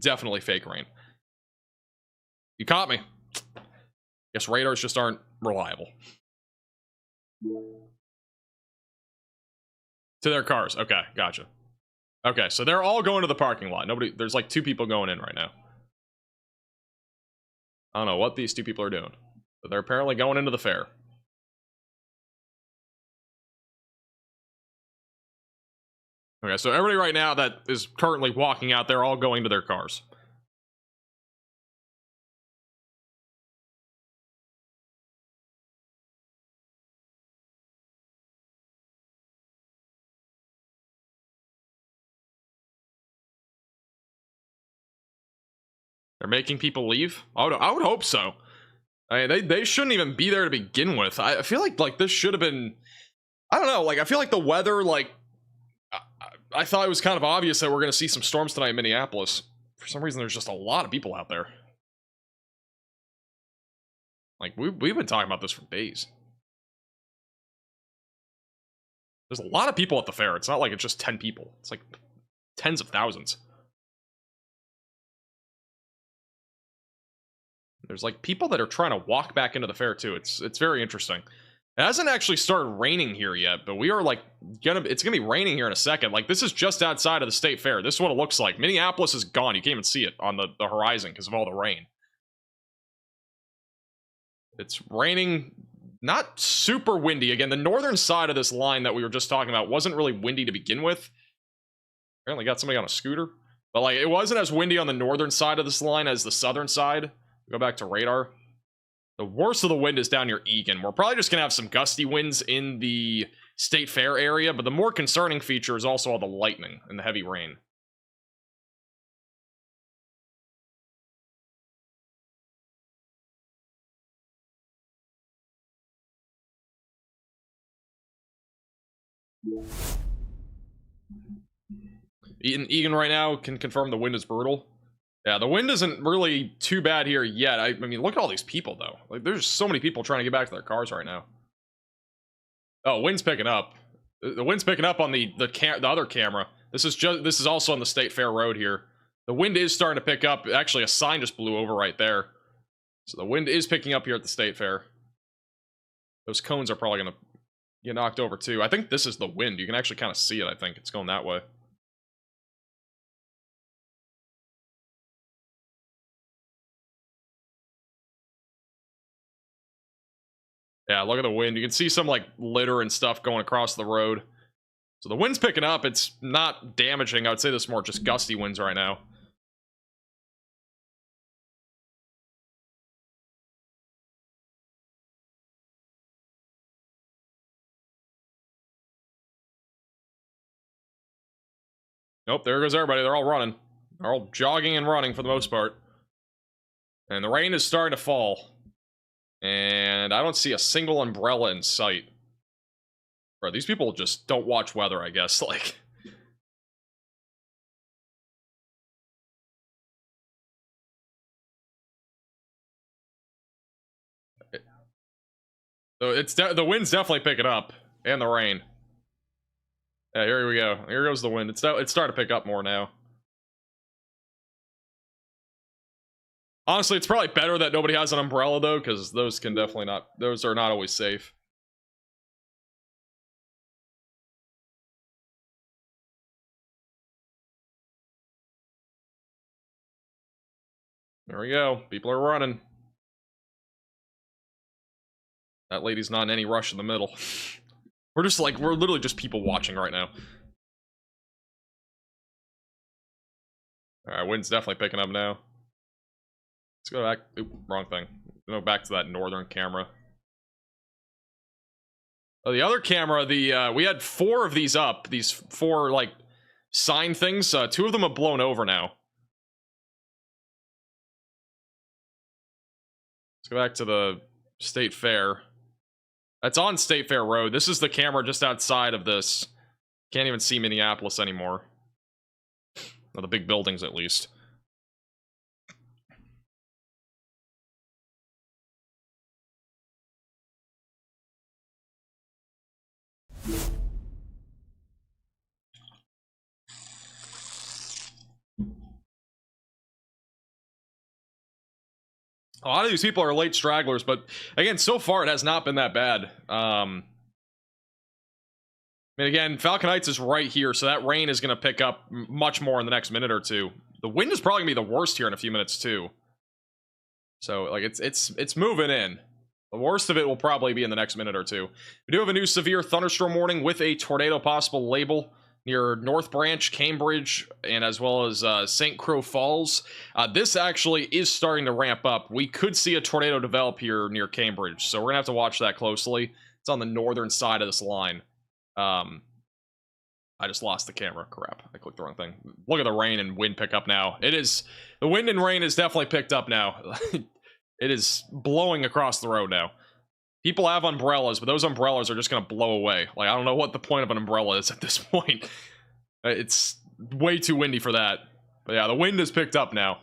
definitely fake rain. You caught me. Guess radars just aren't reliable. To their cars. Okay, gotcha. Okay, so they're all going to the parking lot. There's like 2 people going in right now. I don't know what these 2 people are doing. But they're apparently going into the fair. Okay, so everybody right now that is currently walking out, they're all going to their cars. They're making people leave? I would hope so. I mean, they shouldn't even be there to begin with. I feel like this should have been... I don't know, like, I feel like the weather, like... I thought it was kind of obvious that we're going to see some storms tonight in Minneapolis. For some reason, there's just a lot of people out there. Like, we've been talking about this for days. There's a lot of people at the fair. It's not like it's just 10 people. It's like tens of thousands. There's like people that are trying to walk back into the fair too. It's very interesting. It hasn't actually started raining here yet, but we are like it's gonna be raining here in a second. Like, this is just outside of the State Fair. This is what it looks like. Minneapolis is gone. You can't even see it on the horizon because of all the rain. It's raining, not super windy. Again, the northern side of this line that we were just talking about wasn't really windy to begin with. Apparently got somebody on a scooter. But like, it wasn't as windy on the northern side of this line as the southern side. Go back to radar. The worst of the wind is down near Eagan. We're probably just going to have some gusty winds in the State Fair area, but the more concerning feature is also all the lightning and the heavy rain. Eagan right now can confirm the wind is brutal. Yeah, the wind isn't really too bad here yet. I mean, look at all these people, though. Like, there's so many people trying to get back to their cars right now. Oh, wind's picking up. The wind's picking up on the other camera. This is also on the State Fair Road here. The wind is starting to pick up. Actually, a sign just blew over right there. So the wind is picking up here at the State Fair. Those cones are probably going to get knocked over, too. I think this is the wind. You can actually kind of see it, I think. It's going that way. Yeah, look at the wind. You can see some, like, litter and stuff going across the road. So the wind's picking up. It's not damaging. I would say this is more just gusty winds right now. Nope, there goes everybody. They're all running. are all jogging and running for the most part. And the rain is starting to fall. And I don't see a single umbrella in sight. Bro, these people just don't watch weather, I guess. Like... So it's the wind's definitely picking up, and the rain. Yeah, here we go. Here goes the wind. It's starting to pick up more now. Honestly, it's probably better that nobody has an umbrella though, because those can definitely not. Those are not always safe. There we go. People are running. That lady's not in any rush in the middle. We're literally just people watching right now. Alright, wind's definitely picking up now. Let's go back. Oop, wrong thing. Go back to that northern camera. Oh, the other camera, we had 4 of these up. These 4, like, sign things. 2 of them have blown over now. Let's go back to the State Fair. That's on State Fair Road. This is the camera just outside of this. Can't even see Minneapolis anymore. Or the big buildings, at least. A lot of these people are late stragglers, but again, so far it has not been that bad. I mean, again, Falcon Heights is right here, so that rain is going to pick up much more in the next minute or two. The wind is probably going to be the worst here in a few minutes, too. So, like, it's moving in. The worst of it will probably be in the next minute or two. We do have a new severe thunderstorm warning with a tornado possible label near North Branch, Cambridge, and as well as St. Croix Falls. This actually is starting to ramp up. We could see a tornado develop here near Cambridge, so we're going to have to watch that closely. It's on the northern side of this line. I just lost the camera. Crap. I clicked the wrong thing. Look at the rain and wind pick up now. The wind and rain is definitely picked up now. It is blowing across the road now. People have umbrellas, but those umbrellas are just going to blow away. Like, I don't know what the point of an umbrella is at this point. It's way too windy for that. But yeah, the wind has picked up now.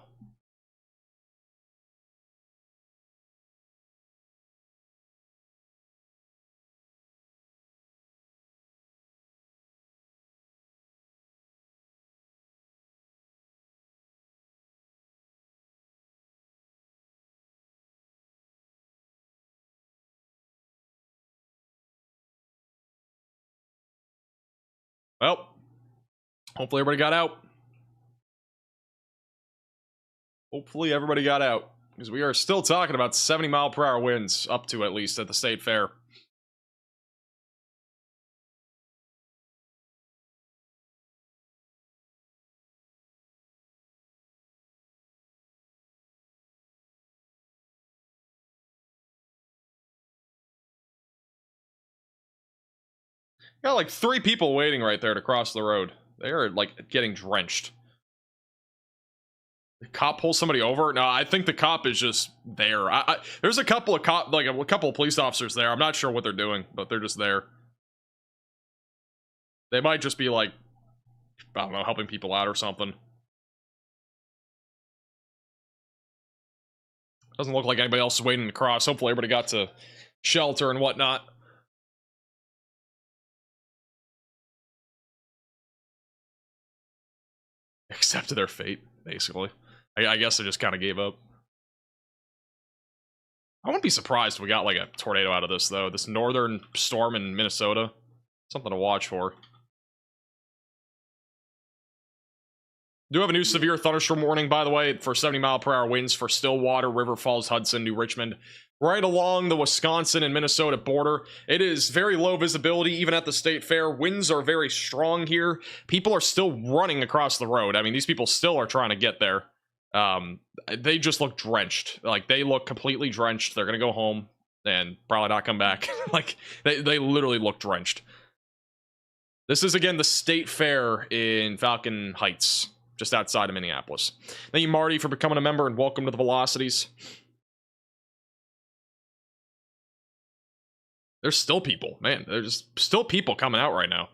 Well, hopefully everybody got out. Hopefully everybody got out. Because we are still talking about 70-mile-per-hour winds, up to at least at the State Fair. Got like 3 people waiting right there to cross the road. They are like getting drenched. The cop pulls somebody over? No, I think the cop is just there. There's a couple of a couple of police officers there. I'm not sure what they're doing, but they're just there. They might just be like, I don't know, helping people out or something. Doesn't look like anybody else is waiting to cross. Hopefully everybody got to shelter and whatnot. Accepted their fate, basically. I guess they just kind of gave up. I wouldn't be surprised if we got like a tornado out of this, though. This northern storm in Minnesota. Something to watch for. Do have a new severe thunderstorm warning, by the way, for 70-mile-per-hour winds for Stillwater, River Falls, Hudson, New Richmond. Right along the Wisconsin and Minnesota border. It is very low visibility, even at the State Fair. Winds are very strong here. People are still running across the road. I mean, these people still are trying to get there. They just look drenched. Like, they look completely drenched. They're gonna go home and probably not come back. Like, they literally look drenched. This is, again, the State Fair in Falcon Heights. just outside of Minneapolis. Thank you, Marty, for becoming a member, and welcome to the Velocities. There's still people, man. There's still people coming out right now.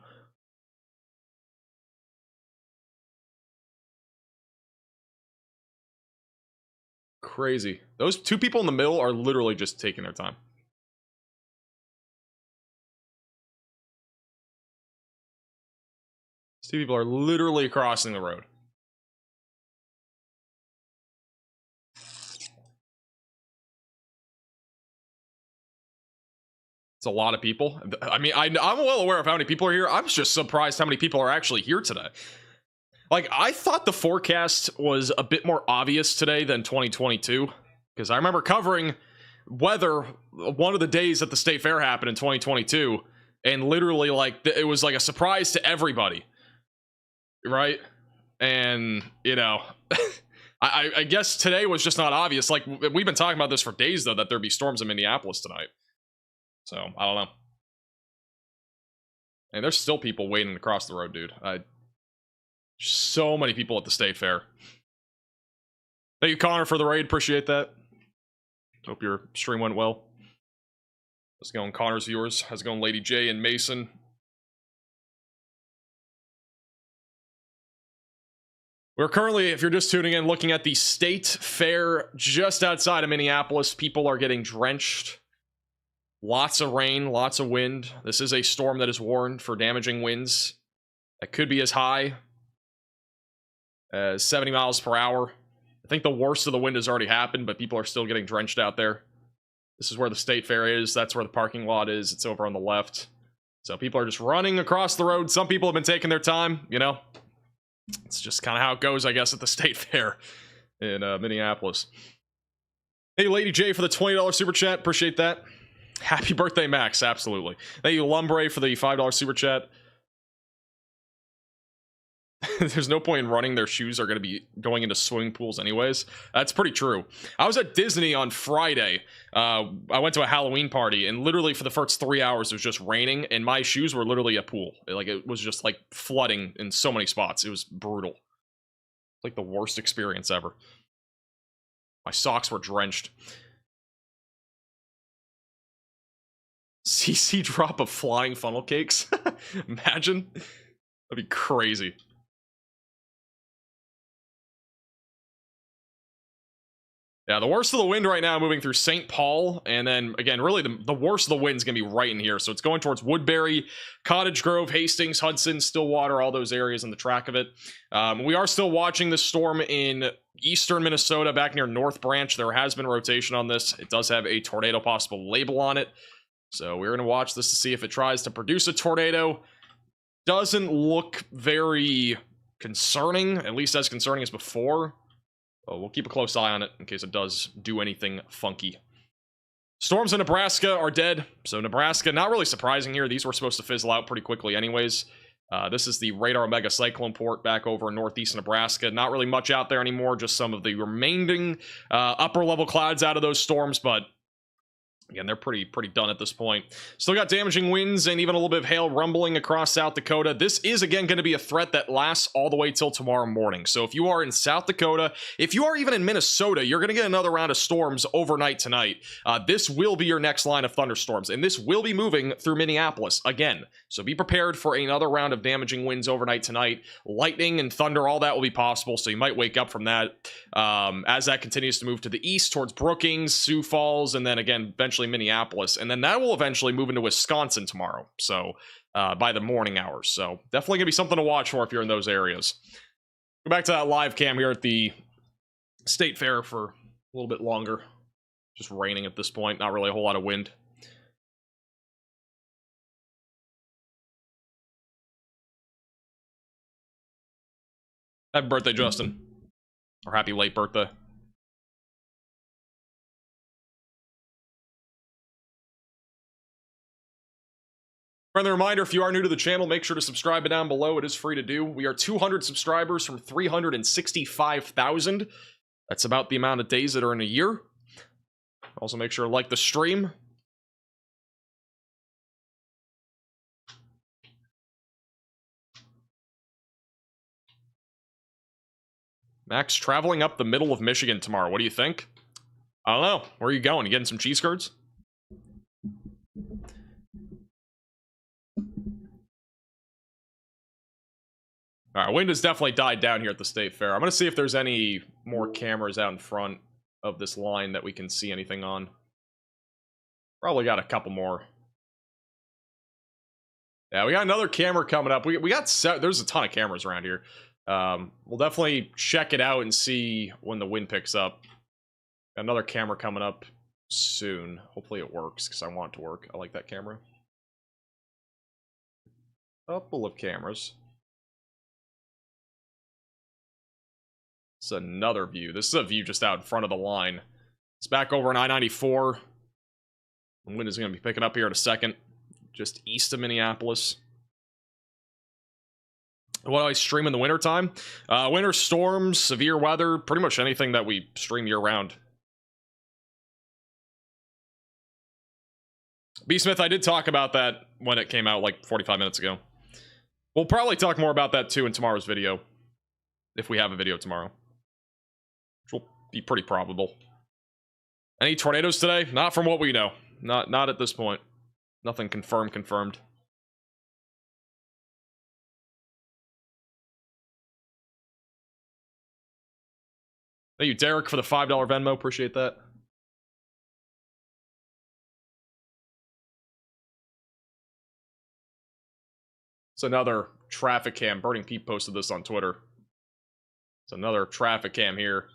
Crazy. Those two people in the middle are literally just taking their time. These two people are literally crossing the road. It's a lot of people. I mean, I'm well aware of how many people are here. I'm just surprised how many people are actually here today. Like, I thought the forecast was a bit more obvious today than 2022, because I remember covering weather one of the days that the state fair happened in 2022, and literally, like, it was like a surprise to everybody, right? And, you know, I guess today was just not obvious. Like, we've been talking about this for days, though, that there'd be storms in Minneapolis tonight. So, I don't know. And there's still people waiting to cross the road, dude. So many people at the state fair. Thank you, Connor, for the raid. Appreciate that. Hope your stream went well. How's it going, Connor's viewers? How's it going, Lady J and Mason? We're currently, if you're just tuning in, looking at the state fair just outside of Minneapolis. People are getting drenched. Lots of rain, lots of wind. This is a storm that is warned for damaging winds that could be as high as 70 miles per hour. I think the worst of the wind has already happened, but people are still getting drenched out there. This is where the state fair is. That's where the parking lot is. It's over on the left. So people are just running across the road. Some people have been taking their time, you know. It's just kind of how it goes, I guess, at the state fair in Minneapolis. Hey, Lady J, for the $20 super chat. Appreciate that. Happy birthday, Max. Absolutely. Thank you, Lumbre, for the $5 super chat. There's no point in running. Their shoes are going to be going into swimming pools anyways. That's pretty true. I was at Disney on Friday. I went to a Halloween party, and literally for the first 3 hours it was just raining, and my shoes were literally a pool. Like, it was just like flooding in so many spots. It was brutal. Like the worst experience ever. My socks were drenched. CC drop of flying funnel cakes. Imagine. That'd be crazy. Yeah, the worst of the wind right now moving through St. Paul, and then, again, really the worst of the wind's going to be right in here. So it's going towards Woodbury, Cottage Grove, Hastings, Hudson, Stillwater, all those areas in the track of it. We are still watching this storm in eastern Minnesota, back near North Branch. There has been rotation on this. It does have a tornado possible label on it. So we're going to watch this to see if it tries to produce a tornado. Doesn't look very concerning, at least as concerning as before. We'll keep a close eye on it in case it does do anything funky. Storms in Nebraska are dead. So Nebraska, not really surprising here. These were supposed to fizzle out pretty quickly anyways. This is the radar mega cyclone port back over in northeast Nebraska. Not really much out there anymore. Just some of the remaining upper level clouds out of those storms, but again, they're pretty done at this point. Still got damaging winds and even a little bit of hail rumbling across South Dakota. This is, again, going to be a threat that lasts all the way till tomorrow morning. So if you are in South Dakota, if you are even in Minnesota, you're going to get another round of storms overnight tonight. This will be your next line of thunderstorms, and this will be moving through Minneapolis again. So be prepared for another round of damaging winds overnight tonight. Lightning and thunder, all that will be possible, so you might wake up from that as that continues to move to the east towards Brookings, Sioux Falls, and then again, eventually Minneapolis, and then that will eventually move into Wisconsin tomorrow, so by the morning hours. So definitely gonna be something to watch for if you're in those areas. Go back to that live cam here at the state fair for a little bit longer. Just raining at this point, not really a whole lot of wind. Happy birthday, Justin, or happy late birthday. Friendly reminder, if you are new to the channel, make sure to subscribe down below. It is free to do. We are 200 subscribers from 365,000. That's about the amount of days that are in a year. Also, make sure to like the stream. Max, traveling up the middle of Michigan tomorrow. What do you think? I don't know. Where are you going? You getting some cheese curds? All right, wind has definitely died down here at the State Fair. I'm going to see if there's any more cameras out in front of this line that we can see anything on. Probably got a couple more. Yeah, we got another camera coming up. We got there's a ton of cameras around here. We'll definitely check it out and see when the wind picks up. Got another camera coming up soon. Hopefully it works because I want it to work. I like that camera. Couple of cameras. It's another view. This is a view just out in front of the line. It's back over in I-94. The wind is going to be picking up here in a second. Just east of Minneapolis. What do I stream in the wintertime? Winter storms, severe weather, pretty much anything that we stream year-round. B-Smith, I did talk about that when it came out like 45 minutes ago. We'll probably talk more about that too in tomorrow's video. If we have a video tomorrow. Which will be pretty probable. Any tornadoes today? Not from what we know. Not at this point. Nothing confirmed. Thank you, Derek, for the $5 Venmo. Appreciate that. It's another traffic cam. Burning Pete posted this on Twitter. It's another traffic cam here.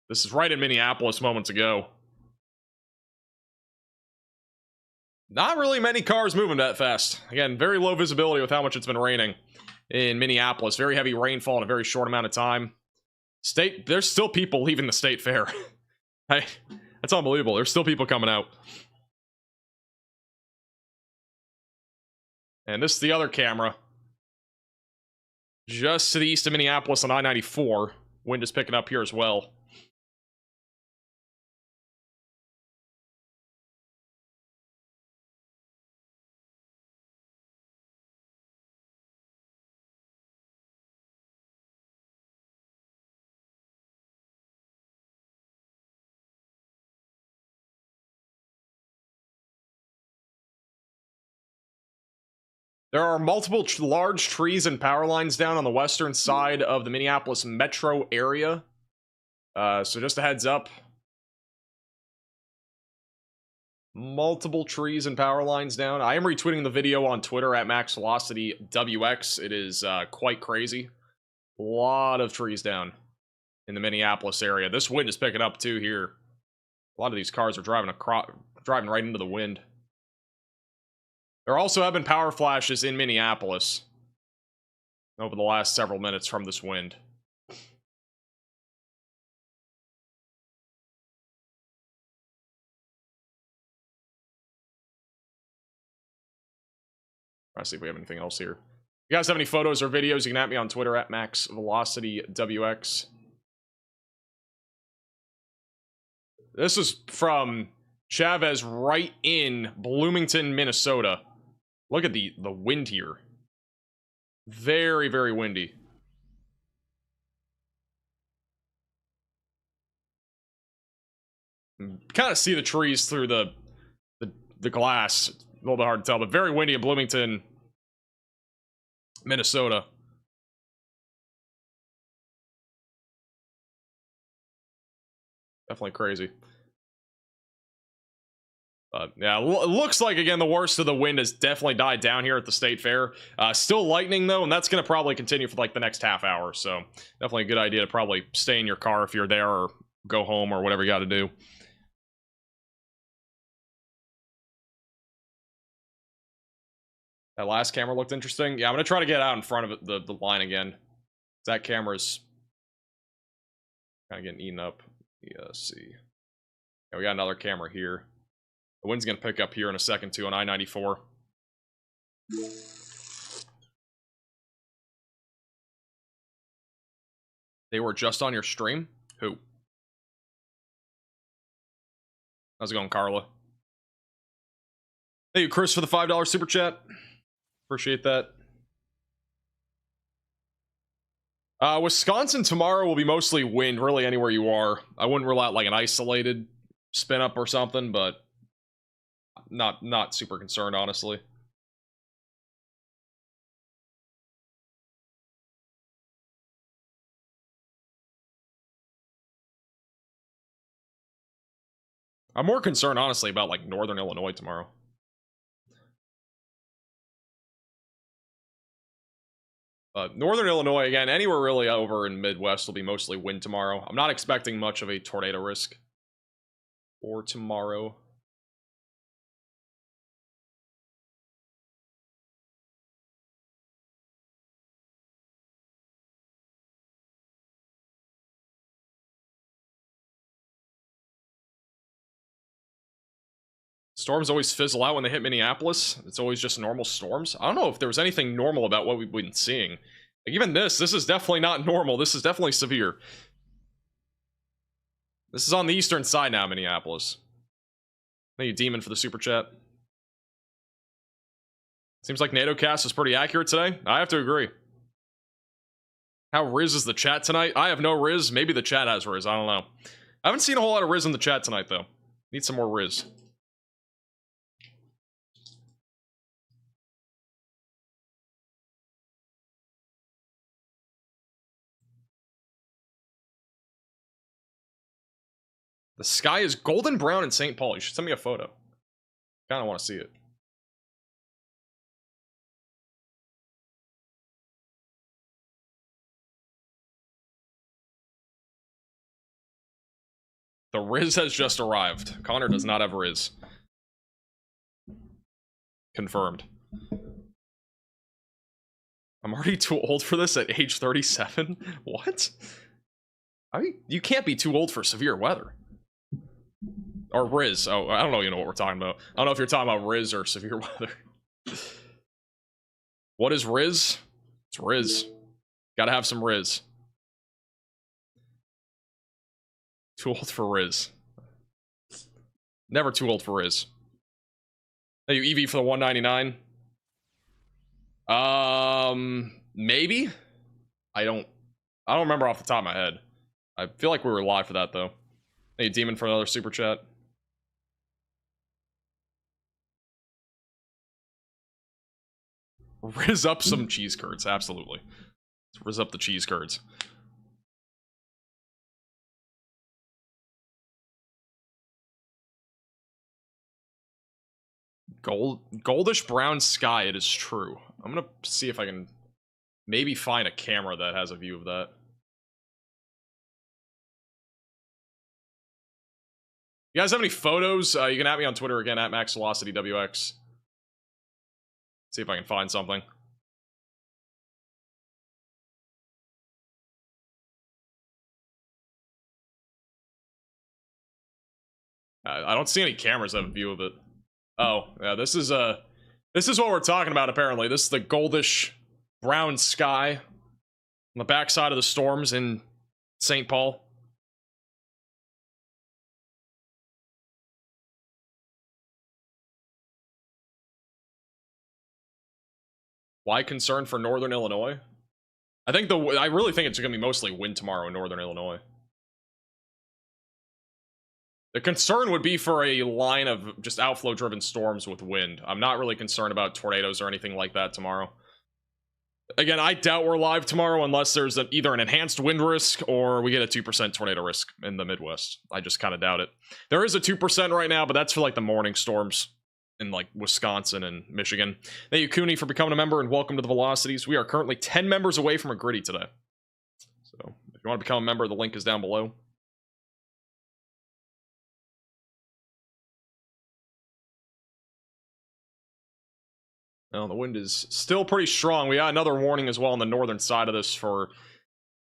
This is right in Minneapolis moments ago. Not really many cars moving that fast. Again, very low visibility with how much it's been raining in Minneapolis. Very heavy rainfall in a very short amount of time. There's still people leaving the State Fair. Hey, that's unbelievable. There's still people coming out. And this is the other camera. Just to the east of Minneapolis on I-94. Wind is picking up here as well. There are multiple large trees and power lines down on the western side of the Minneapolis metro area. So just a heads up. Multiple trees and power lines down. I am retweeting the video on Twitter at MaxVelocityWX. It is quite crazy. A lot of trees down in the Minneapolis area. This wind is picking up too here. A lot of these cars are driving right into the wind. There also have been power flashes in Minneapolis over the last several minutes from this wind. Let's see if we have anything else here. If you guys have any photos or videos, you can at me on Twitter at MaxVelocityWX. This is from Chavez right in Bloomington, Minnesota. Look at the wind here. Very, very windy. Kind of see the trees through the glass. A little bit hard to tell, but very windy in Bloomington, Minnesota. Definitely crazy. Yeah, it looks like, again, the worst of the wind has definitely died down here at the State Fair. Still lightning, though, and that's going to probably continue for, like, the next half hour. So, definitely a good idea to probably stay in your car if you're there or go home or whatever you got to do. That last camera looked interesting. Yeah, I'm going to try to get out in front of it, the line again. That camera's kind of getting eaten up. Yeah, let's see. Yeah, we got another camera here. The wind's going to pick up here in a second, too, on I-94. They were just on your stream? Who? How's it going, Carla? Thank you, Chris, for the $5 super chat. Appreciate that. Wisconsin tomorrow will be mostly wind, really anywhere you are. I wouldn't rule out like an isolated spin up or something, but not super concerned, honestly. I'm more concerned, honestly, about like northern Illinois tomorrow. Northern Illinois, again, anywhere really over in Midwest will be mostly wind tomorrow. I'm not expecting much of a tornado risk for tomorrow. Storms always fizzle out when they hit Minneapolis. It's always just normal storms. I don't know if there was anything normal about what we've been seeing. Like even this is definitely not normal. This is definitely severe. This is on the eastern side now, Minneapolis. Thank you, Demon, for the super chat. Seems like NATOcast is pretty accurate today. I have to agree. How Riz is the chat tonight? I have no Riz. Maybe the chat has Riz. I don't know. I haven't seen a whole lot of Riz in the chat tonight, though. Need some more Riz. The sky is golden brown in St. Paul. You should send me a photo. Kind of want to see it. The Riz has just arrived. Connor does not have Riz. Confirmed. I'm already too old for this at age 37? What? I mean, you can't be too old for severe weather. Or Riz. Oh, I don't know, you know what we're talking about. I don't know if you're talking about Riz or severe weather. What is Riz? It's Riz. Gotta have some Riz. Too old for Riz. Never too old for Riz. Hey, you EV for the 199? Maybe? I don't remember off the top of my head. I feel like we were live for that, though. Hey, Demon, for another super chat. Riz up some cheese curds, absolutely. Let's riz up the cheese curds. Goldish brown sky, it is true. I'm gonna see if I can maybe find a camera that has a view of that. You guys have any photos? You can at me on Twitter again, at MaxVelocityWX. See if I can find something. I don't see any cameras that have a view of it. Oh, yeah, this is what we're talking about, apparently. This is the goldish brown sky on the backside of the storms in St. Paul. Why concern for northern Illinois? I really think it's going to be mostly wind tomorrow in northern Illinois. The concern would be for a line of just outflow-driven storms with wind. I'm not really concerned about tornadoes or anything like that tomorrow. Again, I doubt we're live tomorrow unless there's either an enhanced wind risk or we get a 2% tornado risk in the Midwest. I just kind of doubt it. There is a 2% right now, but that's for like the morning storms in like Wisconsin and Michigan. Thank you, Cooney, for becoming a member, and welcome to the Velocities. We are currently 10 members away from a gritty today. So if you want to become a member, the link is down below. Well, the wind is still pretty strong. We got another warning as well on the northern side of this for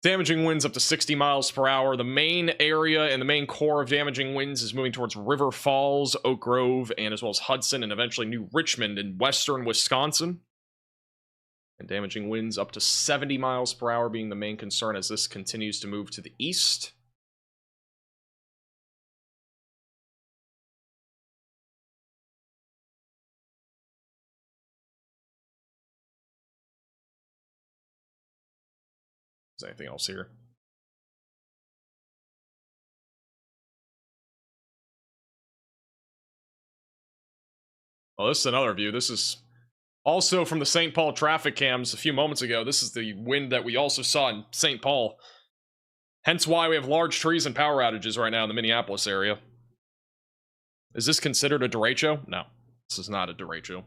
damaging winds up to 60 miles per hour. The main area and the main core of damaging winds is moving towards River Falls, Oak Grove, and as well as Hudson, and eventually New Richmond in western Wisconsin. And damaging winds up to 70 miles per hour being the main concern as this continues to move to the east. Is there anything else here? Oh, this is another view. This is also from the St. Paul traffic cams a few moments ago. This is the wind that we also saw in St. Paul. Hence why we have large trees and power outages right now in the Minneapolis area. Is this considered a derecho? No, this is not a derecho.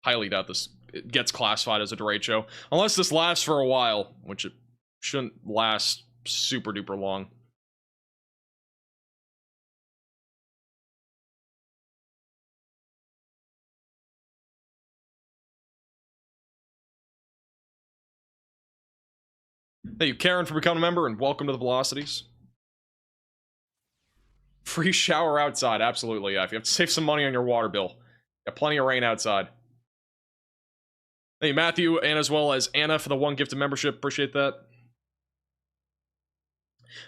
Highly doubt this it gets classified as a derecho. Unless this lasts for a while, which it shouldn't last super duper long. Thank you, Karen, for becoming a member, and welcome to the Velocities. Free shower outside, absolutely, yeah. If you have to save some money on your water bill. Got plenty of rain outside. Thank you, Matthew, and as well as Anna for the 1 gift of membership. Appreciate that.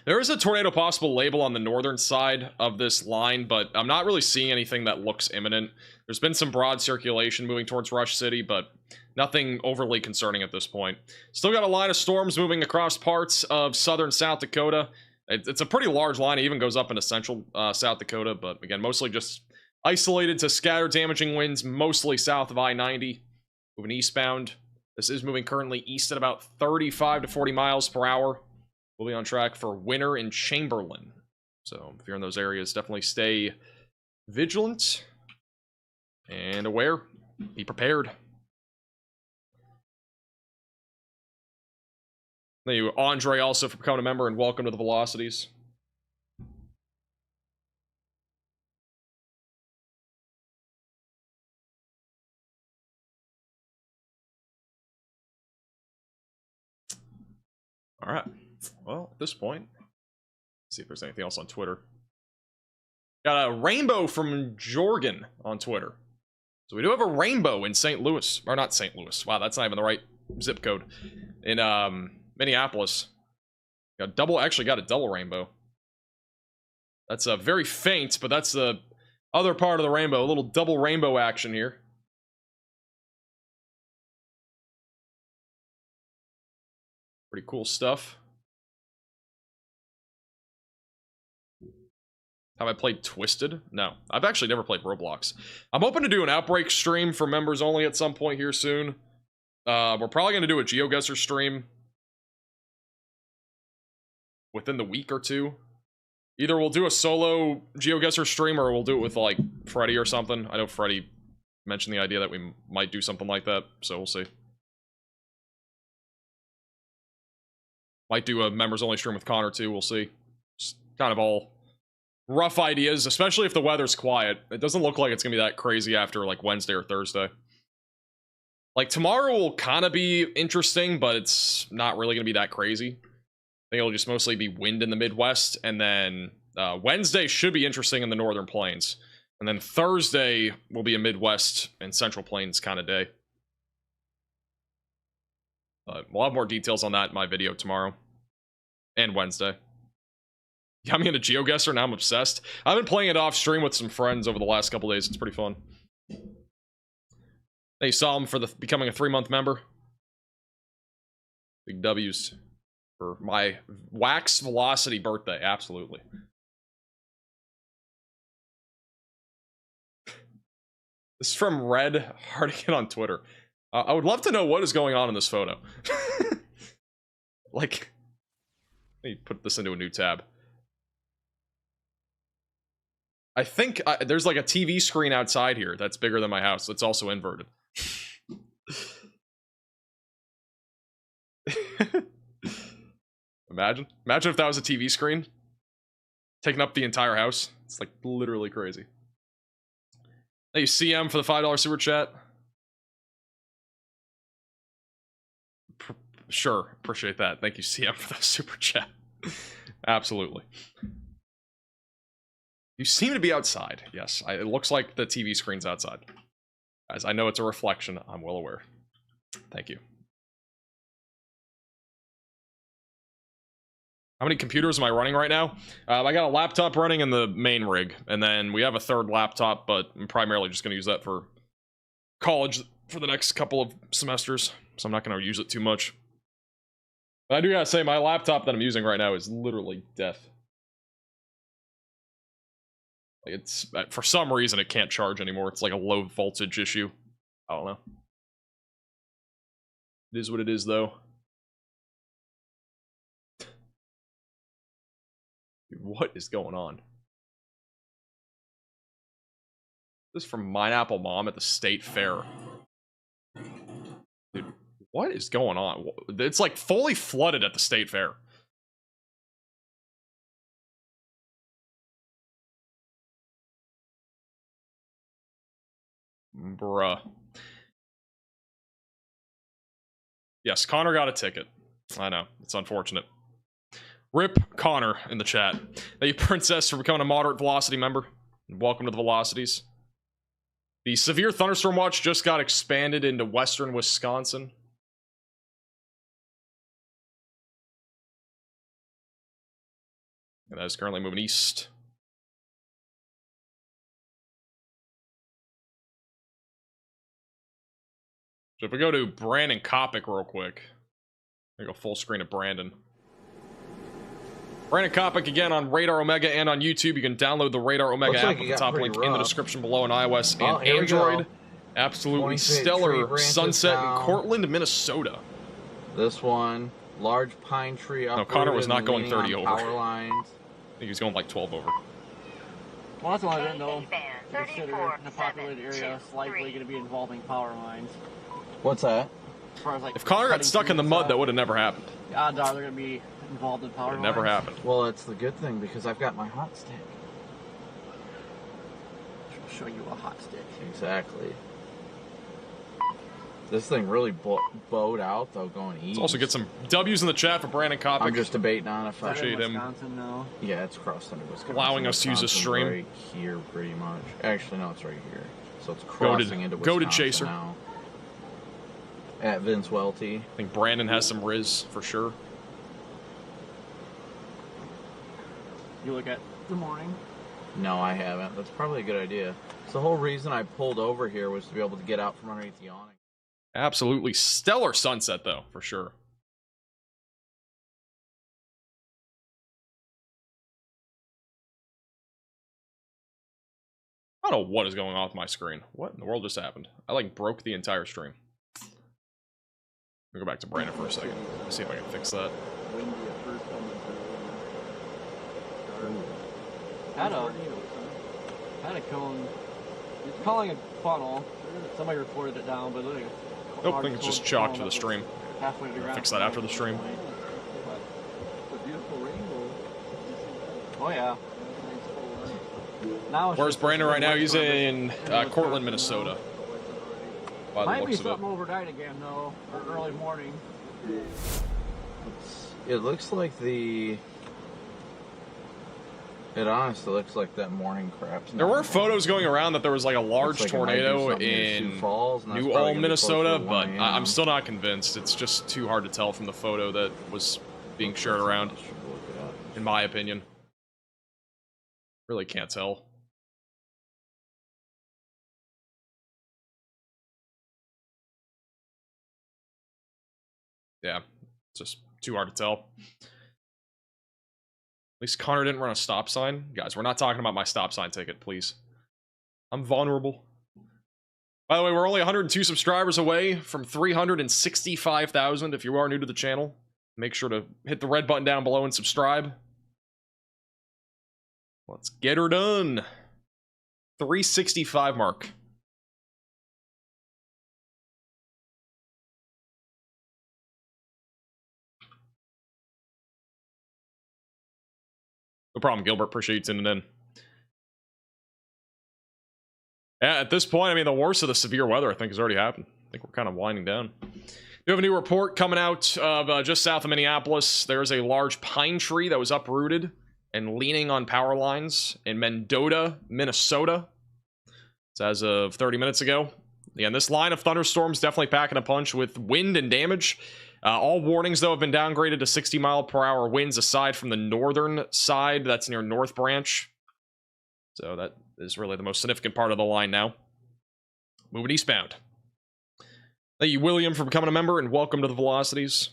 There is a tornado possible label on the northern side of this line, but I'm not really seeing anything that looks imminent. There's been some broad circulation moving towards Rush City, but nothing overly concerning at this point. Still got a line of storms moving across parts of southern South Dakota. It's a pretty large line. It even goes up into central South Dakota, but again, mostly just isolated to scattered damaging winds, mostly south of I-90. Moving eastbound. This is moving currently east at about 35 to 40 miles per hour. We'll be on track for winter in Chamberlain. So if you're in those areas, definitely stay vigilant and aware. Be prepared. Thank you, Andre, also for becoming a member, and welcome to the Velocities. All right. Well, at this point, let's see if there's anything else on Twitter. Got a rainbow from Jorgen on Twitter. So we do have a rainbow in St. Louis. Or not St. Louis. Wow, that's not even the right zip code. In Minneapolis. Actually got a double rainbow. That's very faint, but that's the other part of the rainbow. A little double rainbow action here. Pretty cool stuff. Have I played Twisted? No. I've actually never played Roblox. I'm hoping to do an Outbreak stream for members only at some point here soon. We're probably going to do a GeoGuessr stream within the week or two. Either we'll do a solo GeoGuessr stream or we'll do it with, like, Freddy or something. I know Freddy mentioned the idea that we might do something like that, so we'll see. Might do a members-only stream with Connor, too. We'll see. Just kind of all rough ideas, especially if the weather's quiet. It doesn't look like it's going to be that crazy after, like, Wednesday or Thursday. Like, tomorrow will kind of be interesting, but it's not really going to be that crazy. I think it'll just mostly be wind in the Midwest, and then Wednesday should be interesting in the Northern Plains. And then Thursday will be a Midwest and Central Plains kind of day. But we'll have more details on that in my video tomorrow. And Wednesday. Got me into GeoGuessr, now I'm obsessed. I've been playing it off stream with some friends over the last couple days. It's pretty fun. They saw him for becoming a 3-month member. Big W's for my Wax Velocity birthday, absolutely. This is from Red Hardigan on Twitter. I would love to know what is going on in this photo. Like, let me put this into a new tab. I think there's like a TV screen outside here that's bigger than my house. That's also inverted. Imagine if that was a TV screen taking up the entire house. It's like literally crazy. Thank you, CM, for the $5 super chat. Sure, appreciate that. Thank you, CM, for the super chat. Absolutely. You seem to be outside. Yes, it looks like the TV screen's outside. Guys, I know it's a reflection. I'm well aware. Thank you. How many computers am I running right now? I got a laptop running in the main rig, and then we have a third laptop, but I'm primarily just going to use that for college for the next couple of semesters, so I'm not going to use it too much. I do gotta say, my laptop that I'm using right now is literally death. Like it's for some reason it can't charge anymore. It's like a low voltage issue. I don't know. It is what it is, though. Dude, what is going on? This is from Minneapolis Mom at the state fair. Dude, what is going on? It's like fully flooded at the state fair. Bruh. Yes, Connor got a ticket. I know. It's unfortunate. Rip Connor in the chat. Thank you, Princess, for becoming a moderate velocity member. Welcome to the Velocities. The severe thunderstorm watch just got expanded into western Wisconsin. And that is currently moving east. So if we go to Brandon Kopic real quick, I go full screen of Brandon. Brandon Kopic again on Radar Omega and on YouTube. You can download the Radar Omega app with the top link in the description below on iOS and Android. Absolutely stellar sunset in Cortland, Minnesota. This one, large pine tree. No, Connor was not going 30 over. Power lines. I think he was going like 12 over. Well, that's what I didn't know. Consider in a populated area likely going to be involving power lines. What's that? As far as, like, If Connor got stuck in the mud, that would have never happened. The odds are they're going to be involved in power lines. It never happened. Well, it's the good thing because I've got my hot stick. I'll show you a hot stick. Exactly. This thing really bowed out though, going east. Let's also get some W's in the chat for Brandon Kopic. I'm just debating on if I Appreciate him. Now? Yeah, it's crossed into Wisconsin. Allowing us to use a stream. Right here, pretty much. Actually, no, it's right here. So it's crossing into Wisconsin Goated Chaser now. At Vince Welty. I think Brandon has some Riz for sure. You look at the morning. No, I haven't. That's probably a good idea. So the whole reason I pulled over here was to be able to get out from underneath the awning. Absolutely stellar sunset, though, for sure. I don't know what is going on with my screen. What in the world just happened? I, like, broke the entire stream. Let me go back to Brandon for a second. Let's see if I can fix that. Had a cone. It's calling a funnel. Somebody recorded it down, but look. Nope, I think it's just chalked for the stream. Halfway to the ground. Fix that after the stream. Oh yeah. Now Where's Brandon right now? He's in Cortland, Minnesota. By the might be looks of it. something overnight again though, or early morning. It looks like the... It honestly looks like that morning crap's There were photos going around that there was like a large tornado in New Ulm, Minnesota, but I'm still not convinced. It's just too hard to tell from the photo that was being shared around, in my opinion. Really can't tell. Yeah, it's just too hard to tell. At least Connor didn't run a stop sign. Guys, we're not talking about my stop sign ticket, please. I'm vulnerable. By the way, we're only 102 subscribers away from 365,000. If you are new to the channel, make sure to hit the red button down below and subscribe. Let's get her done. 365 mark. No problem, Gilbert. Appreciate you tuning in. Yeah, at this point, I mean, the worst of the severe weather, I think, has already happened. I think we're kind of winding down. We have a new report coming out of just south of Minneapolis. There's a large pine tree that was uprooted and leaning on power lines in Mendota, Minnesota. It's as of 30 minutes ago. Again, this line of thunderstorms definitely packing a punch with wind and damage. All warnings, though, have been downgraded to 60-mile-per-hour winds aside from the northern side. That's near North Branch. So that is really the most significant part of the line now. Moving eastbound. Thank you, William, for becoming a member, and welcome to the Velocities.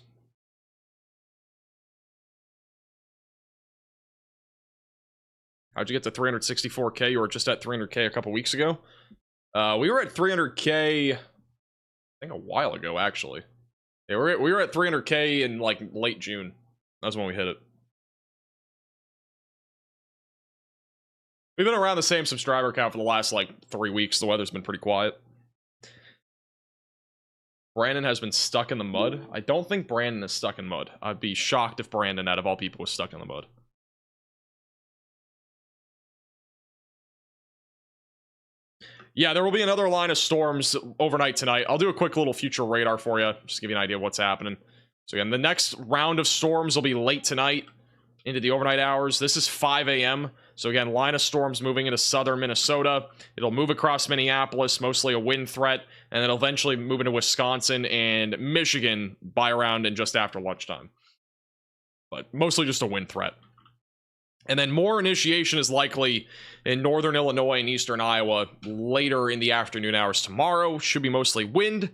How'd you get to 364K? You were just at 300K a couple weeks ago. We were at 300K, I think a while ago, actually. Yeah, we were at 300K in like late June. That's when we hit it. We've been around the same subscriber count for the last like 3 weeks. The weather's been pretty quiet. Brandon has been stuck in the mud. I don't think Brandon is stuck in mud. I'd be shocked if Brandon, out of all people, was stuck in the mud. Yeah, there will be another line of storms overnight tonight. I'll do a quick little future radar for you, just to give you an idea of what's happening. So again, the next round of storms will be late tonight into the overnight hours. This is 5 a.m. So again, line of storms moving into southern Minnesota. It'll move across Minneapolis, mostly a wind threat, and then it'll eventually move into Wisconsin and Michigan by around and just after lunchtime. But mostly just a wind threat. And then more initiation is likely in northern Illinois and eastern Iowa later in the afternoon hours tomorrow. Should be mostly wind.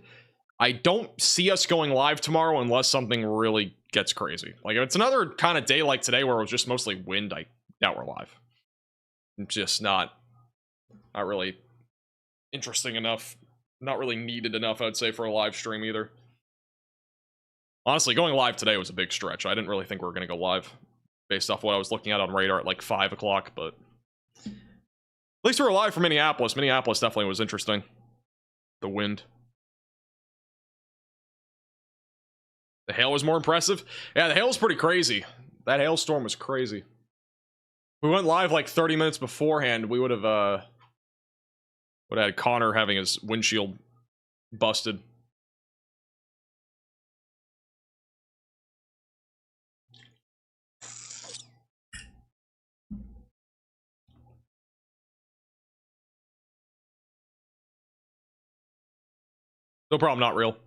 I don't see us going live tomorrow unless something really gets crazy. Like, if it's another kind of day like today where it was just mostly wind, I doubt we're live. It's just not really interesting enough. Not really needed enough, I'd say, for a live stream either. Honestly, going live today was a big stretch. I didn't really think we were going to go live based off what I was looking at on radar at like 5 o'clock, but at least we were live from Minneapolis. Minneapolis definitely was interesting. The wind. The hail was more impressive. Yeah, the hail was pretty crazy. That hailstorm was crazy. We went live like 30 minutes beforehand. We would have had Connor having his windshield busted. No problem, not real.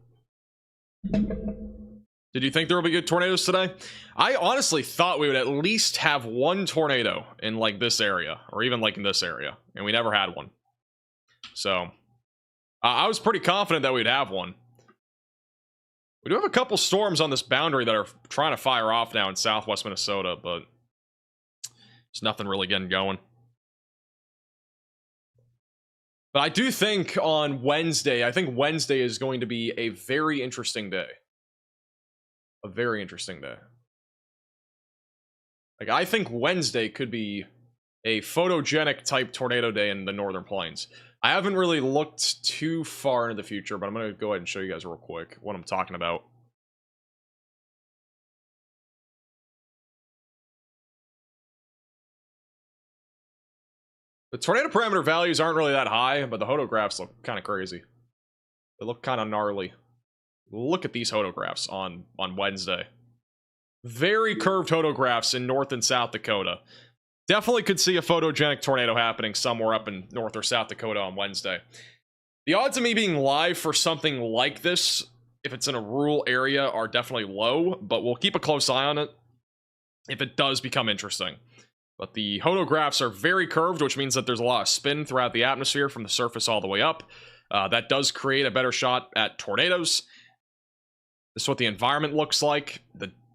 Did you think there would be good tornadoes today? I honestly thought we would at least have one tornado in like this area, or even like in this area, and we never had one. So I was pretty confident that we'd have one. We do have a couple storms on this boundary that are trying to fire off now in southwest Minnesota, but there's nothing really getting going. But I do think on Wednesday, I think Wednesday is going to be a very interesting day. A very interesting day. Like, I think Wednesday could be a photogenic type tornado day in the northern plains. I haven't really looked too far into the future, but I'm going to go ahead and show you guys real quick what I'm talking about. The tornado parameter values aren't really that high, but the photographs look kind of crazy. They look kind of gnarly. Look at these photographs on Wednesday. Very curved photographs in North and South Dakota. Definitely could see a photogenic tornado happening somewhere up in North or South Dakota on Wednesday. The odds of me being live for something like this, if it's in a rural area, are definitely low, but we'll keep a close eye on it if it does become interesting. But the photographs are very curved, which means that there's a lot of spin throughout the atmosphere from the surface all the way up. That does create a better shot at tornadoes. This is what the environment looks like.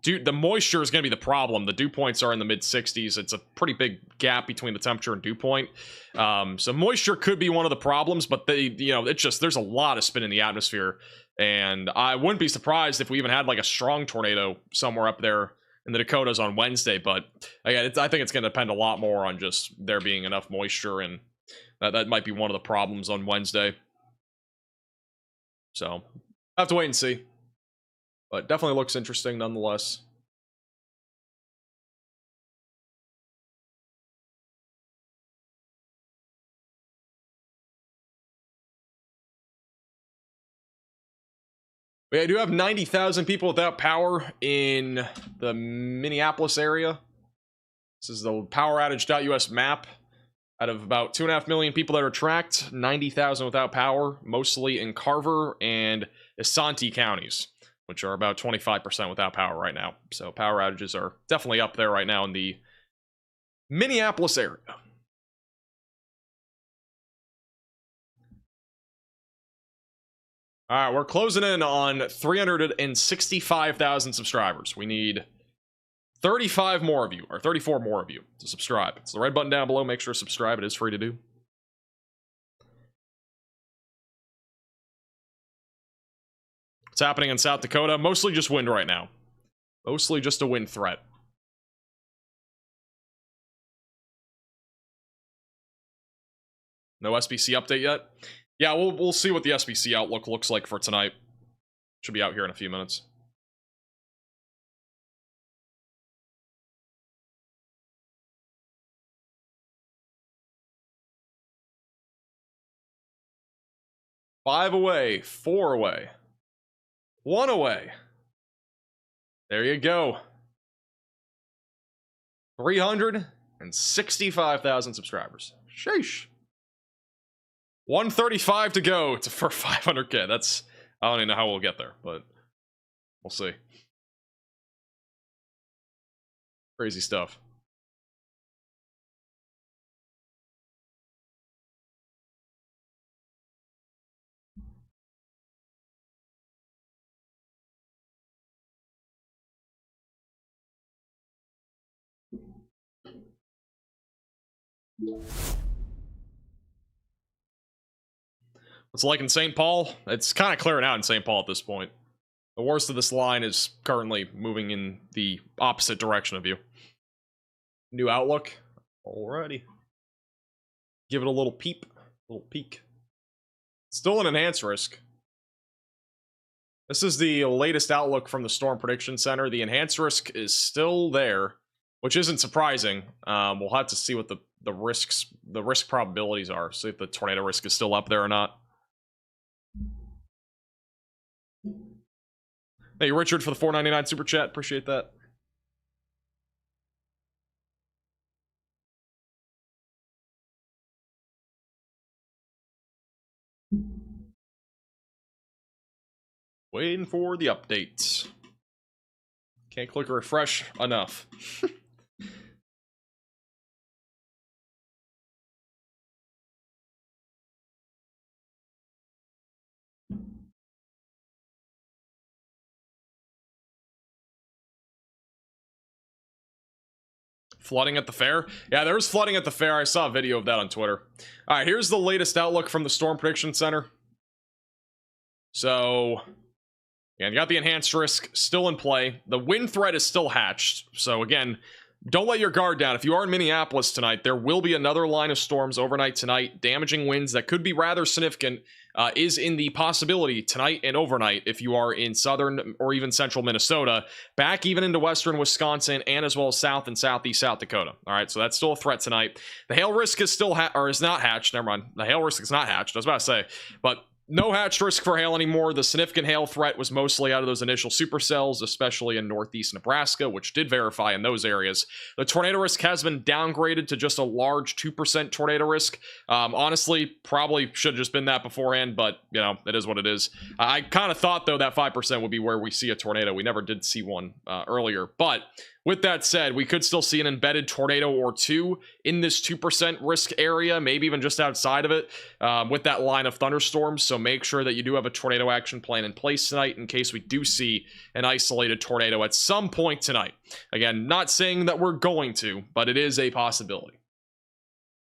The moisture is going to be the problem. The dew points are in the mid-60s. It's a pretty big gap between the temperature and dew point. So moisture could be one of the problems, but it's just, there's a lot of spin in the atmosphere. And I wouldn't be surprised if we even had like a strong tornado somewhere up there in the Dakotas on Wednesday. But again, I think it's going to depend a lot more on just there being enough moisture, and that might be one of the problems on Wednesday. So I have to wait and see. But definitely looks interesting nonetheless. We do have 90,000 people without power in the Minneapolis area. This is the poweroutage.us map. Out of about 2.5 million people that are tracked, 90,000 without power, mostly in Carver and Isanti counties, which are about 25% without power right now. So power outages are definitely up there right now in the Minneapolis area. All right, we're closing in on 365,000 subscribers. We need 35 more of you, or 34 more of you, to subscribe. It's the red button down below. Make sure to subscribe. It is free to do. What's happening in South Dakota? Mostly just wind right now. Mostly just a wind threat. No SBC update yet? Yeah, we'll see what the SBC outlook looks like for tonight. Should be out here in a few minutes. Five away, 4 away, 1 away. There you go. 365,000 subscribers. Sheesh. 135 to go for 500k. That's, I don't even know how we'll get there, but we'll see. Crazy stuff. What's it like in St. Paul? It's kind of clearing out in St. Paul at this point. The worst of this line is currently moving in the opposite direction of you. New outlook. Alrighty. Give it a little peep. A little peek. Still an enhanced risk. This is the latest outlook from the Storm Prediction Center. The enhanced risk is still there, which isn't surprising. We'll have to see what the risk probabilities are. See if the tornado risk is still up there or not. Hey, Richard, for the $4.99 super chat. Appreciate that. Waiting for the updates. Can't click refresh enough. Flooding at the fair? Yeah, there was flooding at the fair. I saw a video of that on Twitter. All right, here's the latest outlook from the Storm Prediction Center. So, yeah, you got the enhanced risk still in play. The wind threat is still hatched. So, again, don't let your guard down. If you are in Minneapolis tonight, there will be another line of storms overnight tonight. Damaging winds that could be rather significant is in the possibility tonight and overnight if you are in southern or even central Minnesota, back even into western Wisconsin, and as well as south and southeast South Dakota. All right, so that's still a threat tonight. The hail risk is still is not hatched. Never mind. The hail risk is not hatched. I was about to say, but no hatched risk for hail anymore. The significant hail threat was mostly out of those initial supercells, especially in northeast Nebraska, which did verify in those areas. The tornado risk has been downgraded to just a large 2% tornado risk. Honestly, probably should have just been that beforehand, but, you know, it is what it is. I kind of thought, though, that 5% would be where we see a tornado. We never did see one earlier, but with that said, we could still see an embedded tornado or two in this 2% risk area, maybe even just outside of it, with that line of thunderstorms. So make sure that you do have a tornado action plan in place tonight in case we do see an isolated tornado at some point tonight. Again, not saying that we're going to, but it is a possibility.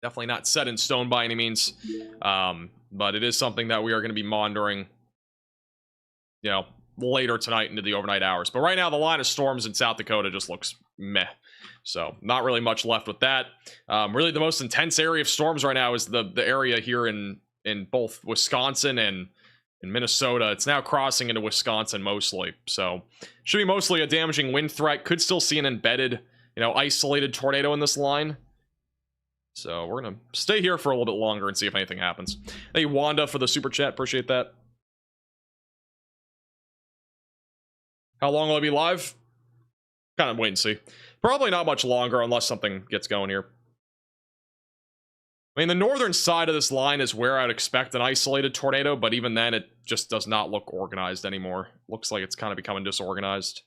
Definitely not set in stone by any means, but it is something that we are going to be monitoring, you know, later tonight into the overnight hours. But right now, the line of storms in South Dakota just looks meh. So not really much left with that. Really, the most intense area of storms right now is the area here in both Wisconsin and in Minnesota. It's now crossing into Wisconsin mostly. So should be mostly a damaging wind threat. Could still see an embedded, you know, isolated tornado in this line. So we're going to stay here for a little bit longer and see if anything happens. Hey, Wanda, for the super chat. Appreciate that. How long will I be live? Kind of wait and see. Probably not much longer unless something gets going here. I mean, the northern side of this line is where I'd expect an isolated tornado, but even then, it just does not look organized anymore. Looks like it's kind of becoming disorganized.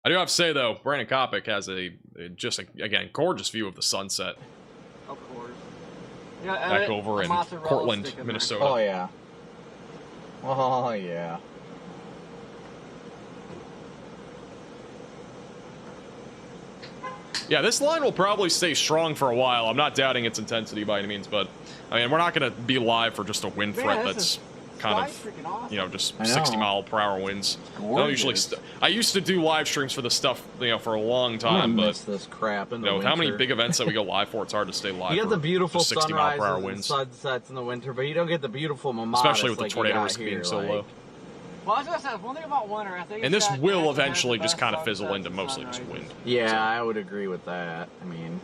I do have to say, though, Brandon Kopic has again, gorgeous view of the sunset. Of course. Yeah, back over in Portland, Minnesota. Oh, yeah. Oh, yeah. Yeah, this line will probably stay strong for a while. I'm not doubting its intensity by any means, but I mean, we're not going to be live for just a wind threat that's kind of, you know, just 60-mile-per-hour winds. I used to do live streams for the stuff, you know, for a long time, but miss this crap in the with how many winter. big events that we go live for, it's hard to stay live. You get the beautiful 60-mile-per-hour sunrises and winds, sunsets in the winter, but you don't get the beautiful mimosas, especially with the like tornado you risk got being here, so like, low. Well, I was gonna say, one thing about winter, I think. And this that will Jackson has eventually the just best kind of fizzle sunsets into and mostly just sunrises. wind. Yeah, So, I would agree with that. I mean,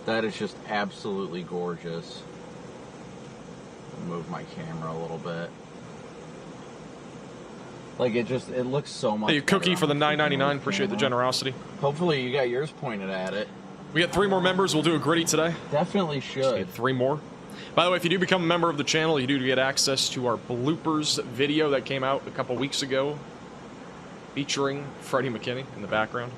that is just absolutely gorgeous. Move my camera a little bit. Like it looks so much. hey, Cookie better for the on freaking $9.99. Appreciate the camera. generosity. Hopefully you got yours pointed at it. We got 3 more members. We'll do a gritty today. Definitely Just should. need 3 more. By the way, if you do become a member of the channel, you do get access to our bloopers video that came out a couple weeks ago, featuring Freddie McKinney in the background.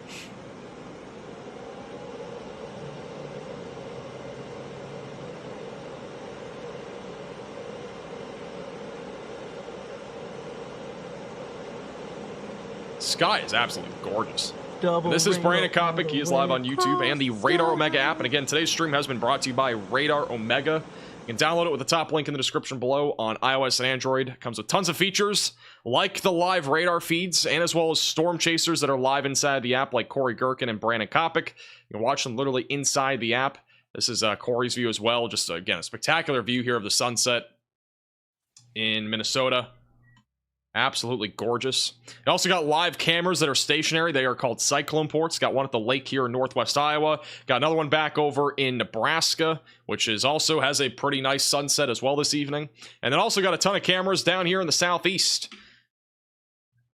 Sky is absolutely gorgeous. This is Brandon Kopic. He is live on YouTube and the Radar Omega app. And again, today's stream has been brought to you by Radar Omega. You can download it with the top link in the description below on iOS and Android. It comes with tons of features like the live radar feeds and as well as storm chasers that are live inside the app, like Corey Gherkin and Brandon Kopic. You can watch them literally inside the app. This is Corey's view as well. Just again, a spectacular view here of the sunset in Minnesota. Absolutely gorgeous. It also got live cameras that are stationary. They are called cyclone ports. Got one at the lake here in northwest Iowa. Got another one back over in Nebraska, which is also has a pretty nice sunset as well this evening. And then also got a ton of cameras down here in the southeast.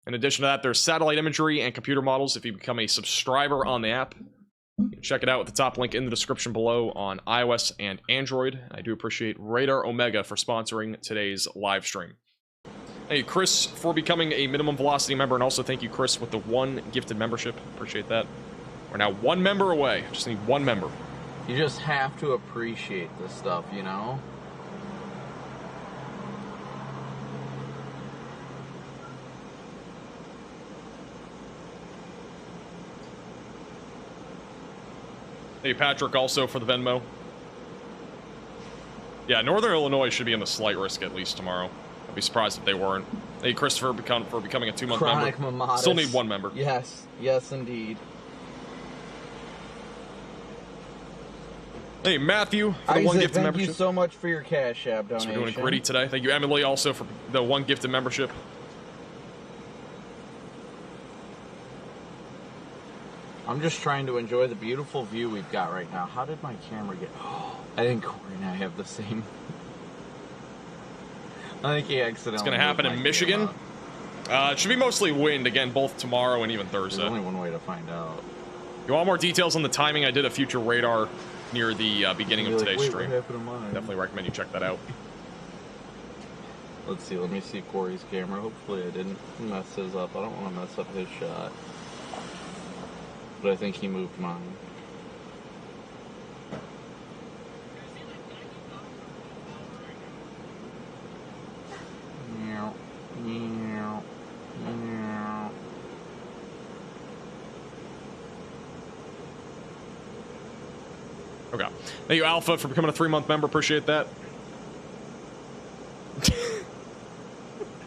In addition to that, there's satellite imagery and computer models if you become a subscriber on the app. You can check it out with the top link in the description below on iOS and Android. I do appreciate Radar Omega for sponsoring today's live stream. Thank you, Chris, for becoming a minimum velocity member, and also thank you, Chris, with the 1 gifted membership. Appreciate that. We're now 1 member away. Just need 1 member. You just have to appreciate this stuff, you know? Hey, Patrick, also for the Venmo. Yeah, Northern Illinois should be in the slight risk at least tomorrow. I'd be surprised if they weren't. Hey, Christopher, for becoming a 2-month member. Mimosas. Still need 1 member. Yes, yes, indeed. Hey, Matthew, for the Isaac, 1 gifted thank membership. you so much for your Cash App donation. So we're doing a gritty today. Thank you, Emily, also for the 1 gifted membership. I'm just trying to enjoy the beautiful view we've got right now. How did my camera get... I think Corey and I have the same... I think he accidentally... It's going to happen in Michigan. It should be mostly wind, again, both tomorrow and even Thursday. There's only one way to find out. You want more details on the timing? I did a future radar near the beginning of today's Wait, stream. what happened to mine? Definitely recommend you check that out. Let's see, let me see Corey's camera. Hopefully I didn't mess his up. I don't want to mess up his shot. But I think he moved mine. Meow, meow, meow. Okay. Thank you, Alpha, for becoming a 3-month member. Appreciate that.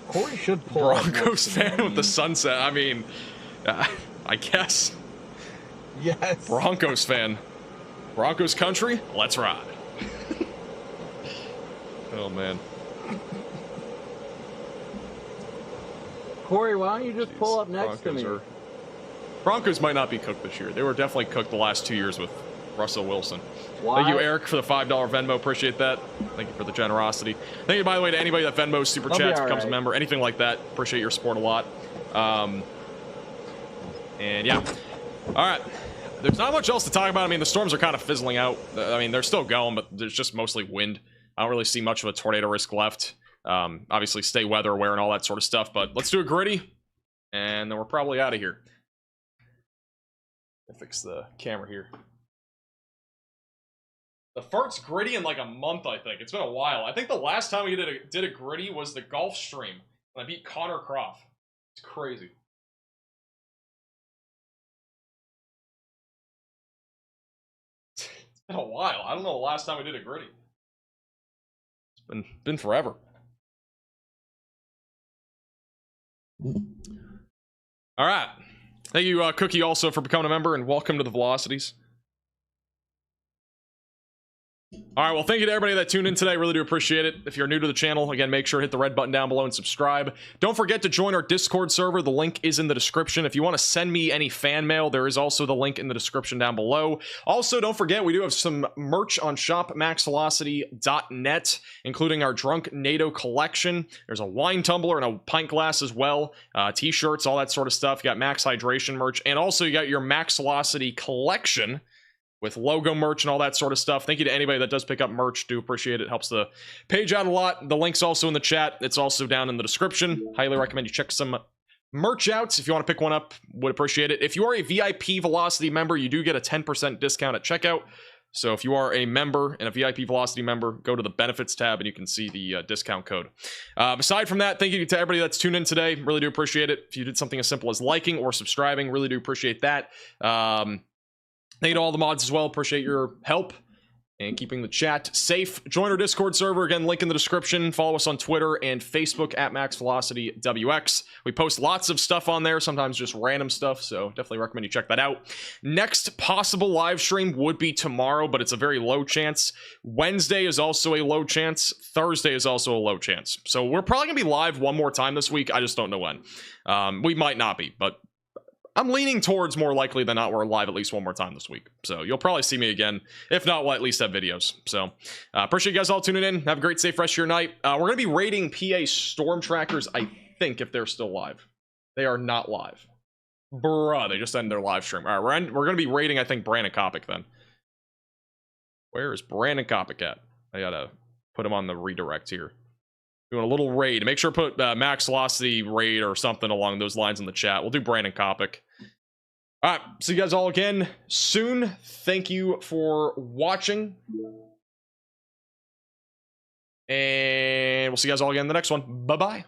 Corey should pull up Broncos next to fan me. with the sunset. I mean, I guess. Yes. Broncos fan. Broncos country, let's ride. Oh, man. Corey, why don't you just pull up next to me? Broncos might not be cooked this year. They were definitely cooked the last 2 years with Russell Wilson. Why? Thank you, Eric, for the $5 Venmo. Appreciate that. Thank you for the generosity. Thank you, by the way, to anybody that Venmo super chats, becomes a member, anything like that. Appreciate your support a lot. And yeah. All right. There's not much else to talk about. I mean, the storms are kind of fizzling out. I mean, they're still going, but there's just mostly wind. I don't really see much of a tornado risk left. Obviously, stay weather aware and all that sort of stuff. But let's do a gritty, and then we're probably out of here. I'll fix the camera here. The first gritty in like a month, I think. It's been a while. I think the last time we did a gritty was the golf stream. And I beat Connor Croft. It's crazy. been a while. I don't know the last time we did a gritty. It's been forever. All right. Thank you, Cookie, also for becoming a member, and welcome to the Velocities. All right, well, thank you to everybody that tuned in today. Really do appreciate it. If you're new to the channel, again, make sure to hit the red button down below and subscribe. Don't forget to join our Discord server. The link is in the description. If you want to send me any fan mail, there is also the link in the description down below. Also, don't forget, we do have some merch on shopmaxvelocity.net, including our Drunk NATO collection. There's a wine tumbler and a pint glass as well, t-shirts, all that sort of stuff. You got Max Hydration merch, and also you got your Max Velocity collection with logo merch and all that sort of stuff. Thank you to anybody that does pick up merch. Do appreciate it. Helps the page out a lot. The link's also in the chat. It's also down in the description. Highly recommend you check some merch out. If you want to pick one up, would appreciate it. If you are a VIP Velocity member, you do get a 10% discount at checkout. So if you are a member and a VIP Velocity member, go to the benefits tab and you can see the discount code. Aside from that, thank you to everybody that's tuned in today. Really do appreciate it. If you did something as simple as liking or subscribing, really do appreciate that. Thank you to all the mods as well. Appreciate your help and keeping the chat safe. Join our Discord server. Again, link in the description. Follow us on Twitter and Facebook at MaxVelocityWX. We post lots of stuff on there, sometimes just random stuff, so definitely recommend you check that out. Next possible live stream would be tomorrow, but it's a very low chance. Wednesday is also a low chance. Thursday is also a low chance. So we're probably going to be live one more time this week. I just don't know when. We might not be, but I'm leaning towards more likely than not we're live at least one more time this week. So you'll probably see me again. If not, we'll at least have videos. So appreciate you guys all tuning in. Have a great, safe rest of your night. We're going to be rating PA Storm Trackers, I think, if they're still live. They are not live. Bruh, they just ended their live stream. All right, we're going to be rating, I think, Brandon Kopic then. Where is Brandon Kopic at? I got to put him on the redirect here. Doing a little raid. Make sure to put Max Velocity raid or something along those lines in the chat. We'll do Brandon Kopic. All right. See you guys all again soon. Thank you for watching. And we'll see you guys all again in the next one. Bye-bye.